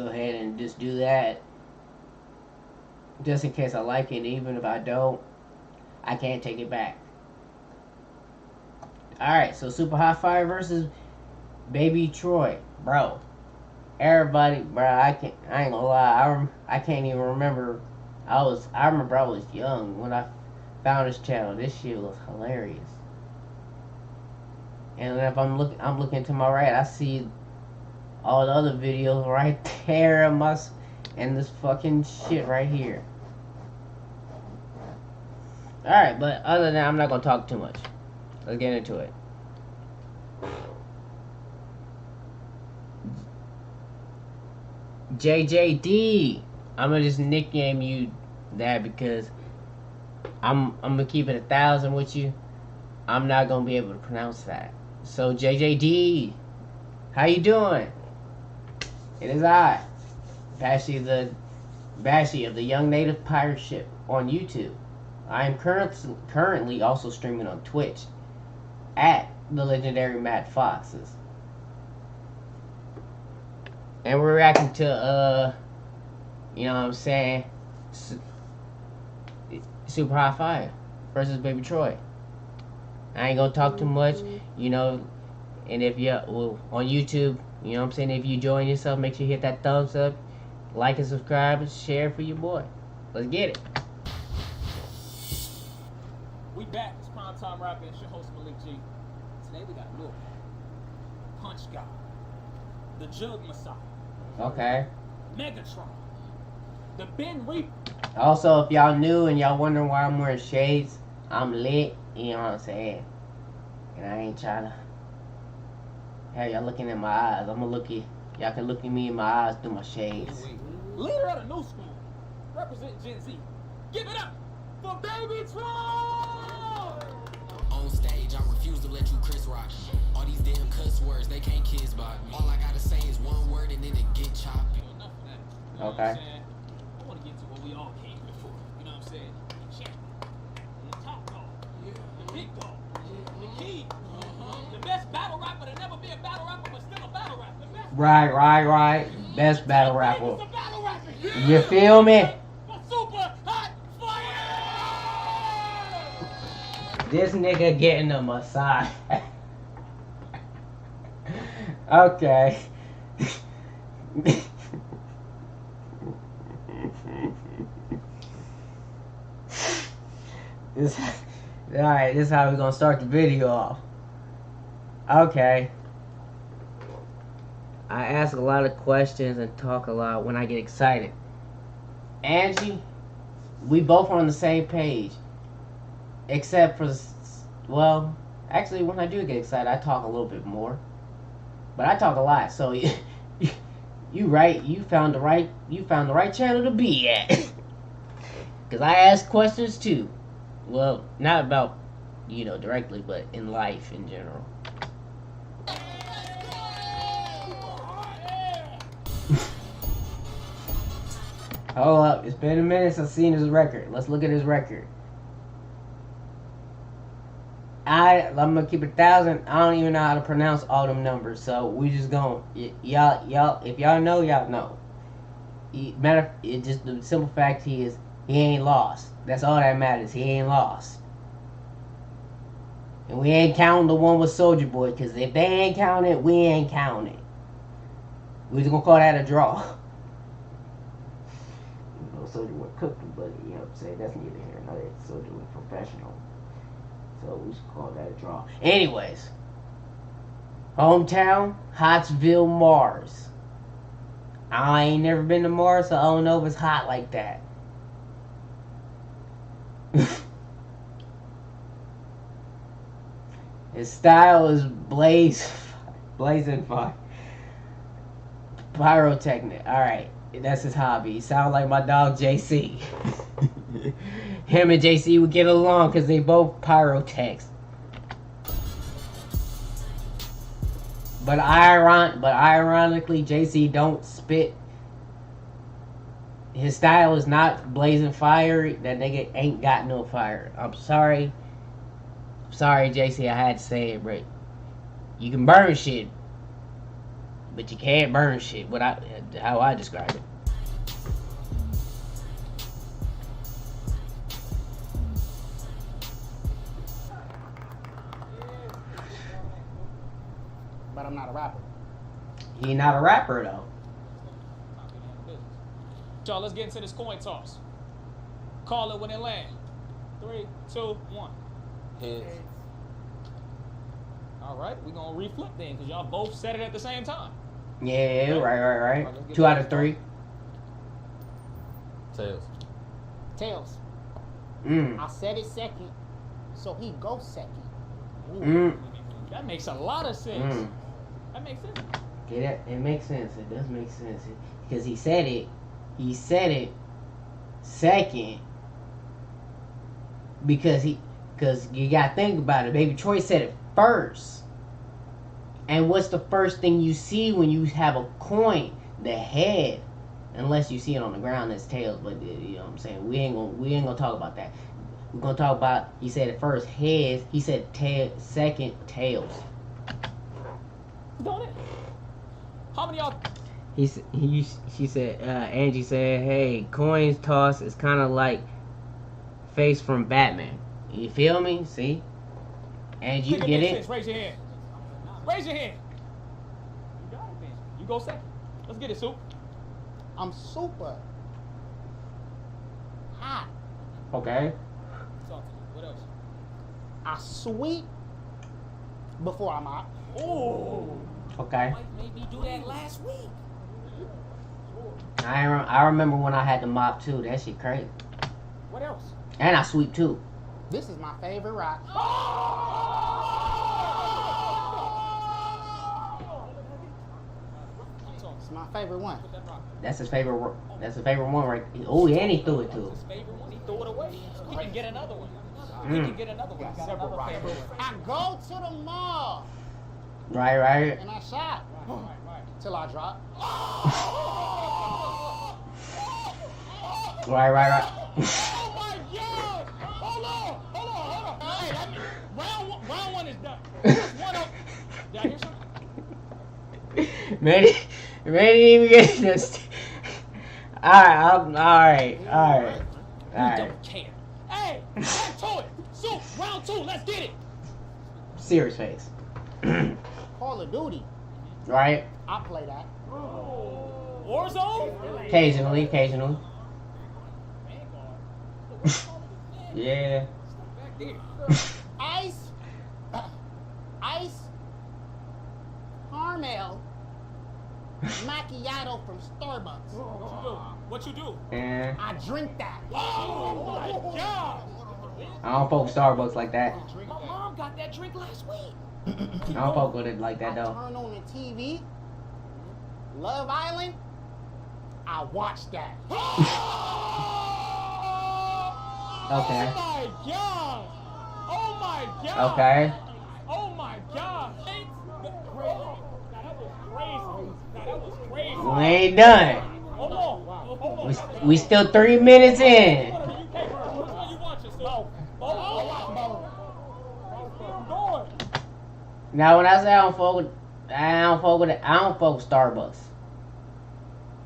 ahead and just do that, just in case I like it. Even if I don't, I can't take it back. All right, so Super Hot Fire versus Baby Troy, bro. Everybody, bro. I ain't gonna lie. I can't even remember. I remember I was young when I found this channel. This shit was hilarious. And if I'm looking to my right, I see all the other videos right there and this fucking shit right here. Alright, but other than that, I'm not gonna talk too much. Let's get into it. JJD. I'm gonna just nickname you that because I'm gonna keep it 1,000 with you. I'm not gonna be able to pronounce that. So JJD, how you doing? It is I, Bashi of the Young Native Pirate Ship on YouTube. I am currently also streaming on Twitch at the legendary Mad Foxes. And we're reacting to You know what I'm saying? Super Hot Fire versus Baby Troy. I ain't gonna talk too much, you know. And if you on YouTube, you know what I'm saying, if you enjoying yourself, make sure you hit that thumbs up, like and subscribe, and share for your boy. Let's get it. We back. It's Prime Time Rapping. It's your host Malik G. Today we got a look. Punch God. The Jug Messiah. Okay. Megatron. The Ben Reaper. Also, if y'all new and y'all wondering why I'm wearing shades, I'm lit, you know what I'm saying? And I ain't trying to have y'all looking in my eyes. I'm gonna look at y'all can look at me in my eyes through my shades. Leader of the new school. Represent Gen Z. Give it up for Baby Tron! On stage, I refuse to let you Chris Rock. All these damn cuss words, they can't kiss by me. All I gotta say is one word and then it get choppy. Enough of that. You know Okay. what I'm saying? I want to get to what we all came here for. You know what I'm saying? The champion. The top dog. The big dog. The king. The best battle rapper to never be a battle rapper, but still a battle rapper. The best Right. Best battle rapper. the battle rapper. You feel me? The super hot fire! This nigga getting a massage. Okay. Alright, this is how we're gonna start the video off. Okay. I ask a lot of questions and talk a lot when I get excited. Angie, we both are on the same page. Except for, well, actually when I do get excited, I talk a little bit more. But I talk a lot, so you right, you found the right channel to be at. Cause I ask questions too. Well, not about, you know, directly, but in life in general. Hold up, it's been a minute since I've seen his record. Let's look at his record. I'm gonna keep it 1,000. I don't even know how to pronounce all them numbers, so we just gonna y'all. If y'all know, y'all know. It just the simple fact he ain't lost. That's all that matters. He ain't lost, and we ain't counting the one with Soulja Boy, because if they ain't counting, we ain't counting. We just gonna call that a draw. You know, Soulja Boy cooked him, but you know what I'm saying, that's neither here nor there. Soulja was professional. So we should call that a draw. Anyways. Hometown, Hottsville, Mars. I ain't never been to Mars, so I don't know if it's hot like that. His style is blazing fire. Pyrotechnic. Alright. That's his hobby. He sounds like my dog JC. Him and JC would get along because they both pyrotechs. But ironically, JC don't spit. His style is not blazing fire. That nigga ain't got no fire. I'm sorry. JC, I had to say it, but you can burn shit, but you can't burn shit. How I describe it. But I'm not a rapper. He not a rapper though. Y'all, let's get into this coin toss. Call it when it lands. 3, 2, 1. Heads. All right, we're gonna reflip then, because y'all both said it at the same time. Yeah, right. Let's get 2 out of that 3. Tails. Tails. I said it second, so he goes second. Ooh. That makes a lot of sense. That makes sense. Yeah, it makes sense. It does make sense. Because he said it second. Because you gotta think about it. Baby Troy said it first. And what's the first thing you see when you have a coin? The head. Unless you see it on the ground, it's tails. But you know what I'm saying? We ain't gonna talk about that. We're gonna talk about, he said it first, heads. He said second, tails. Don't it? How many y'all? She said, Angie said, hey, coins toss is kind of like face from Batman. You feel me? See? And you get it? Raise your hand. Raise your hand. You got it, man. You go second. Let's get it, Soup. I'm super hot. Okay. Talk to you. What else? I sweep before I mop. Oh. Okay. Wife made me do that last week. I remember when I had to mop too. That shit crazy. What else? And I sweep too. This is my favorite rock. It's my favorite one. That's his favorite. That's his favorite one, right? Oh, and he threw it too. His favorite one. He threw it away. We can get another one. We can get another one. Several favorite ones. I go to the mall Right. and I shop till I drop. Right. Oh my God! Hold on. Hey, round one is done. Just one up. Did I hear something? Man didn't even get this. Alright. We don't care. Hey, back to it. Soup, round two. Let's get it. Serious face. Call of Duty. Right? I play that. Warzone? Occasionally. Vanguard. Yeah. Back there. Ice caramel macchiato from Starbucks. What you do? And I drink that. Oh my God! I don't fuck with Starbucks like that. My mom got that drink last week. I don't fuck with it like that I though. turn on the TV. Love Island. I watch that. Okay. Oh my God! Oh my God! Okay. Oh my God! Now that was crazy. We ain't done. Hold on. We still 3 minutes in. You watch yourself. Now when I say I don't fuck with Starbucks.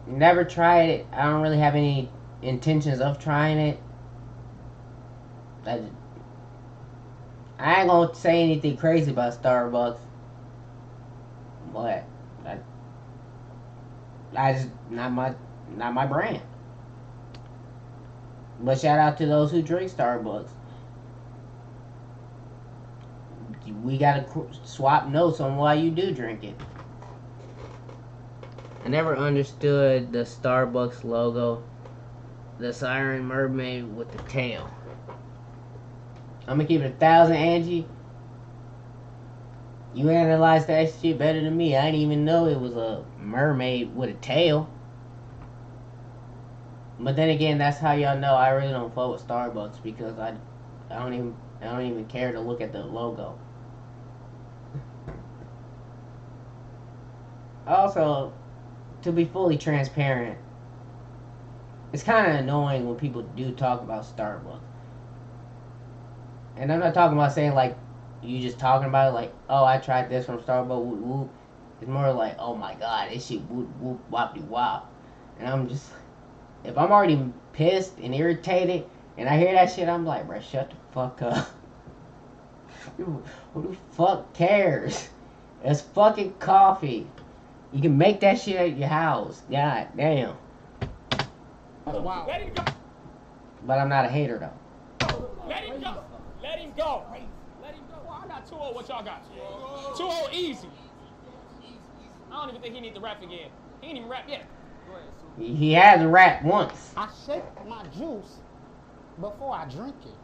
Never tried it. I don't really have any intentions of trying it. I ain't gonna say anything crazy about Starbucks, but I just not my brand. But shout out to those who drink Starbucks. We gotta swap notes on why you do drink it. I never understood the Starbucks logo, the siren mermaid with the tail. I'm gonna keep it 1,000, Angie. You analyzed that shit better than me. I didn't even know it was a mermaid with a tail. But then again, that's how y'all know I really don't fuck with Starbucks, because I don't even care to look at the logo. Also, to be fully transparent, it's kind of annoying when people do talk about Starbucks. And I'm not talking about saying like you just talking about it like, oh, I tried this from Starbucks, whoop, whoop. It's more like, oh my God, this shit whoop whoop woppity wop. And I'm just, if I'm already pissed and irritated and I hear that shit, I'm like, bro, shut the fuck up. Who the fuck cares? It's fucking coffee. You can make that shit at your house. God damn. Wow. Let him go. But I'm not a hater though. Let him go. Let him go. Let him go. Well, I got 2-0. What y'all got? 2-0 easy. I don't even think he need to rap again. He ain't even rap yet. He has a rap once. I shake my juice before I drink it.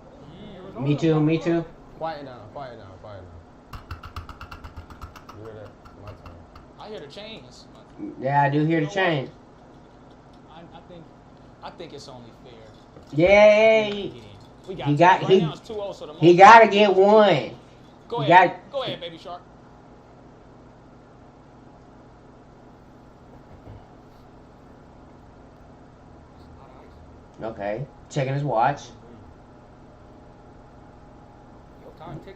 Me too. Quiet down. You hear that? My turn. I hear the chains. Yeah, I do hear the change. I think it's only fair. Yeah, We he got right now it's 2-0, so the he gotta get one. Go He ahead. Go ahead, baby shark. Okay, checking his watch. Yo, time tick.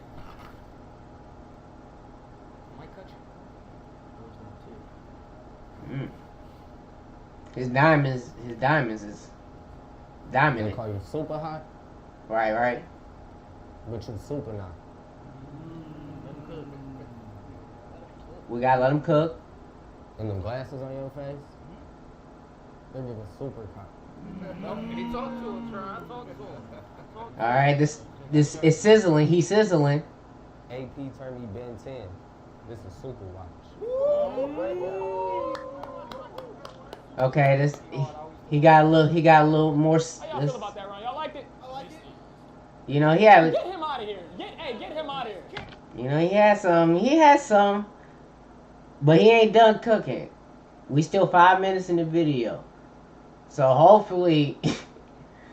Might cut you. His diamonds is They diamond. call you super hot, Right. but you super not. We gotta let him cook. And them glasses on your face, they're giving super hot. He talked to him, Try. Talk to him. All right, this is sizzling. He's sizzling. AP turned me Ben 10. This is super watch. Okay, this he got a little more. How y'all feel about that, Ron? Y'all liked it? I liked it. You know, he had. Get him out of here. Get him out of here. You know, he had some, but he ain't done cooking. We still 5 minutes in the video, so hopefully,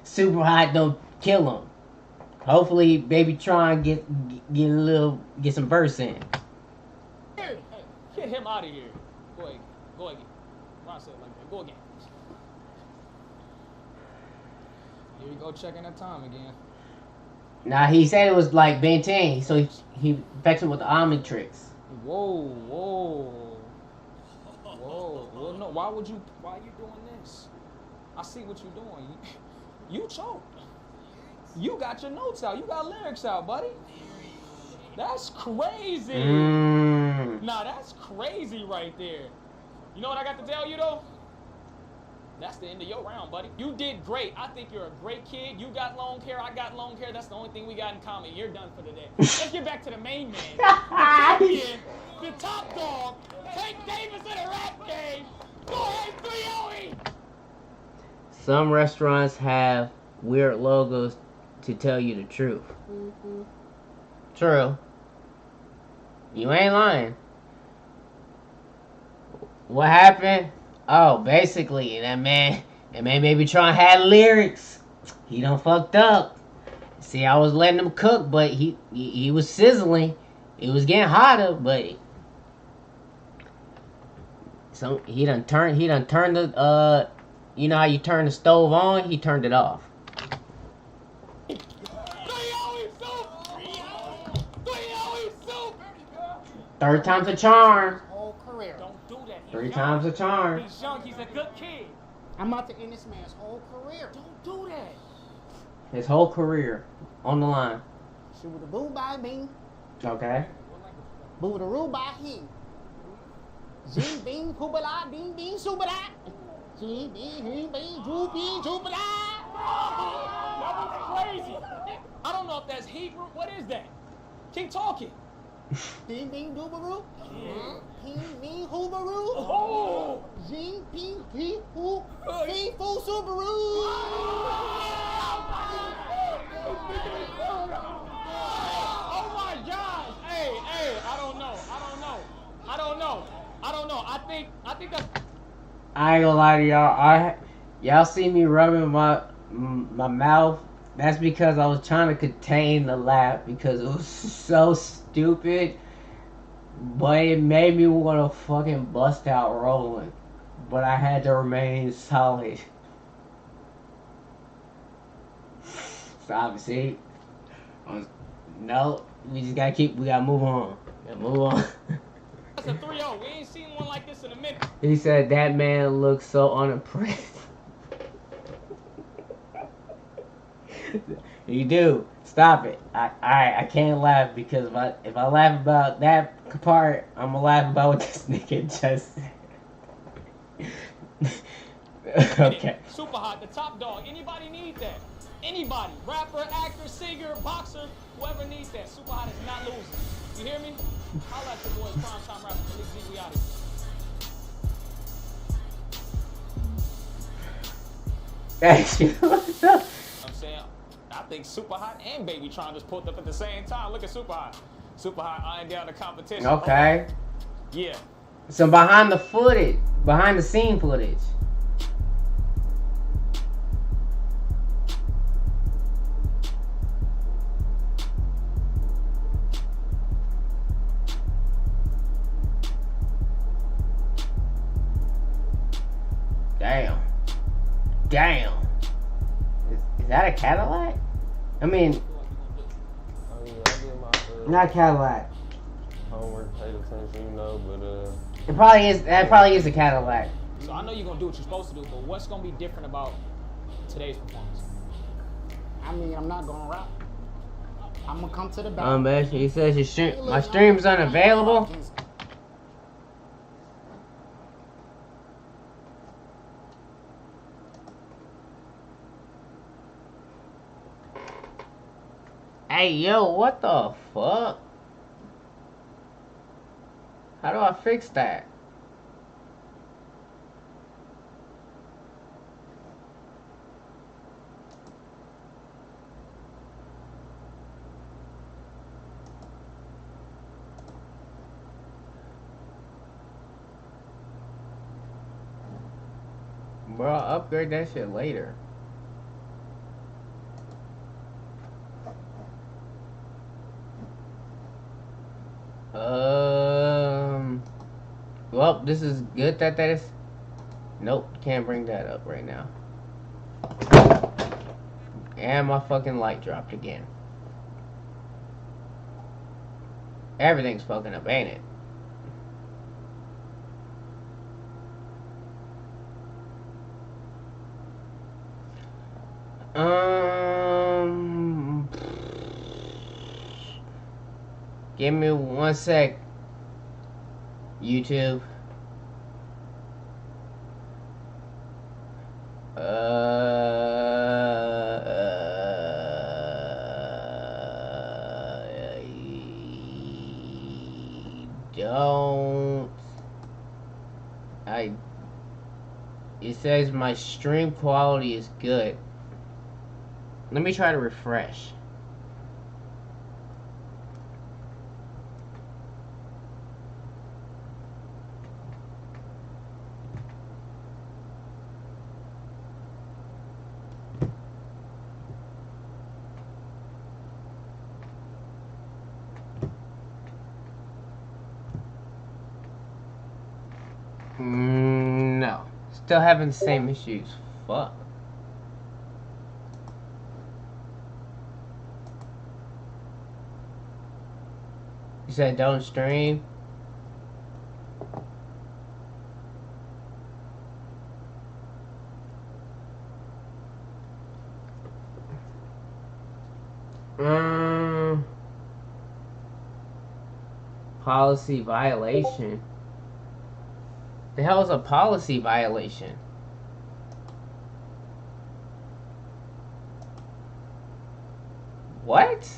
Super Hot don't kill him. Hopefully, Baby Tron get some verse in. Hey, get him out of here. Go again. Ron said it like that. Go again. Here we go, checking that time again. Now he said it was like Ben 10, so he vexed him with the omnitrix. Whoa. Well, no, why are you doing this? I see what you're doing. You choked. You got your notes out. You got lyrics out, buddy. That's crazy. Nah, that's crazy right there. You know what I got to tell you, though? That's the end of your round, buddy. You did great. I think you're a great kid. You got long hair. I got long hair. That's the only thing we got in common. You're done for the day. Let's get back to the main man. The champion, the top dog, Tank Davis in a rap game. Go ahead, 3-0. Some restaurants have weird logos to tell you the truth. True. You ain't lying. What happened? Oh, basically, that man maybe trying to have lyrics. He done fucked up. See, I was letting him cook, but he was sizzling. It was getting hotter, but so he done turned the you know how you turn the stove on? He turned it off. Third time's a charm. Whole career. Don't do that. He's 3 young. times a charm. He's young. He's a good kid. I'm about to end this man's whole career. Don't do that. His whole career on the line. Shoot the boo by me. Okay. Boo the roo by him. Jing bing kubala ding ding subala. Jing bing hing bing joo bing jubala. That was crazy. I don't know if that's Hebrew. What is that? Keep talking. Ding ding doobaroo. Ping bing hoobaroo. Oh. Jing ping pee hoo. Fee foo subaru. Oh my gosh. Hey, I don't know. I think that's... I ain't gonna lie to y'all. Y'all see me rubbing my mouth. That's because I was trying to contain the laugh because it was so stupid. But it made me want to fucking bust out rolling. But I had to remain solid. Stop, see? No, we gotta move on. That's a 3-0. We ain't seen one like this in a minute. He said that man looks so unimpressed. You do. Stop it. I can't laugh because if I laugh about that part, I'm gonna laugh about what this nigga just said. Okay. Super hot, the top dog. Anybody need that? Anybody. Rapper, actor, singer, boxer, whoever needs that. Super hot is not losing. You hear me? Holla at your boys, prime time rapper. Malik Z, we out here. Hey, what's up? I'm saying, I think Super Hot and Baby Tron just pulled up at the same time. Look at Super Hot. Super Hot eyeing down the competition. Okay. Yeah. Some behind the scene footage. Damn. Is that a Cadillac? I mean, I did my not Cadillac. homework, paid attention, you know, but It probably is. That probably is a Cadillac. So I know you're gonna do what you're supposed to do, but what's gonna be different about today's performance? I mean, I'm not gonna rap. I'm gonna come to the back. Basically, he says your stream, my stream's unavailable. Hey, yo, what the fuck? How do I fix that? Bro, I'll upgrade that shit later. Well, this is good that is. Nope, can't bring that up right now. And my fucking light dropped again. Everything's fucking up, ain't it? Give me 1 sec. YouTube. It says my stream quality is good. Let me try to refresh. No. Still having the same issues. Fuck. You said don't stream? Policy violation. The hell is a policy violation? What?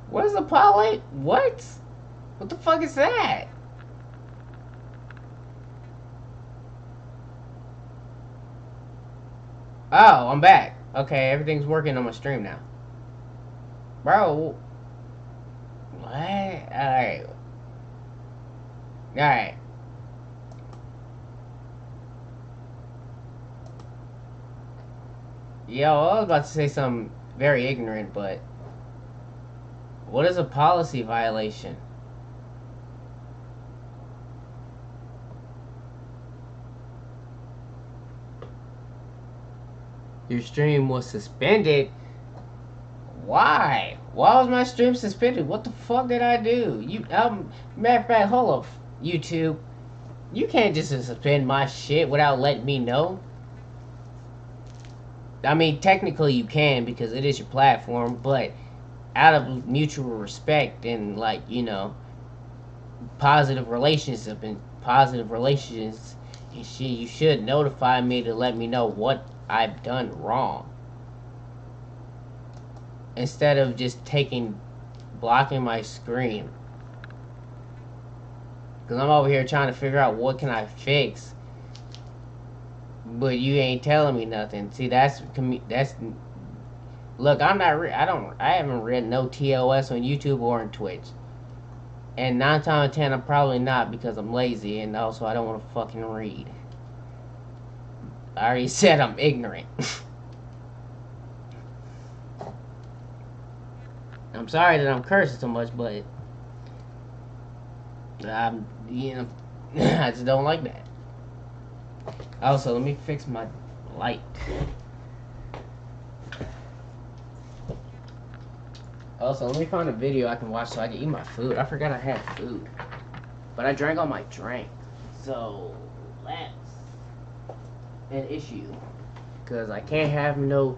What is a poly? What? What the fuck is that? Oh, I'm back. Okay, everything's working on my stream now. Bro. What? Alright. Alright. Yo, I was about to say something very ignorant, but what is a policy violation? Your stream was suspended? Why? Why was my stream suspended? What the fuck did I do? Matter of fact, hold up, YouTube. You can't just suspend my shit without letting me know. I mean, technically you can because it is your platform, but out of mutual respect and, like, you know, positive relations and shit, you should notify me to let me know what I've done wrong. Instead of just blocking my screen. Because I'm over here trying to figure out what can I fix. But you ain't telling me nothing. See, that's look, I haven't read no TOS on YouTube or on Twitch. And 9 times out of 10, I'm probably not because I'm lazy and also I don't want to fucking read. I already said I'm ignorant. I'm sorry that I'm cursing so much, but you know, I just don't like that. Also, let me fix my light. Also, let me find a video I can watch so I can eat my food. I forgot I had food. But I drank all my drink. So, let's an issue. Because I can't have no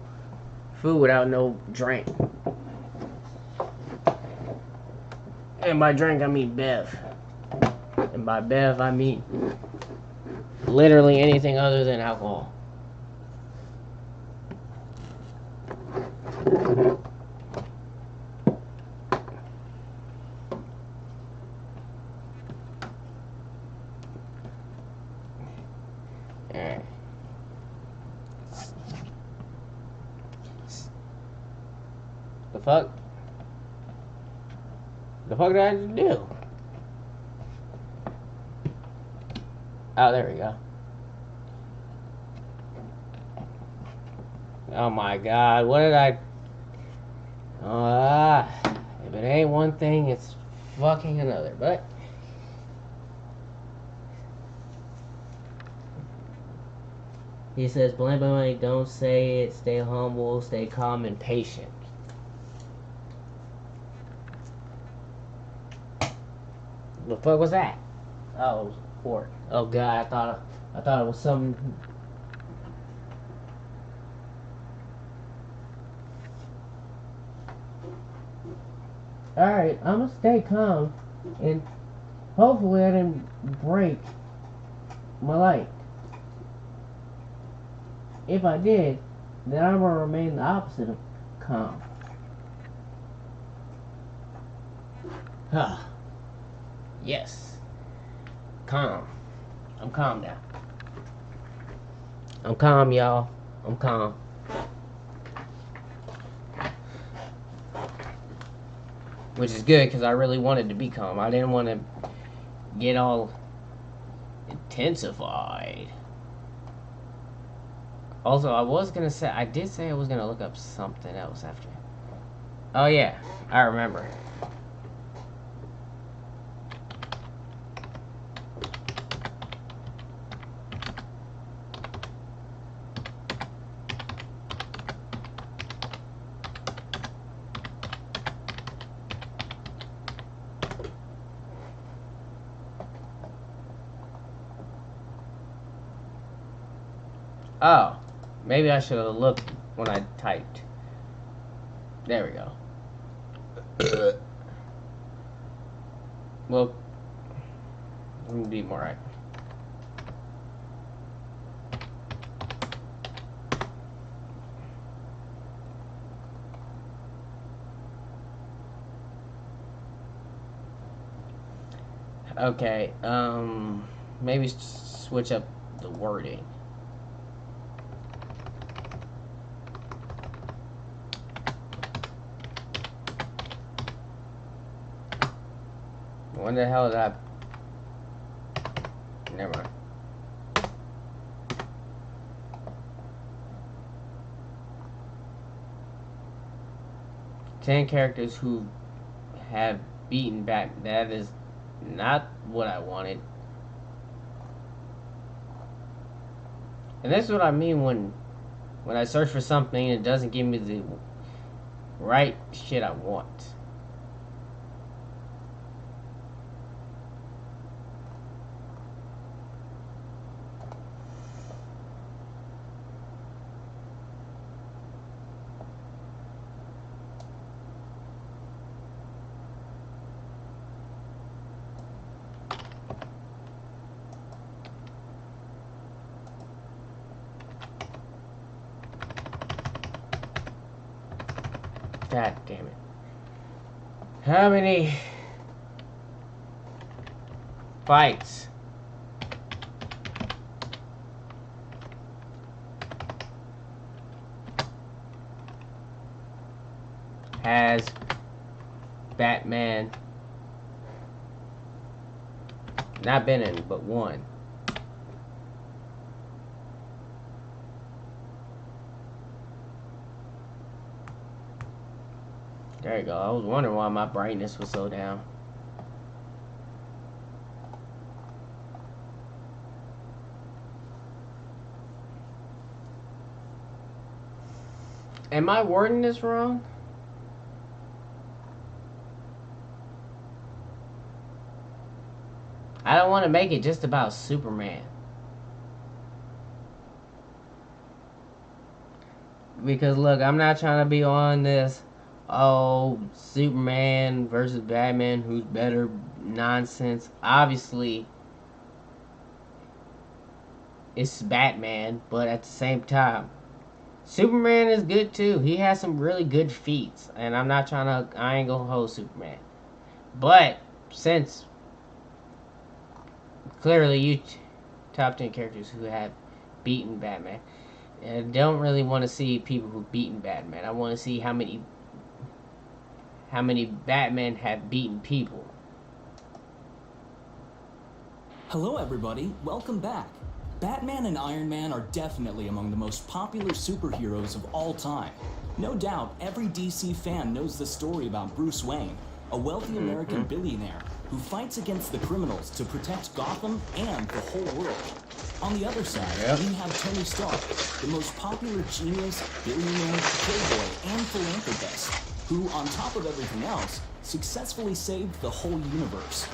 food without no drink. And by drink, I mean Bev. And by Bev, I mean literally anything other than alcohol. Alright. The fuck? The fuck did I just do? Oh, there we go. Oh my god, what did I... if it ain't one thing, it's fucking another, but... He says, blame money, don't say it, stay humble, stay calm and patient. The fuck was that? Oh, it was a fork. Oh god, I thought it was something. Alright, I'm gonna stay calm and hopefully I didn't break my light. If I did, then I'm gonna remain the opposite of calm. Yes. Calm. I'm calm now. I'm calm, y'all. I'm calm. Which is good, because I really wanted to be calm. I didn't want to get all intensified. Also, I did say I was going to look up something else after. Oh yeah, I remember. Oh, maybe I should have looked when I typed. There we go. Well, let me be more right. Okay, maybe switch up the wording. When the hell did I... Never mind. Ten characters who have beaten back. That is not what I wanted. And that's what I mean when I search for something and it doesn't give me the right shit I want. God damn it. How many fights has Batman not been in, but one? There you go. I was wondering why my brightness was so down. Am I wording this wrong? I don't want to make it just about Superman. Because look, I'm not trying to be on this, oh, Superman versus Batman, who's better nonsense. Obviously, it's Batman, but at the same time, Superman is good too. He has some really good feats, and I ain't gonna hold Superman. But since clearly you top 10 characters who have beaten Batman, and I don't really want to see people who've beaten Batman. I want to see how many Batman have beaten people. Hello everybody, welcome back. Batman and Iron Man are definitely among the most popular superheroes of all time. No doubt, every DC fan knows the story about Bruce Wayne, a wealthy American billionaire who fights against the criminals to protect Gotham and the whole world. On the other side, we have Tony Stark, the most popular genius, billionaire, playboy, and philanthropist, who, on top of everything else, successfully saved the whole universe.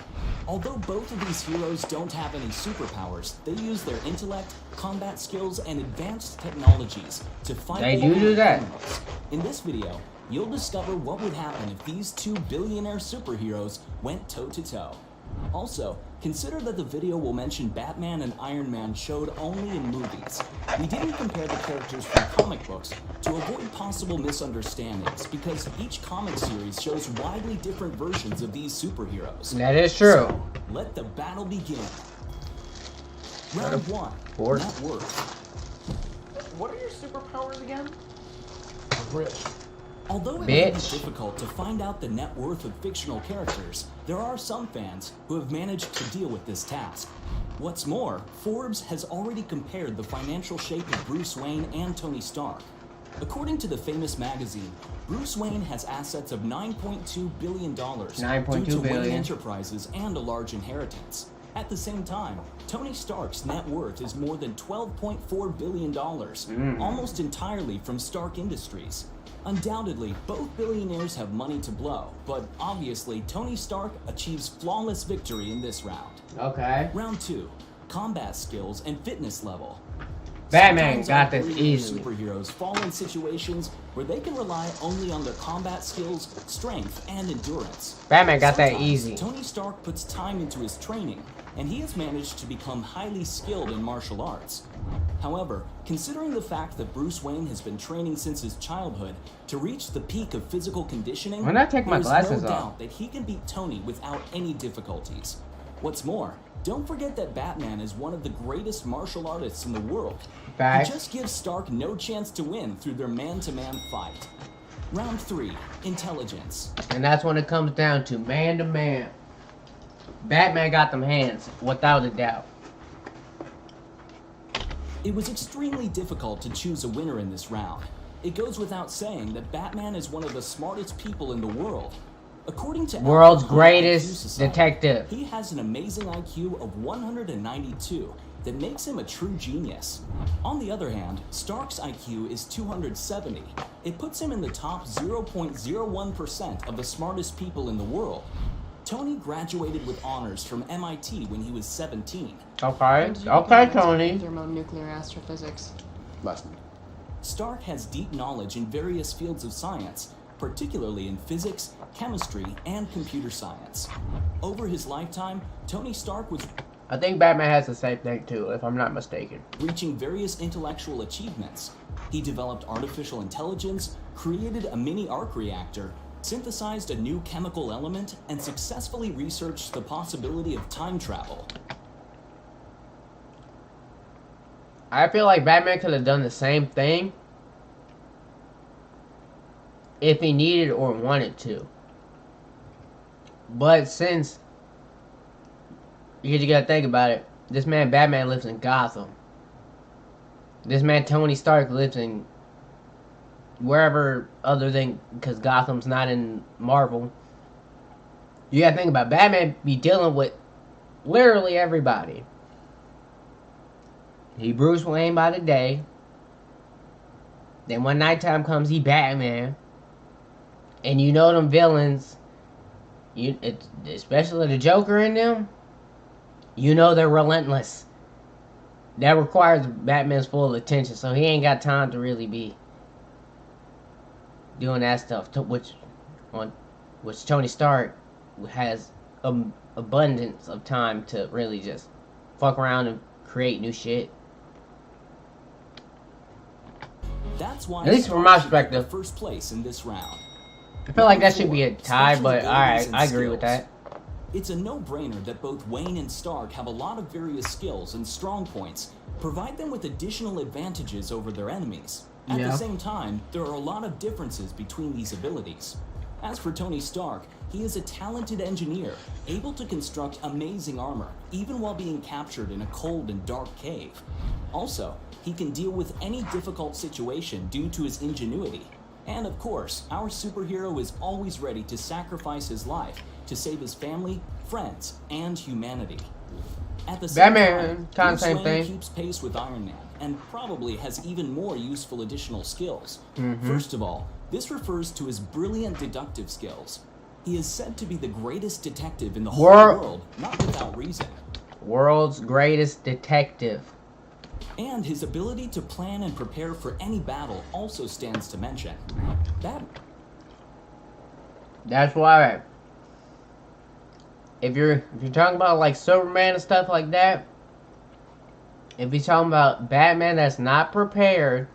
Although both of these heroes don't have any superpowers, they use their intellect, combat skills, and advanced technologies to fight criminals. In this video, you'll discover what would happen if these two billionaire superheroes went toe-to-toe. Also, consider that the video will mention Batman and Iron Man showed only in movies. We didn't compare the characters from comic books to avoid possible misunderstandings because each comic series shows widely different versions of these superheroes. That is true. So, let the battle begin. Round 1. Net worth. What are your superpowers again? Rich. Although it may be difficult to find out the net worth of fictional characters, there are some fans who have managed to deal with this task. What's more, Forbes has already compared the financial shape of Bruce Wayne and Tony Stark. According to the famous magazine, Bruce Wayne has assets of $9.2 billion due to Wayne Enterprises and a large inheritance. At the same time, Tony Stark's net worth is more than $12.4 billion, almost entirely from Stark Industries. Undoubtedly, both billionaires have money to blow, but obviously Tony Stark achieves flawless victory in this round. Okay. Round 2, combat skills and fitness level. Batman got this easily. Superheroes fall in situations where they can rely only on their combat skills, strength, and endurance. Batman got that easy. Tony Stark puts time into his training, and he has managed to become highly skilled in martial arts. However, considering the fact that Bruce Wayne has been training since his childhood to reach the peak of physical conditioning, when I take my glasses no off, doubt that he can beat Tony without any difficulties. What's more, don't forget that Batman is one of the greatest martial artists in the world. He just gives Stark no chance to win through their man-to-man fight. Round 3, intelligence. And that's when it comes down to man-to-man. Batman got them hands, without a doubt. It was extremely difficult to choose a winner in this round. It goes without saying that Batman is one of the smartest people in the world. According to world's greatest detective, he has an amazing IQ of 192 that makes him a true genius. On the other hand, Stark's IQ is 270. It puts him in the top 0.01% of the smartest people in the world. Tony graduated with honors from MIT when he was 17. Okay, Tony. Thermonuclear astrophysics. Stark has deep knowledge in various fields of science, particularly in physics, chemistry, and computer science. Over his lifetime, Tony Stark was... I think Batman has the same thing too, if I'm not mistaken. ...reaching various intellectual achievements. He developed artificial intelligence, created a mini arc reactor, synthesized a new chemical element, and successfully researched the possibility of time travel. I feel like Batman could have done the same thing if he needed or wanted to. But since, you gotta think about it, this man Batman lives in Gotham. This man Tony Stark lives in wherever other than, because Gotham's not in Marvel. You gotta think about it. Batman be dealing with literally everybody. He Bruce Wayne by the day. Then when nighttime comes, he Batman. And you know them villains, especially the Joker in them, you know they're relentless. That requires Batman's full attention, so he ain't got time to really be doing that stuff, which Tony Stark has abundance of time to really just fuck around and create new shit. That's why at least from my perspective, first place in this round. I feel like that should be a tie, but alright, I agree with that. It's a no-brainer that both Wayne and Stark have a lot of various skills and strong points, provide them with additional advantages over their enemies. At the same time, there are a lot of differences between these abilities. As for Tony Stark, he is a talented engineer, able to construct amazing armor, even while being captured in a cold and dark cave. Also, he can deal with any difficult situation due to his ingenuity. And of course, our superhero is always ready to sacrifice his life to save his family, friends, and humanity. At the same time, Bruce Wayne keeps pace with Iron Man, and probably has even more useful additional skills. First of all, this refers to his brilliant deductive skills. He is said to be the greatest detective in the whole world, not without reason. World's greatest detective. And his ability to plan and prepare for any battle also stands to mention. That's why, if you're talking about like Superman and stuff like that, if you're talking about Batman that's not prepared,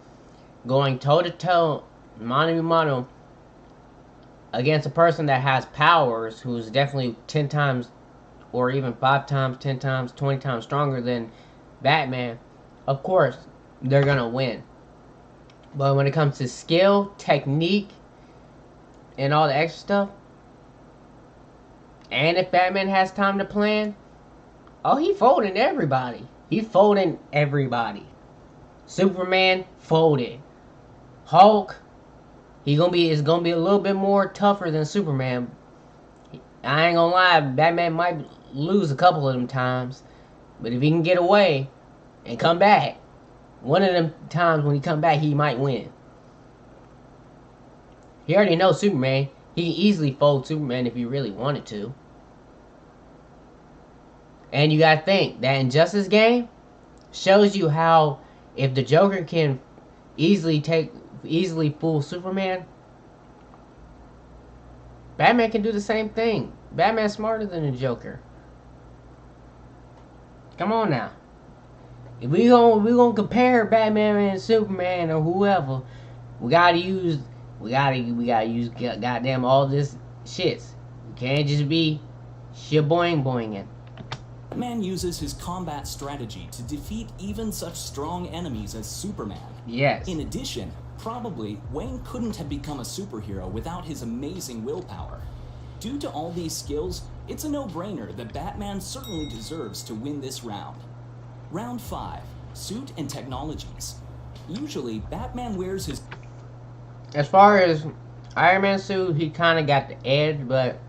going toe to toe, mano a mano, against a person that has powers, who's definitely 10 times, or even 5 times, 10 times, 20 times stronger than Batman, of course, they're gonna win. But when it comes to skill, technique, and all the extra stuff, and if Batman has time to plan, oh, he folding everybody. He folding everybody. Superman folded. Hulk, it's gonna be a little bit more tougher than Superman. I ain't gonna lie, Batman might lose a couple of them times, but if he can get away and come back, one of them times when he come back, he might win. He already knows Superman. He can easily fold Superman if he really wanted to. And you gotta think, that Injustice game shows you how if the Joker can easily fool Superman, Batman can do the same thing. Batman's smarter than the Joker. Come on now. If we gonna compare Batman and Superman or whoever, we gotta use goddamn all this shits. We can't just be shaboing boinging. Batman uses his combat strategy to defeat even such strong enemies as Superman. Yes. In addition, probably Wayne couldn't have become a superhero without his amazing willpower. Due to all these skills, it's a no-brainer that Batman certainly deserves to win this round. Round 5, Suit and Technologies. Usually, Batman wears his... As far as Iron Man suit, he kind of got the edge, but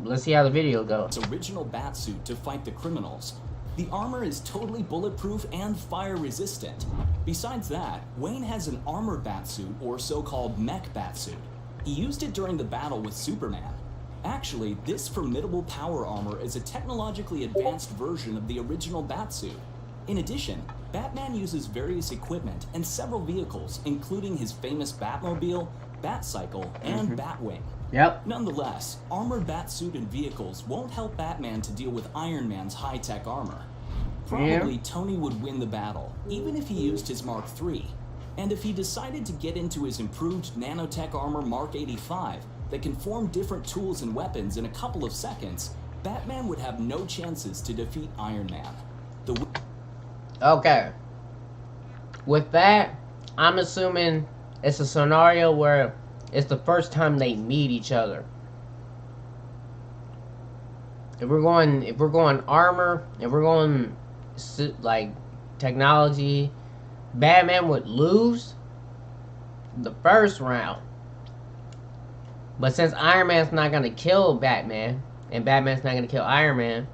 let's see how the video goes. Original Batsuit to fight the criminals. The armor is totally bulletproof and fire-resistant. Besides that, Wayne has an armored Batsuit, or so-called mech Batsuit. He used it during the battle with Superman. Actually, this formidable power armor is a technologically advanced version of the original Batsuit. In addition, Batman uses various equipment and several vehicles, including his famous Batmobile, Batcycle, and Batwing. Yep. Nonetheless, armored Batsuit and vehicles won't help Batman to deal with Iron Man's high-tech armor. Probably Tony would win the battle, even if he used his Mark III. And if he decided to get into his improved nanotech armor Mark 85 that can form different tools and weapons in a couple of seconds, Batman would have no chances to defeat Iron Man. Okay. With that, I'm assuming it's a scenario where it's the first time they meet each other. If we're going armor, if we're going like technology, Batman would lose the first round. But since Iron Man's not gonna kill Batman, and Batman's not gonna kill Iron Man,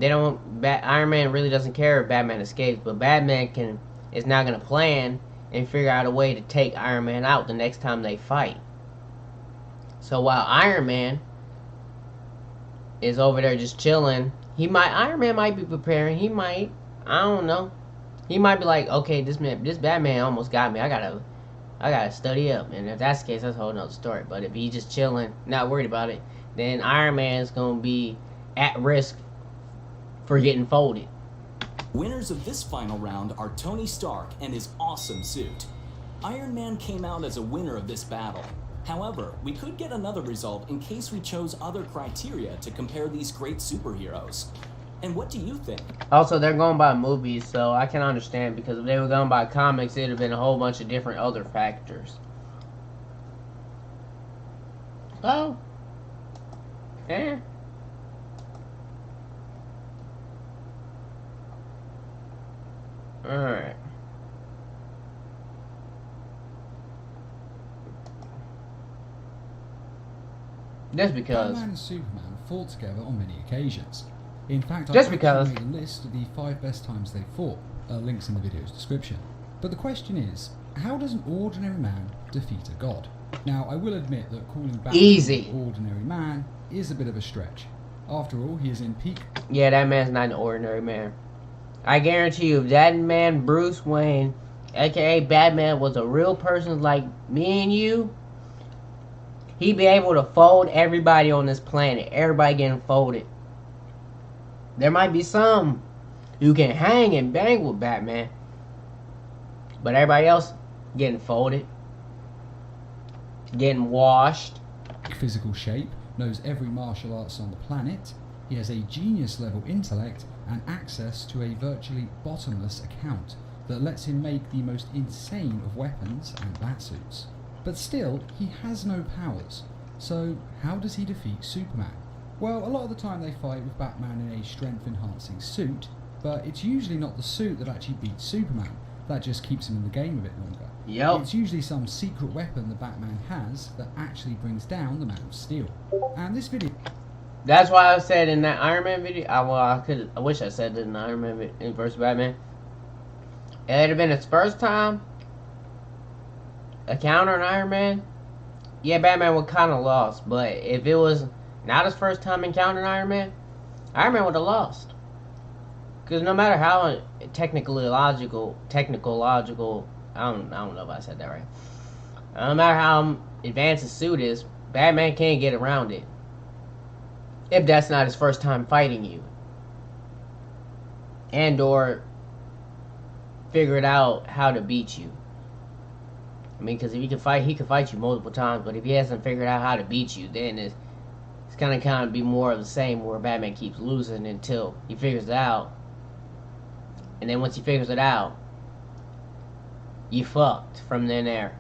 Iron Man really doesn't care if Batman escapes, but Batman is now gonna plan and figure out a way to take Iron Man out the next time they fight. So while Iron Man is over there just chilling, Iron Man might be preparing, I don't know. He might be like, okay, this Batman almost got me. I gotta study up. And if that's the case, that's a whole nother story. But if he's just chilling, not worried about it, then Iron Man's gonna be at risk for getting folded. Winners of this final round are Tony Stark and his awesome suit. Iron Man came out as a winner of this battle. However, we could get another result in case we chose other criteria to compare these great superheroes. And what do you think? Also, they're going by movies, so I can understand, because if they were going by comics, it'd have been a whole bunch of different other factors. Oh. Yeah. Alright. Just because. Batman and Superman fought together on many occasions. In fact, Just I've because. made a list of the 5 best times they fought. Links in the video's description. But the question is, how does an ordinary man defeat a god? Now, I will admit that calling Batman Easy. an ordinary man is a bit of a stretch. After all, he is in peak. Yeah, that man's not an ordinary man. I guarantee you, if that man, Bruce Wayne, aka Batman, was a real person like me and you, he'd be able to fold everybody on this planet. Everybody getting folded. There might be some who can hang and bang with Batman, but everybody else getting folded, getting washed. Physical shape, knows every martial arts on the planet. He has a genius level intellect and access to a virtually bottomless account that lets him make the most insane of weapons and batsuits. But still, he has no powers. So how does he defeat Superman? Well, a lot of the time they fight with Batman in a strength enhancing suit, but it's usually not the suit that actually beats Superman. That just keeps him in the game a bit longer. Yep. It's usually some secret weapon that Batman has that actually brings down the Man of Steel. And this video... That's why I said in that Iron Man video, I wish I said it in the Iron Man in versus Batman. It'd have been his first time encountering Iron Man. Yeah, Batman would kind of lost, but if it was not his first time encountering Iron Man would have lost. Because no matter how technical logical, I don't know if I said that right. No matter how advanced his suit is, Batman can't get around it. If that's not his first time fighting you. And or figured out how to beat you. I mean, because if he can fight you multiple times, but if he hasn't figured out how to beat you, then it's gonna kind of be more of the same, where Batman keeps losing until he figures it out. And then once he figures it out, you fucked from then there.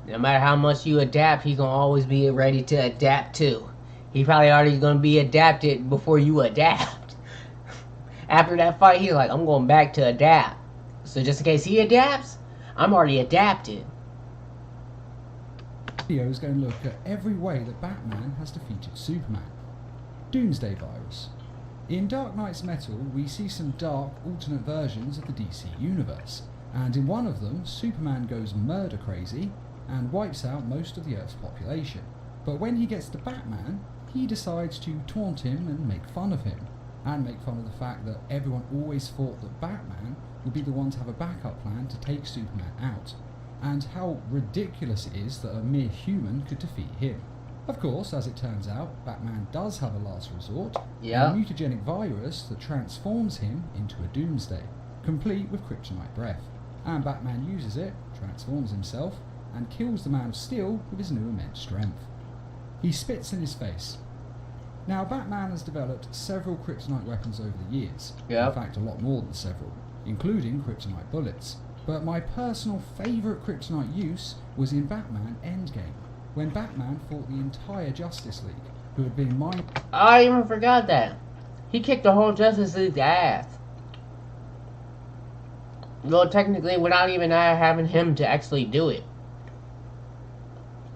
No matter how much you adapt, he's gonna always be ready to adapt too. He probably already gonna be adapted before you adapt. After that fight, he's like, I'm going back to adapt. So just in case he adapts, I'm already adapted. Video is going to look at every way that Batman has defeated Superman. Doomsday Virus. In Dark Knight's Metal, we see some dark, alternate versions of the DC universe, and in one of them, Superman goes murder crazy and wipes out most of the Earth's population. But when he gets to Batman, he decides to taunt him and make fun of him, and make fun of the fact that everyone always thought that Batman would be the one to have a backup plan to take Superman out, and how ridiculous it is that a mere human could defeat him. Of course, as it turns out, Batman does have a last resort, a mutagenic virus that transforms him into a Doomsday, complete with kryptonite breath, and Batman uses it, transforms himself, and kills the Man of Steel with his new immense strength. He spits in his face. Now, Batman has developed several kryptonite weapons over the years, in fact a lot more than several, including kryptonite bullets. But my personal favourite kryptonite use was in Batman Endgame, when Batman fought the entire Justice League, who had been I even forgot that. He kicked the whole Justice League's ass. Well, technically, without even having him to actually do it.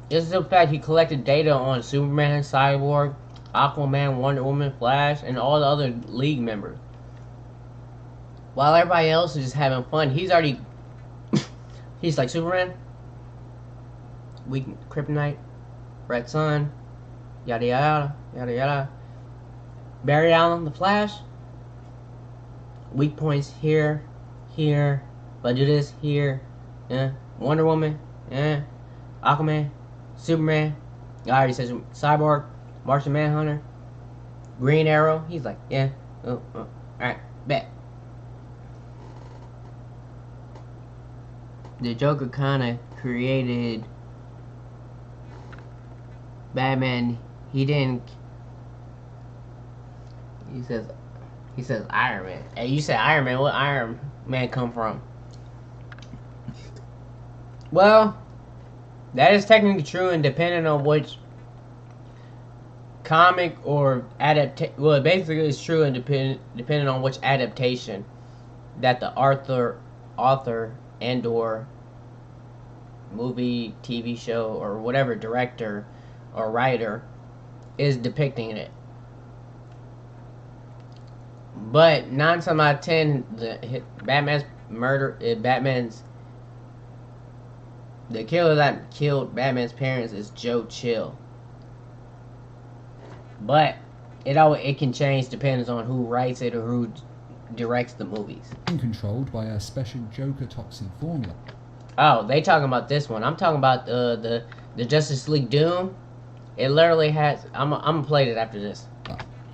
This is the fact he collected data on Superman, Cyborg, Aquaman, Wonder Woman, Flash, and all the other League members. While everybody else is just having fun, he's already... he's like, Superman, weak kryptonite, Red Sun, yada yada, yada yada. Barry Allen, the Flash, weak points here, here. If I do this, here. Yeah. Wonder Woman. Yeah. Aquaman. Superman. I already said Cyborg. Martian Manhunter. Green Arrow. He's like, yeah. Oh. Alright, bet. The Joker kind of created Batman. He didn't. He says Iron Man. Hey, you said Iron Man. What Iron Man come from? Well, that is technically true, and depending on which comic or adaptation. Well, basically it's true, and depending on which adaptation that the author and/or movie, TV show, or whatever director or writer is depicting it. But 9 times out of 10, the killer that killed Batman's parents is Joe Chill. But it can change depending on who writes it or who directs the movies. Controlled by a special Joker toxin formula. Oh, they talking about this one. I'm talking about the Justice League Doom. It literally has. I'm gonna play it after this.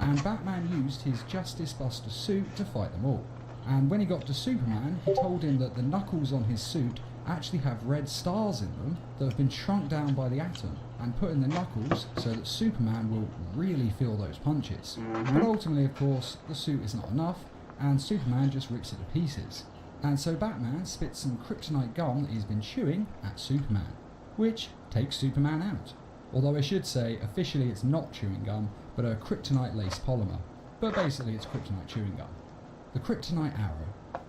And Batman used his Justice Buster suit to fight them all. And when he got to Superman, he told him that the knuckles on his suit actually have red stars in them that have been shrunk down by the atom and put in the knuckles so that Superman will really feel those punches. But ultimately, of course, the suit is not enough, and Superman just rips it to pieces. And so Batman spits some kryptonite gum that he's been chewing at Superman, which takes Superman out. Although I should say, officially it's not chewing gum, but a kryptonite-laced polymer. But basically it's kryptonite chewing gum. The kryptonite arrow.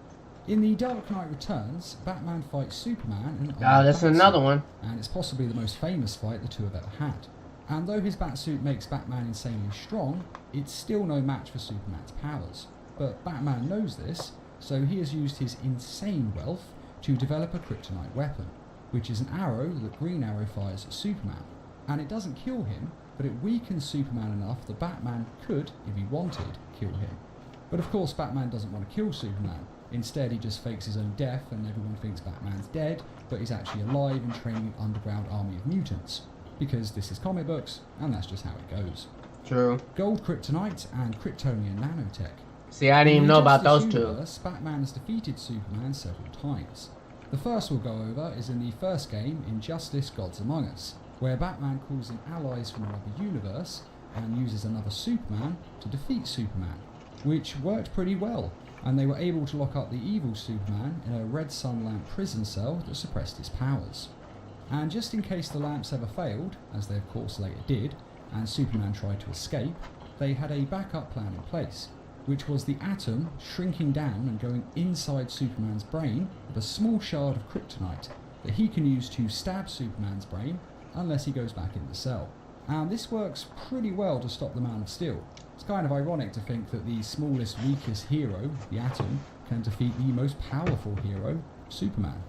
In The Dark Knight Returns, Batman fights Superman in an oh, that's another one. And it's possibly the most famous fight the two have ever had. And though his Batsuit makes Batman insanely strong, it's still no match for Superman's powers. But Batman knows this, so he has used his insane wealth to develop a kryptonite weapon, which is an arrow that Green Arrow fires at Superman. And it doesn't kill him, but it weakens Superman enough that Batman could, if he wanted, kill him. But of course Batman doesn't want to kill Superman. Instead he just fakes his own death and everyone thinks Batman's dead, but he's actually alive and training an underground army of mutants. Because this is comic books, and that's just how it goes. True. Gold Kryptonite and Kryptonian nanotech. See, I didn't even know about those two. Batman has defeated Superman several times. The first we'll go over is in the first game, Injustice: Gods Among Us, where Batman calls in allies from another universe and uses another Superman to defeat Superman, which worked pretty well, and they were able to lock up the evil Superman in a red sun lamp prison cell that suppressed his powers. And just in case the lamps ever failed, as they of course later did, and Superman tried to escape, they had a backup plan in place, which was the atom shrinking down and going inside Superman's brain with a small shard of kryptonite that he can use to stab Superman's brain unless he goes back in the cell. And this works pretty well to stop the Man of Steel. It's kind of ironic to think that the smallest, weakest hero, the Atom, can defeat the most powerful hero, Superman.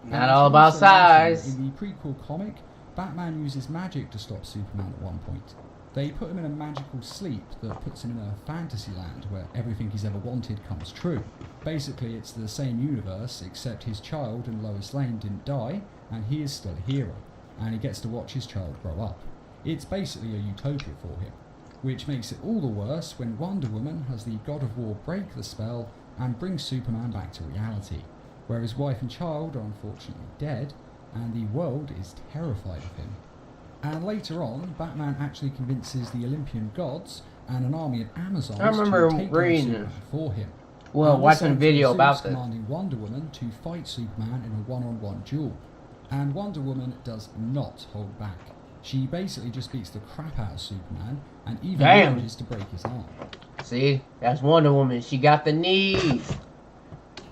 Not all about size. In the prequel comic, Batman uses magic to stop Superman at one point. They put him in a magical sleep that puts him in a fantasy land where everything he's ever wanted comes true. Basically, it's the same universe, except his child and Lois Lane didn't die, and he is still a hero, and he gets to watch his child grow up. It's basically a utopia for him, which makes it all the worse when Wonder Woman has the God of War break the spell and bring Superman back to reality, where his wife and child are unfortunately dead, and the world is terrified of him. And later on, Batman actually convinces the Olympian gods and an army of Amazons to take down Superman for him. Well, watching a video about this. Commanding Wonder Woman to fight Superman in a one-on-one duel. And Wonder Woman does not hold back. She basically just beats the crap out of Superman and even manages to break his arm. See, that's Wonder Woman. She got the knees.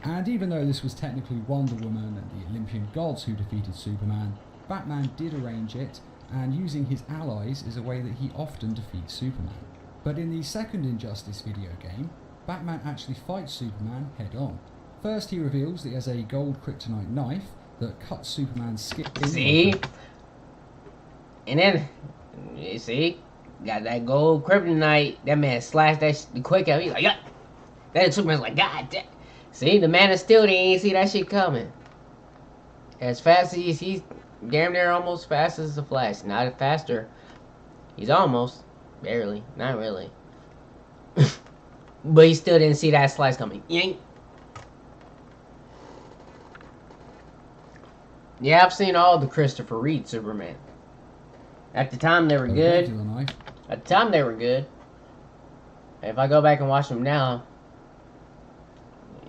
And even though this was technically Wonder Woman and the Olympian gods who defeated Superman, Batman did arrange it, and using his allies is a way that he often defeats Superman. But in the second Injustice video game, Batman actually fights Superman head on. First he reveals that he has a gold kryptonite knife that cuts Superman's skin. See? And then, you see, got that gold kryptonite. That man slashed that quick out. He's like, yeah. Then Superman's like, God damn. See, the Man of Steel, they ain't see that shit coming. As fast as he's damn near almost fast as the Flash. Not faster. He's almost. Barely. Not really. But he still didn't see that slice coming. Yank. Yeah, I've seen all the Christopher Reeve Superman. At the time, they were good. At the time, they were good. If I go back and watch them now,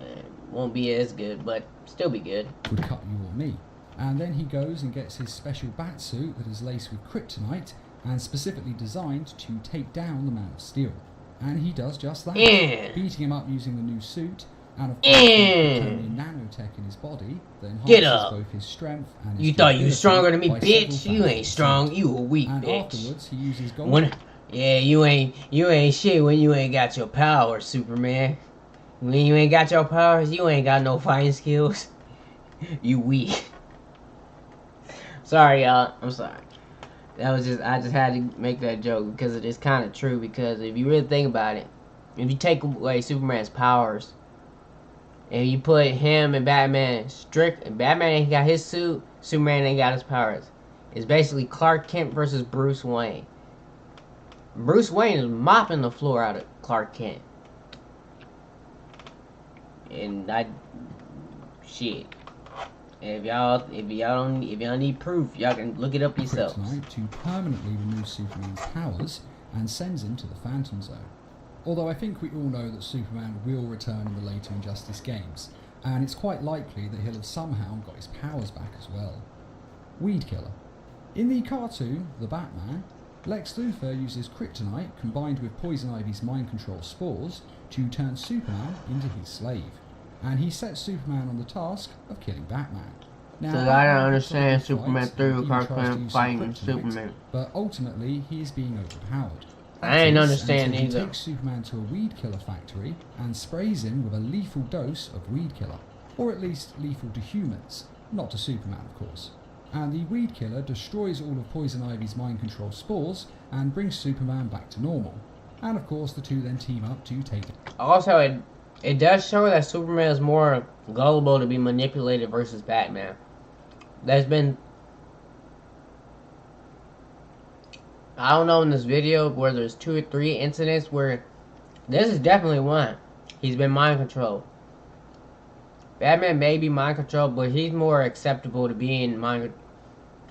it won't be as good, but still be good. Would cut you or me. And then he goes and gets his special bat suit that is laced with kryptonite and specifically designed to take down the Man of Steel. And he does just that, beating him up using the new suit, and of course the nanotech in his body that enhances both his strength and his You thought you was stronger than me, by bitch? several You ain't strong. You a weak and bitch. afterwards he uses gold. Yeah, you ain't shit when you ain't got your powers, Superman. When you ain't got your powers, you ain't got no fighting skills. You weak. Sorry, y'all. I'm sorry. I just had to make that joke because it is kind of true. Because if you really think about it, if you take away Superman's powers and you put him and Batman Batman ain't got his suit, Superman ain't got his powers. It's basically Clark Kent versus Bruce Wayne. Bruce Wayne is mopping the floor out of Clark Kent. And shit. If y'all need proof, y'all can look it up yourselves. Kryptonite to permanently remove Superman's powers and sends him to the Phantom Zone. Although I think we all know that Superman will return in the later Injustice games, and it's quite likely that he'll have somehow got his powers back as well. Weed Killer. In the cartoon, The Batman, Lex Luthor uses kryptonite combined with Poison Ivy's mind control spores to turn Superman into his slave, and he sets Superman on the task of killing Batman. Now, so I don't understand Superman 3 cartoon fighting Superman. But ultimately, he is being overpowered. I ain't understand he either. takes Superman to a weed killer factory and sprays him with a lethal dose of weed killer, or at least lethal to humans, not to Superman, of course. And the weed killer destroys all of Poison Ivy's mind control spores and brings Superman back to normal. And of course, the two then team up to take it. Also, it does show that Superman is more gullible to be manipulated versus Batman. There's been, I don't know, in this video where there's 2 or 3 incidents where this is definitely one. He's been mind controlled. Batman may be mind controlled, but he's more acceptable to being mind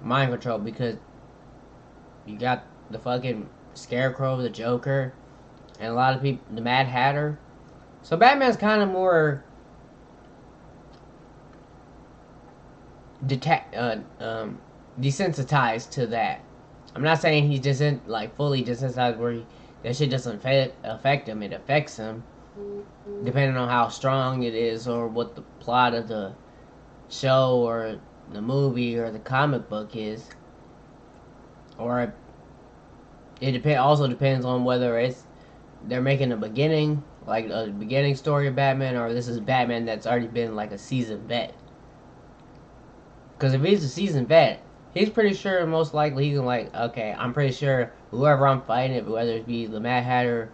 controlled because you got the fucking Scarecrow, the Joker, and a lot of people, the Mad Hatter. So Batman's kind of more desensitized to that. I'm not saying he's just fully desensitized where that shit doesn't affect him. It affects him depending on how strong it is or what the plot of the show or the movie or the comic book is. Or it also depends on whether they're making a beginning, like a beginning story of Batman, or this is Batman that's already been like a seasoned vet. Because if he's a seasoned vet, he's pretty sure most likely he's like, okay, I'm pretty sure whoever I'm fighting, whether it be the Mad Hatter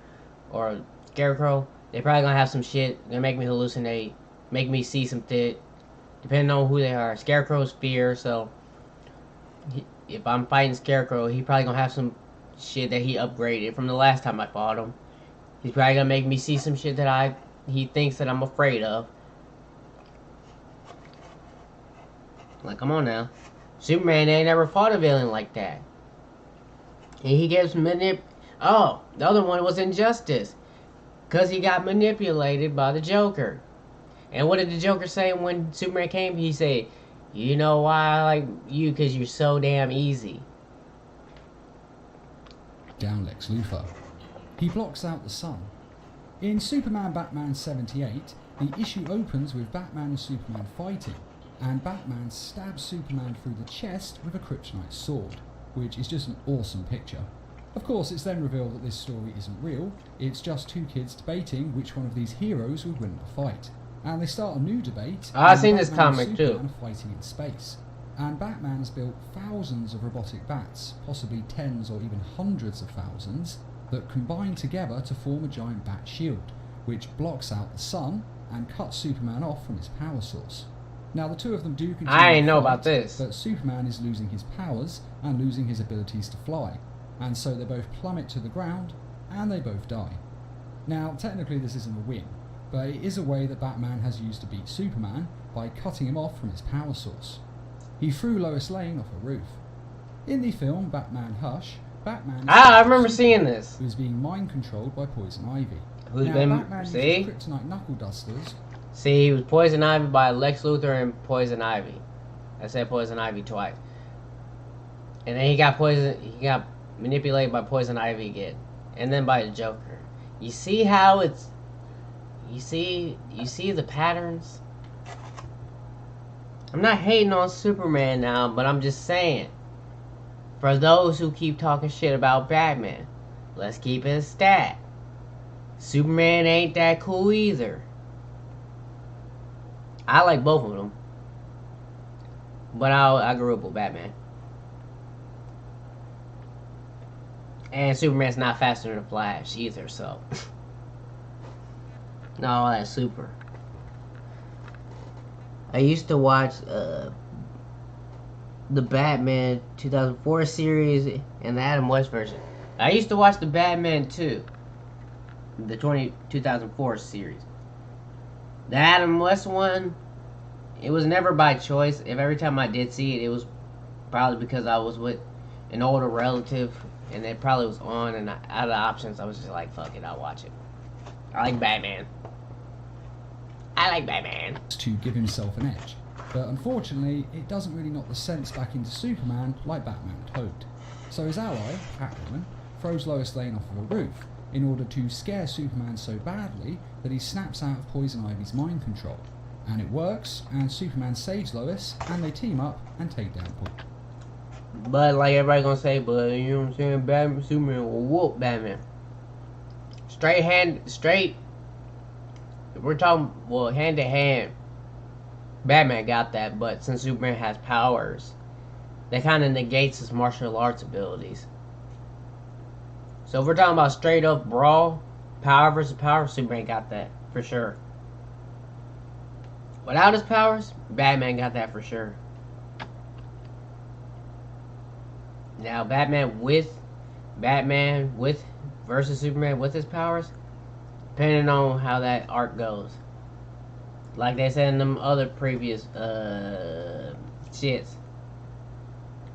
or Scarecrow, they probably gonna have some shit, gonna make me hallucinate, make me see some shit, depending on who they are. Scarecrow's fear, so if I'm fighting Scarecrow, he probably gonna have some shit that he upgraded from the last time I fought him. He's probably gonna make me see some shit that he thinks that I'm afraid of. Like, come on now. Superman ain't never fought a villain like that. And he gets oh, the other one was Injustice. Because he got manipulated by the Joker. And what did the Joker say when Superman came? He said, you know why I like you? Because you're so damn easy. Down Lex Luthor. He blocks out the sun. In Superman Batman 78, the issue opens with Batman and Superman fighting, and Batman stabs Superman through the chest with a kryptonite sword, which is just an awesome picture. Of course, it's then revealed that this story isn't real, it's just 2 kids debating which one of these heroes would win the fight. And they start a new debate. I've seen this comic too. Fighting in space. And Batman has built thousands of robotic bats, possibly tens or even hundreds of thousands, that combine together to form a giant bat shield, which blocks out the sun and cuts Superman off from his power source. Now the two of them do continue I ain't to know fight, about this. but Superman is losing his powers and losing his abilities to fly, and so they both plummet to the ground and they both die. Now technically this isn't a win, but it is a way that Batman has used to beat Superman by cutting him off from his power source. He threw Lois Lane off a roof. In the film Batman Hush, Batman I remember seeing this. Who is being mind controlled by Poison Ivy. Who's now, been Batman see? uses kryptonite knuckle dusters. See, he was Poison Ivy by Lex Luthor and Poison Ivy. I said Poison Ivy twice. And then he got manipulated by Poison Ivy again. And then by the Joker. You see how it's you see the patterns? I'm not hating on Superman now, but I'm just saying, for those who keep talking shit about Batman, let's keep it a stat. Superman ain't that cool either. I like both of them, but I grew up with Batman. And Superman's not faster than the Flash either, so. No, that's super. I used to watch the Batman 2004 series and the Adam West version. I used to watch the Batman 2, the 2004 series. The Adam West one, it was never by choice. If every time I did see it, it was probably because I was with an older relative and it probably was on, and out of the options, I was just like, fuck it, I'll watch it. I like Batman. I like Batman. To give himself an edge. But unfortunately, it doesn't really knock the sense back into Superman like Batman had hoped. So his ally, Catwoman, throws Lois Lane off of a roof in order to scare Superman so badly that he snaps out of Poison Ivy's mind control. And it works, and Superman saves Lois, and they team up and take down Paul. But like everybody gonna say, but you know what I'm saying, Batman, Superman will whoop Batman. Straight. We're talking, well, hand to hand. Batman got that, but since Superman has powers, that kind of negates his martial arts abilities. So if we're talking about straight up brawl, power versus power, Superman got that for sure. Without his powers, Batman got that for sure. Now Batman with versus Superman with his powers, depending on how that arc goes. Like they said in them other previous shits.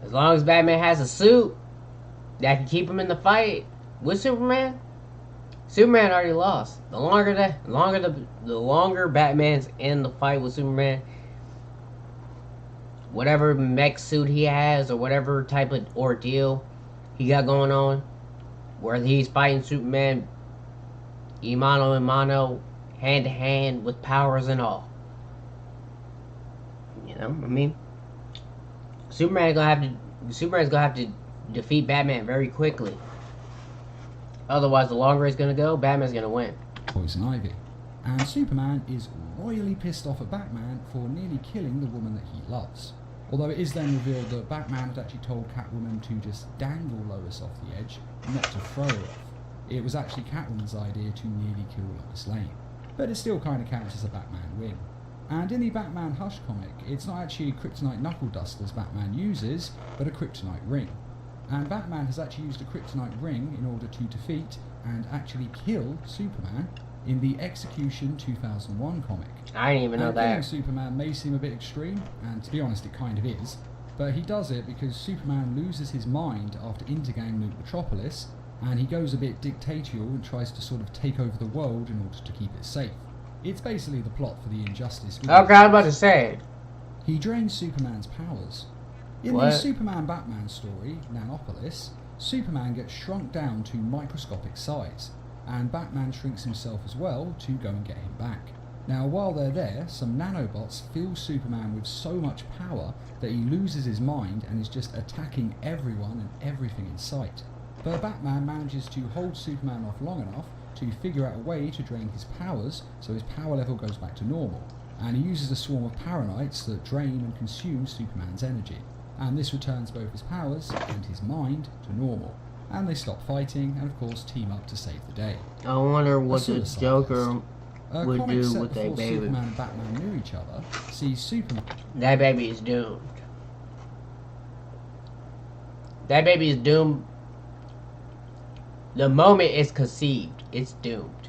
As long as Batman has a suit that can keep him in the fight with Superman, Superman already lost. The longer Batman's in the fight with Superman, whatever mech suit he has or whatever type of ordeal he got going on, where he's fighting Superman mano a mano, hand to hand, with powers and all. You know, I mean, Superman's gonna have to defeat Batman very quickly. Otherwise, the longer it's gonna go, Batman's gonna win. Poison Ivy. And Superman is royally pissed off at Batman for nearly killing the woman that he loves. Although it is then revealed that Batman had actually told Catwoman to just dangle Lois off the edge, not to throw her off. It was actually Catwoman's idea to nearly kill Lois Lane. But it still kind of counts as a Batman win. And in the Batman Hush comic, it's not actually kryptonite knuckle dusters Batman uses, but a kryptonite ring. And Batman has actually used a kryptonite ring in order to defeat and actually kill Superman in the Execution 2001 comic. I didn't even know that. Killing Superman may seem a bit extreme, and to be honest it kind of is, but he does it because Superman loses his mind after Intergang nuke Metropolis, and he goes a bit dictatorial and tries to sort of take over the world in order to keep it safe. It's basically the plot for the Injustice video. Okay, I was about to say. He drains Superman's powers. In the Superman Batman story, Nanopolis, Superman gets shrunk down to microscopic size, and Batman shrinks himself as well to go and get him back. Now while they're there, some nanobots fill Superman with so much power that he loses his mind and is just attacking everyone and everything in sight. But Batman manages to hold Superman off long enough to figure out a way to drain his powers so his power level goes back to normal, and he uses a swarm of Paranites that drain and consume Superman's energy, and this returns both his powers and his mind to normal, and they stop fighting and of course team up to save the day. I wonder what the Joker... A would comic do set with a before baby. Superman and Batman knew each other sees Superman. That baby is doomed. That baby is doomed. The moment it's conceived, it's doomed.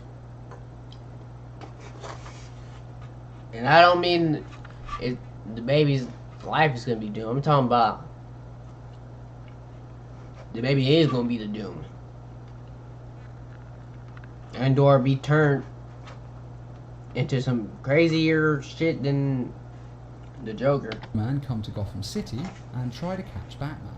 And I don't mean the baby's life is gonna be doomed. I'm talking about the baby is gonna be the doom. And or be turned into some crazier shit than the Joker. Man come to Gotham City and try to catch Batman.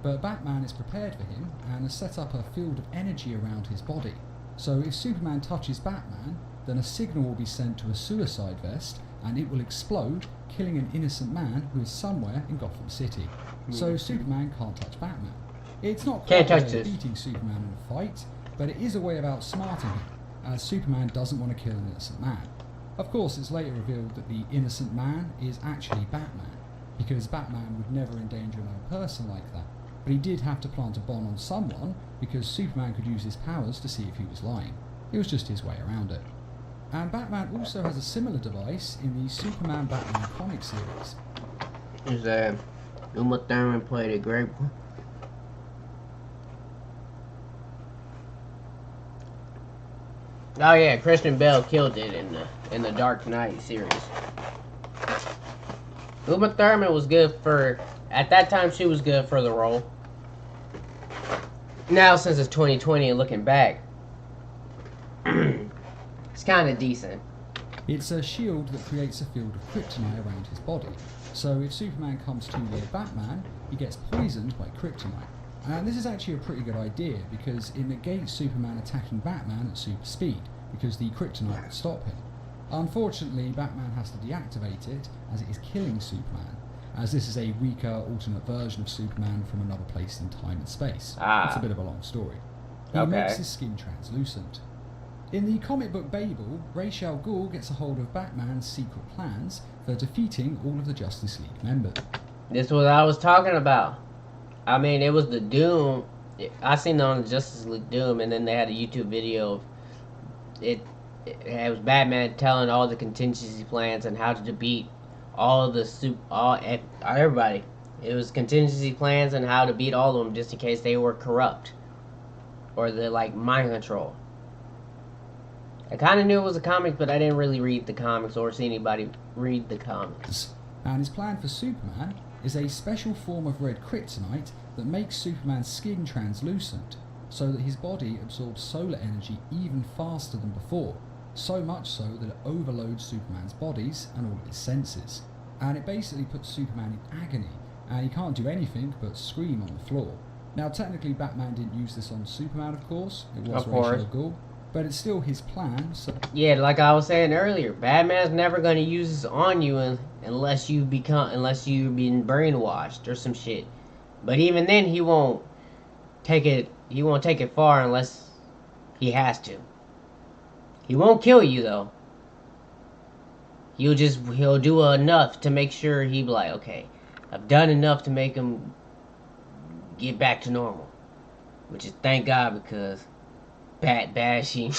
But Batman is prepared for him and has set up a field of energy around his body. So if Superman touches Batman, then a signal will be sent to a suicide vest and it will explode, killing an innocent man who is somewhere in Gotham City. So Superman can't touch Batman. It's not quite a way of beating Superman in a fight, but it is a way of outsmarting him, as Superman doesn't want to kill an innocent man. Of course, it's later revealed that the innocent man is actually Batman, because Batman would never endanger another person like that. But he did have to plant a bomb on someone, because Superman could use his powers to see if he was lying. It was just his way around it. And Batman also has a similar device in the Superman-Batman comic series. Is that Uma Thurman played a great one? Oh yeah, Christian Bale killed it in the Dark Knight series. Uma Thurman was good for, at that time she was good for the role. Now since it's 2020 and looking back, it's kind of decent. It's a shield that creates a field of kryptonite around his body. So if Superman comes too near Batman, he gets poisoned by kryptonite. And this is actually a pretty good idea because it negates Superman attacking Batman at super speed because the kryptonite would stop him. Unfortunately, Batman has to deactivate it as it is killing Superman, as this is a weaker alternate version of Superman from another place in time and space. It's a bit of a long story. He makes his skin translucent. In the comic book Babel, Ra's al Ghul gets a hold of Batman's secret plans for defeating all of the Justice League members. This is what I was talking about. I mean, it was the Doom. I seen it on the Justice League Doom, and then they had a YouTube video of it. It was Batman telling all the contingency plans and how to defeat all of the everybody. It was contingency plans and how to beat all of them just in case they were corrupt or the like mind control. I kind of knew it was a comic, but I didn't really read the comics or see anybody read the comics. And his plan for Superman is a special form of red kryptonite that makes Superman's skin translucent, so that his body absorbs solar energy even faster than before, so much so that it overloads Superman's bodies and all of his senses. And it basically puts Superman in agony, and he can't do anything but scream on the floor. Now technically Batman didn't use this on Superman, of course, it was Ra's al Ghul, but it's still his plan, so... Yeah, like I was saying earlier, Batman's never gonna use this on you unless you've been brainwashed or some shit. But even then, he won't take it far unless he has to. He won't kill you though. He'll do enough to make sure he be like, okay, I've done enough to make him get back to normal. Which is thank God, because Bat Bashy,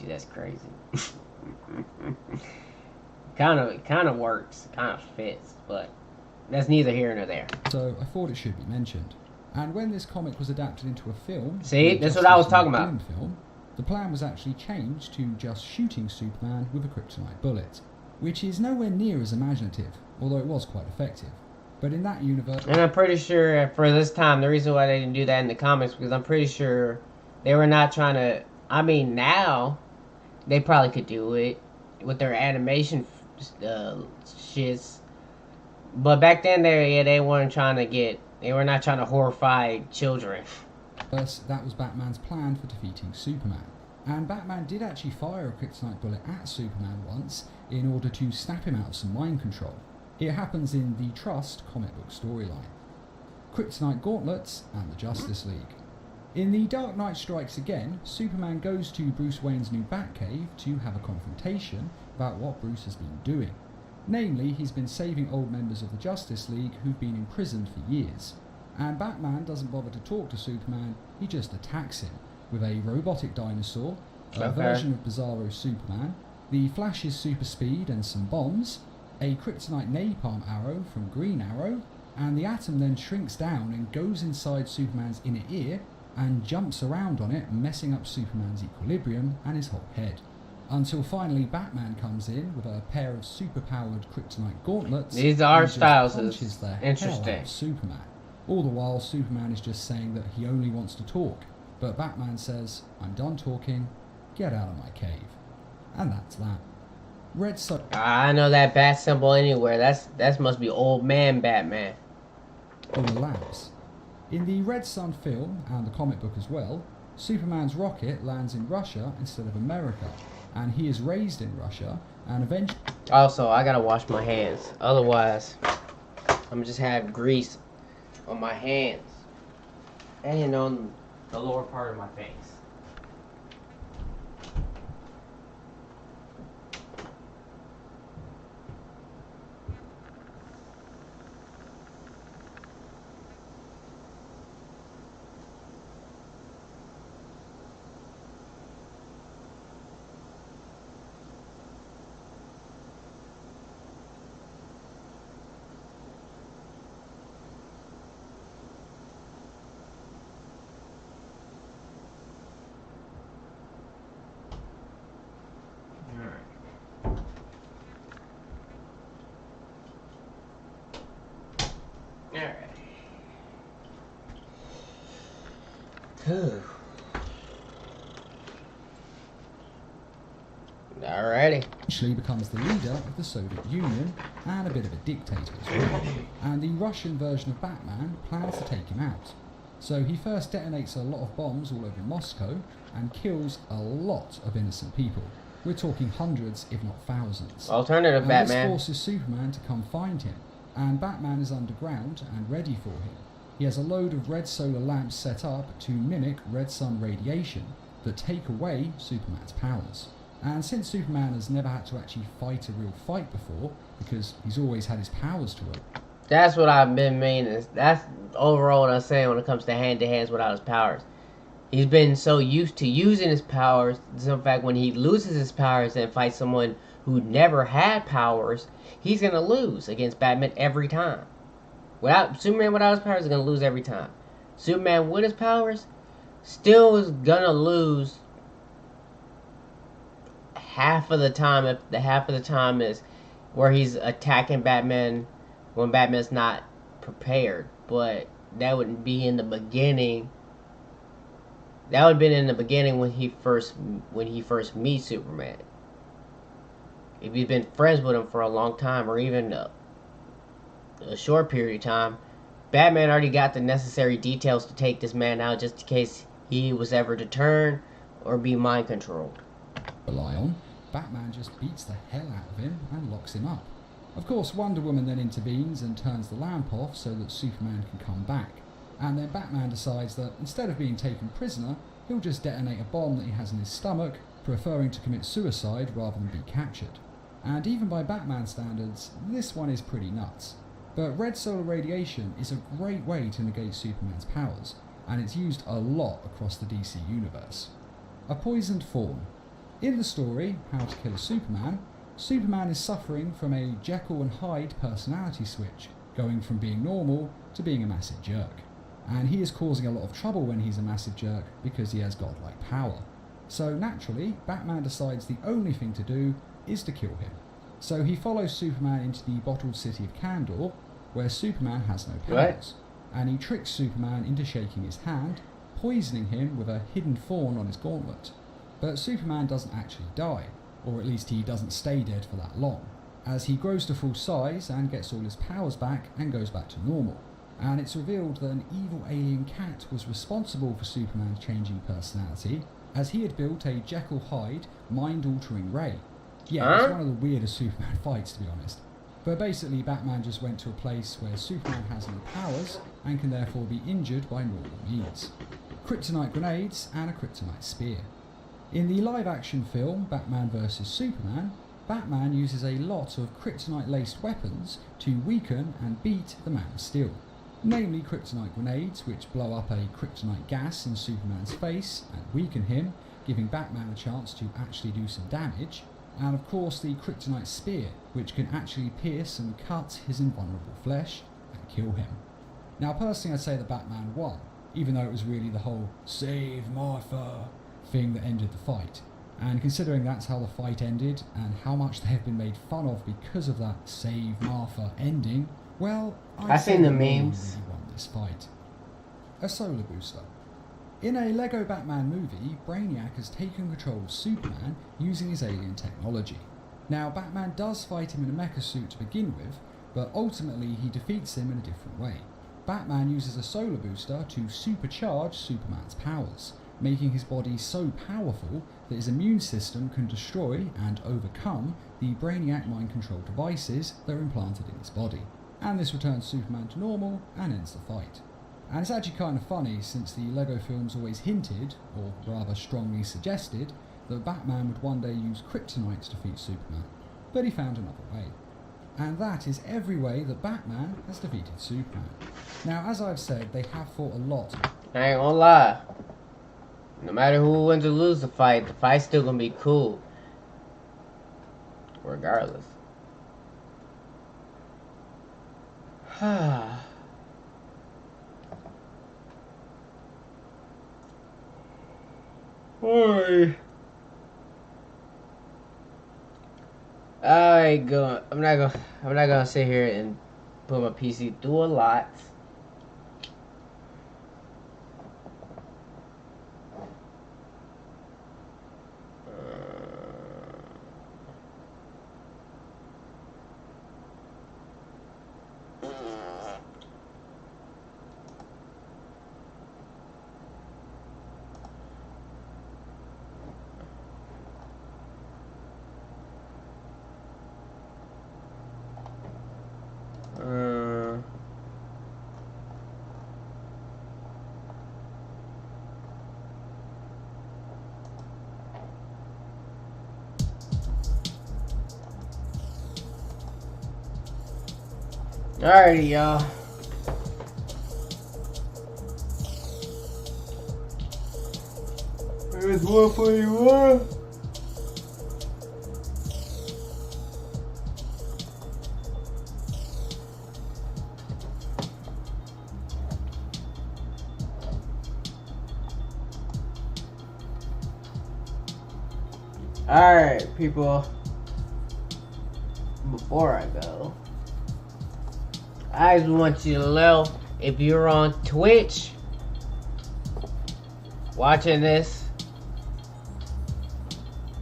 that's crazy. kind of works, kind of fits, but that's neither here nor there. So I thought it should be mentioned. And when this comic was adapted into a film, see, that's what I was talking about. Film, the plan was actually changed to just shooting Superman with a kryptonite bullet, which is nowhere near as imaginative, although it was quite effective. But in that universe... And I'm pretty sure for this time, the reason why they didn't do that in the comics, because I'm pretty sure they were not trying to... I mean, now, they probably could do it with their animation shits. But back then, they weren't trying to get... They were not trying to horrify children. First, that was Batman's plan for defeating Superman. And Batman did actually fire a kryptonite bullet at Superman once in order to snap him out of some mind control. It happens in the Trust comic book storyline. Kryptonite Gauntlets and the Justice League. In The Dark Knight Strikes Again, Superman goes to Bruce Wayne's new Batcave to have a confrontation about what Bruce has been doing. Namely, he's been saving old members of the Justice League who've been imprisoned for years. And Batman doesn't bother to talk to Superman, he just attacks him, with a robotic dinosaur, a Okay. version of Bizarro Superman, the Flash's super speed and some bombs, a kryptonite napalm arrow from Green Arrow, and the Atom then shrinks down and goes inside Superman's inner ear and jumps around on it, messing up Superman's equilibrium and his whole head. Until finally Batman comes in with a pair of super-powered kryptonite gauntlets. These art and just styles punches is the hell out interesting. of Superman. All the while Superman is just saying that he only wants to talk, but Batman says, "I'm done talking, get out of my cave." And that's that. Red Sun. I know that bat symbol anywhere. That must be old man Batman. On the labs. In the Red Sun film, and the comic book as well, Superman's rocket lands in Russia instead of America, and he is raised in Russia, and eventually... Also, I gotta wash my hands. Otherwise, I'm just have grease on my hands and on the lower part of my face. Alrighty. Eventually becomes the leader of the Soviet Union and a bit of a dictator as well. And the Russian version of Batman plans to take him out. So he first detonates a lot of bombs all over Moscow and kills a lot of innocent people. We're talking hundreds, if not thousands. Alternative and Batman. This forces Superman to come find him, and Batman is underground and ready for him. He has a load of red solar lamps set up to mimic red sun radiation that take away Superman's powers. And since Superman has never had to actually fight a real fight before, because he's always had his powers to work. That's what I've been meaning. That's overall what I'm saying when it comes to hand-to-hands without his powers. He's been so used to using his powers, in fact, when he loses his powers and fights someone who never had powers, he's going to lose against Batman every time. Superman without his powers is going to lose every time. Superman with his powers still is going to lose half of the time, if the half of the time is where he's attacking Batman when Batman's not prepared. But that wouldn't be in the beginning. That would have been in the beginning when he first meets Superman. If he's been friends with him for a long time, or even a short period of time, Batman already got the necessary details to take this man out, just in case he was ever to turn or be mind controlled. Rely on, Batman just beats the hell out of him and locks him up. Of course, Wonder Woman then intervenes and turns the lamp off so that Superman can come back. And then Batman decides that instead of being taken prisoner, he'll just detonate a bomb that he has in his stomach, preferring to commit suicide rather than be captured. And even by Batman standards, this one is pretty nuts. But red solar radiation is a great way to negate Superman's powers, and it's used a lot across the DC universe. A poisoned fawn. In the story, How to Kill a Superman, Superman is suffering from a Jekyll and Hyde personality switch, going from being normal to being a massive jerk. And he is causing a lot of trouble when he's a massive jerk because he has godlike power. So naturally, Batman decides the only thing to do is to kill him. So he follows Superman into the bottled city of Kandor, where Superman has no powers. And he tricks Superman into shaking his hand, poisoning him with a hidden thorn on his gauntlet. But Superman doesn't actually die, or at least he doesn't stay dead for that long, as he grows to full size and gets all his powers back and goes back to normal. And it's revealed that an evil alien cat was responsible for Superman's changing personality, as he had built a Jekyll-Hyde mind-altering ray. Yeah, it's one of the weirdest Superman fights, to be honest. But basically, Batman just went to a place where Superman has no powers, and can therefore be injured by normal means. Kryptonite grenades and a kryptonite spear. In the live-action film Batman vs Superman, Batman uses a lot of kryptonite-laced weapons to weaken and beat the Man of Steel. namely kryptonite grenades, which blow up a kryptonite gas in Superman's face and weaken him, giving Batman a chance to actually do some damage, and of course the kryptonite spear, which can actually pierce and cut his invulnerable flesh and kill him. Now personally I'd say that Batman won, even though it was really the whole "Save Martha" thing that ended the fight. And considering that's how the fight ended, and how much they have been made fun of because of that "Save Martha" ending, well, I've seen the memes. Really won this fight. A solar booster. In a Lego Batman movie, Brainiac has taken control of Superman using his alien technology. Now, Batman does fight him in a mecha suit to begin with, but ultimately he defeats him in a different way. Batman uses a solar booster to supercharge Superman's powers, making his body so powerful that his immune system can destroy and overcome the Brainiac mind control devices that are implanted in his body. And this returns Superman to normal and ends the fight. And it's actually kind of funny, since the Lego films always hinted, or rather strongly suggested, that Batman would one day use kryptonite to defeat Superman, but he found another way. And that is every way that Batman has defeated Superman. Now, as I've said, they have fought a lot. I ain't gonna lie. No matter who wins or loses the fight's still gonna be cool. Regardless. Boy. I'm not gonna sit here and put my PC through a lot. Alrighty, y'all. Here's 141. Alright, people. Before I go, I just want you to know, if you're on Twitch watching this,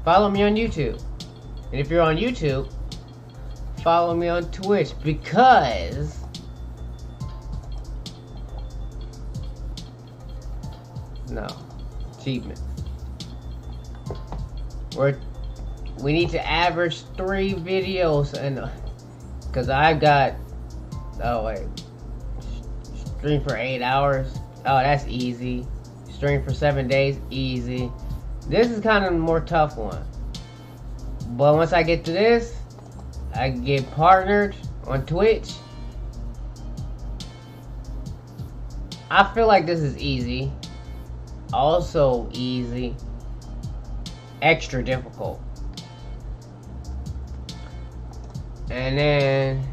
follow me on YouTube. And if you're on YouTube, follow me on Twitch, because no achievement. We need to average 3 videos, and because I got, oh wait, stream for 8 hours. Oh, that's easy. Stream for 7 days, easy. This is kind of a more tough one. But once I get to this, I get partnered on Twitch. I feel like this is easy. Also easy. Extra difficult. And then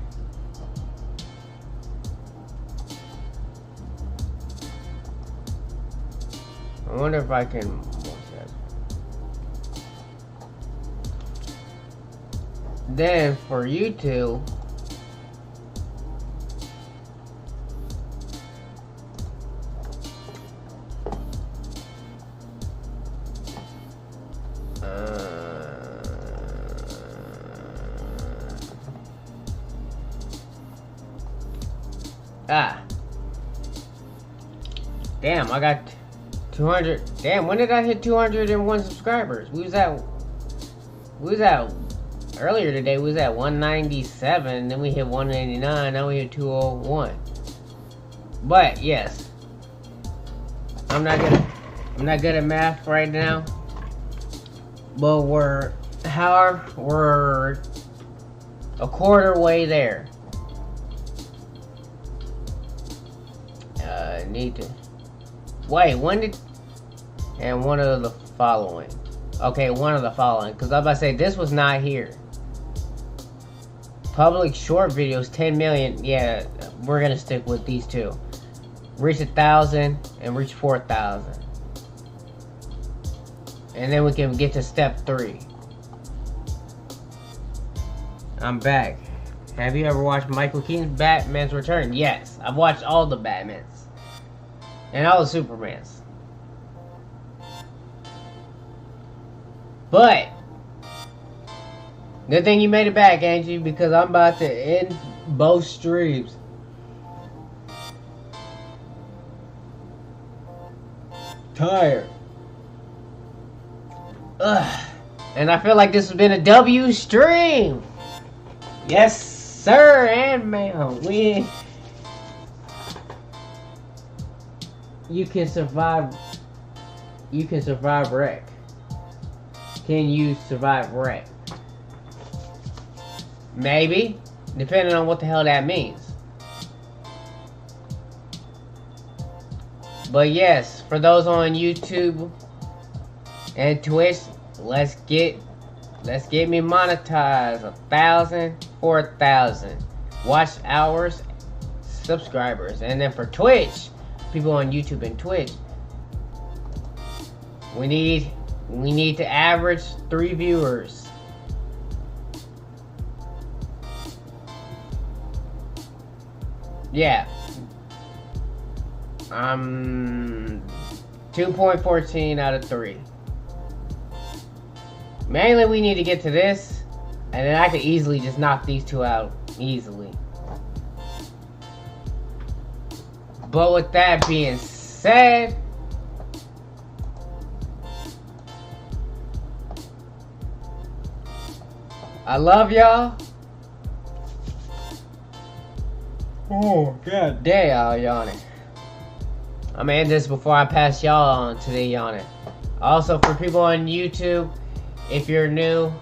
I wonder if I can. Then for YouTube, damn, I got 200. Damn, when did I hit 201 subscribers? We was at earlier today. We was at 197. Then we hit 189. Now we hit 201. But yes, I'm not good at math right now. But we're a quarter way there. need to... Wait, when did... And one of the following. Okay, one of the following. Because I was about to say, this was not here. Public short videos, 10 million. Yeah, we're going to stick with these two. Reach 1,000 and reach 4,000. And then we can get to step 3. I'm back. Have you ever watched Michael Keaton's Batman's Return? Yes, I've watched all the Batmans. And all the Supermans. But good thing you made it back, Angie, because I'm about to end both streams. Tired. Ugh. And I feel like this has been a W stream. Yes, sir and ma'am. You can survive. You can survive wreck. Can you survive wreck? Maybe, depending on what the hell that means. But yes, for those on YouTube and Twitch, let's get me monetized. 1,000, 4,000 watch hours, subscribers, and then for Twitch, people on YouTube and Twitch, we need to average 3 viewers. Yeah. 2.14 out of 3. Mainly we need to get to this, and then I could easily just knock these 2 out easily. But with that being said, I love y'all. Oh, god damn, y'all yawning. I'm gonna end this before I pass y'all on to the yawning. Also, for people on YouTube, if you're new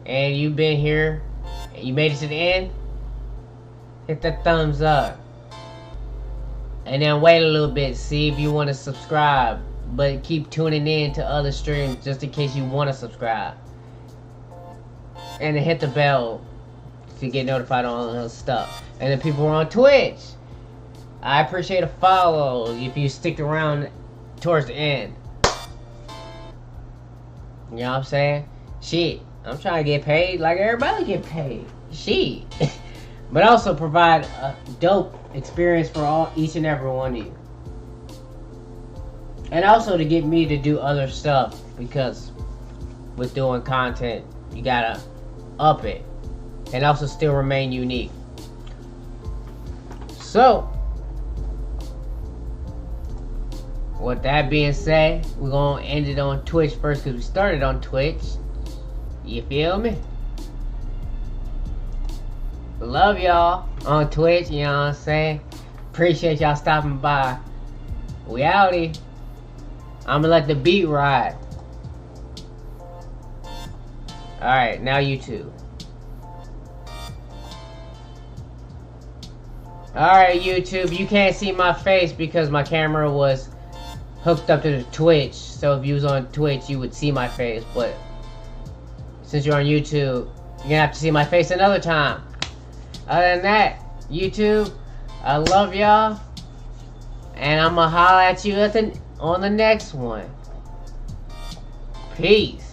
and you've been here and you made it to the end, hit that thumbs up. And then wait a little bit, see if you want to subscribe. But keep tuning in to other streams just in case you want to subscribe. And then hit the bell to get notified on all that stuff. And then people on Twitch, I appreciate a follow if you stick around towards the end. You know what I'm saying? Shit, I'm trying to get paid like everybody get paid. Shit. But also provide a dope experience for each and every one of you. And also to get me to do other stuff, because with doing content, you gotta up it. And also still remain unique. So, with that being said, we're gonna end it on Twitch first because we started on Twitch. You feel me? Love y'all on Twitch, you know what I'm saying? Appreciate y'all stopping by. We outie. I'ma let the beat ride. Alright, now YouTube. Alright, YouTube, you can't see my face because my camera was hooked up to the Twitch. So if you was on Twitch, you would see my face. But since you're on YouTube, you're gonna have to see my face another time. Other than that, YouTube, I love y'all. And I'm gonna holler at you on the next one. Peace.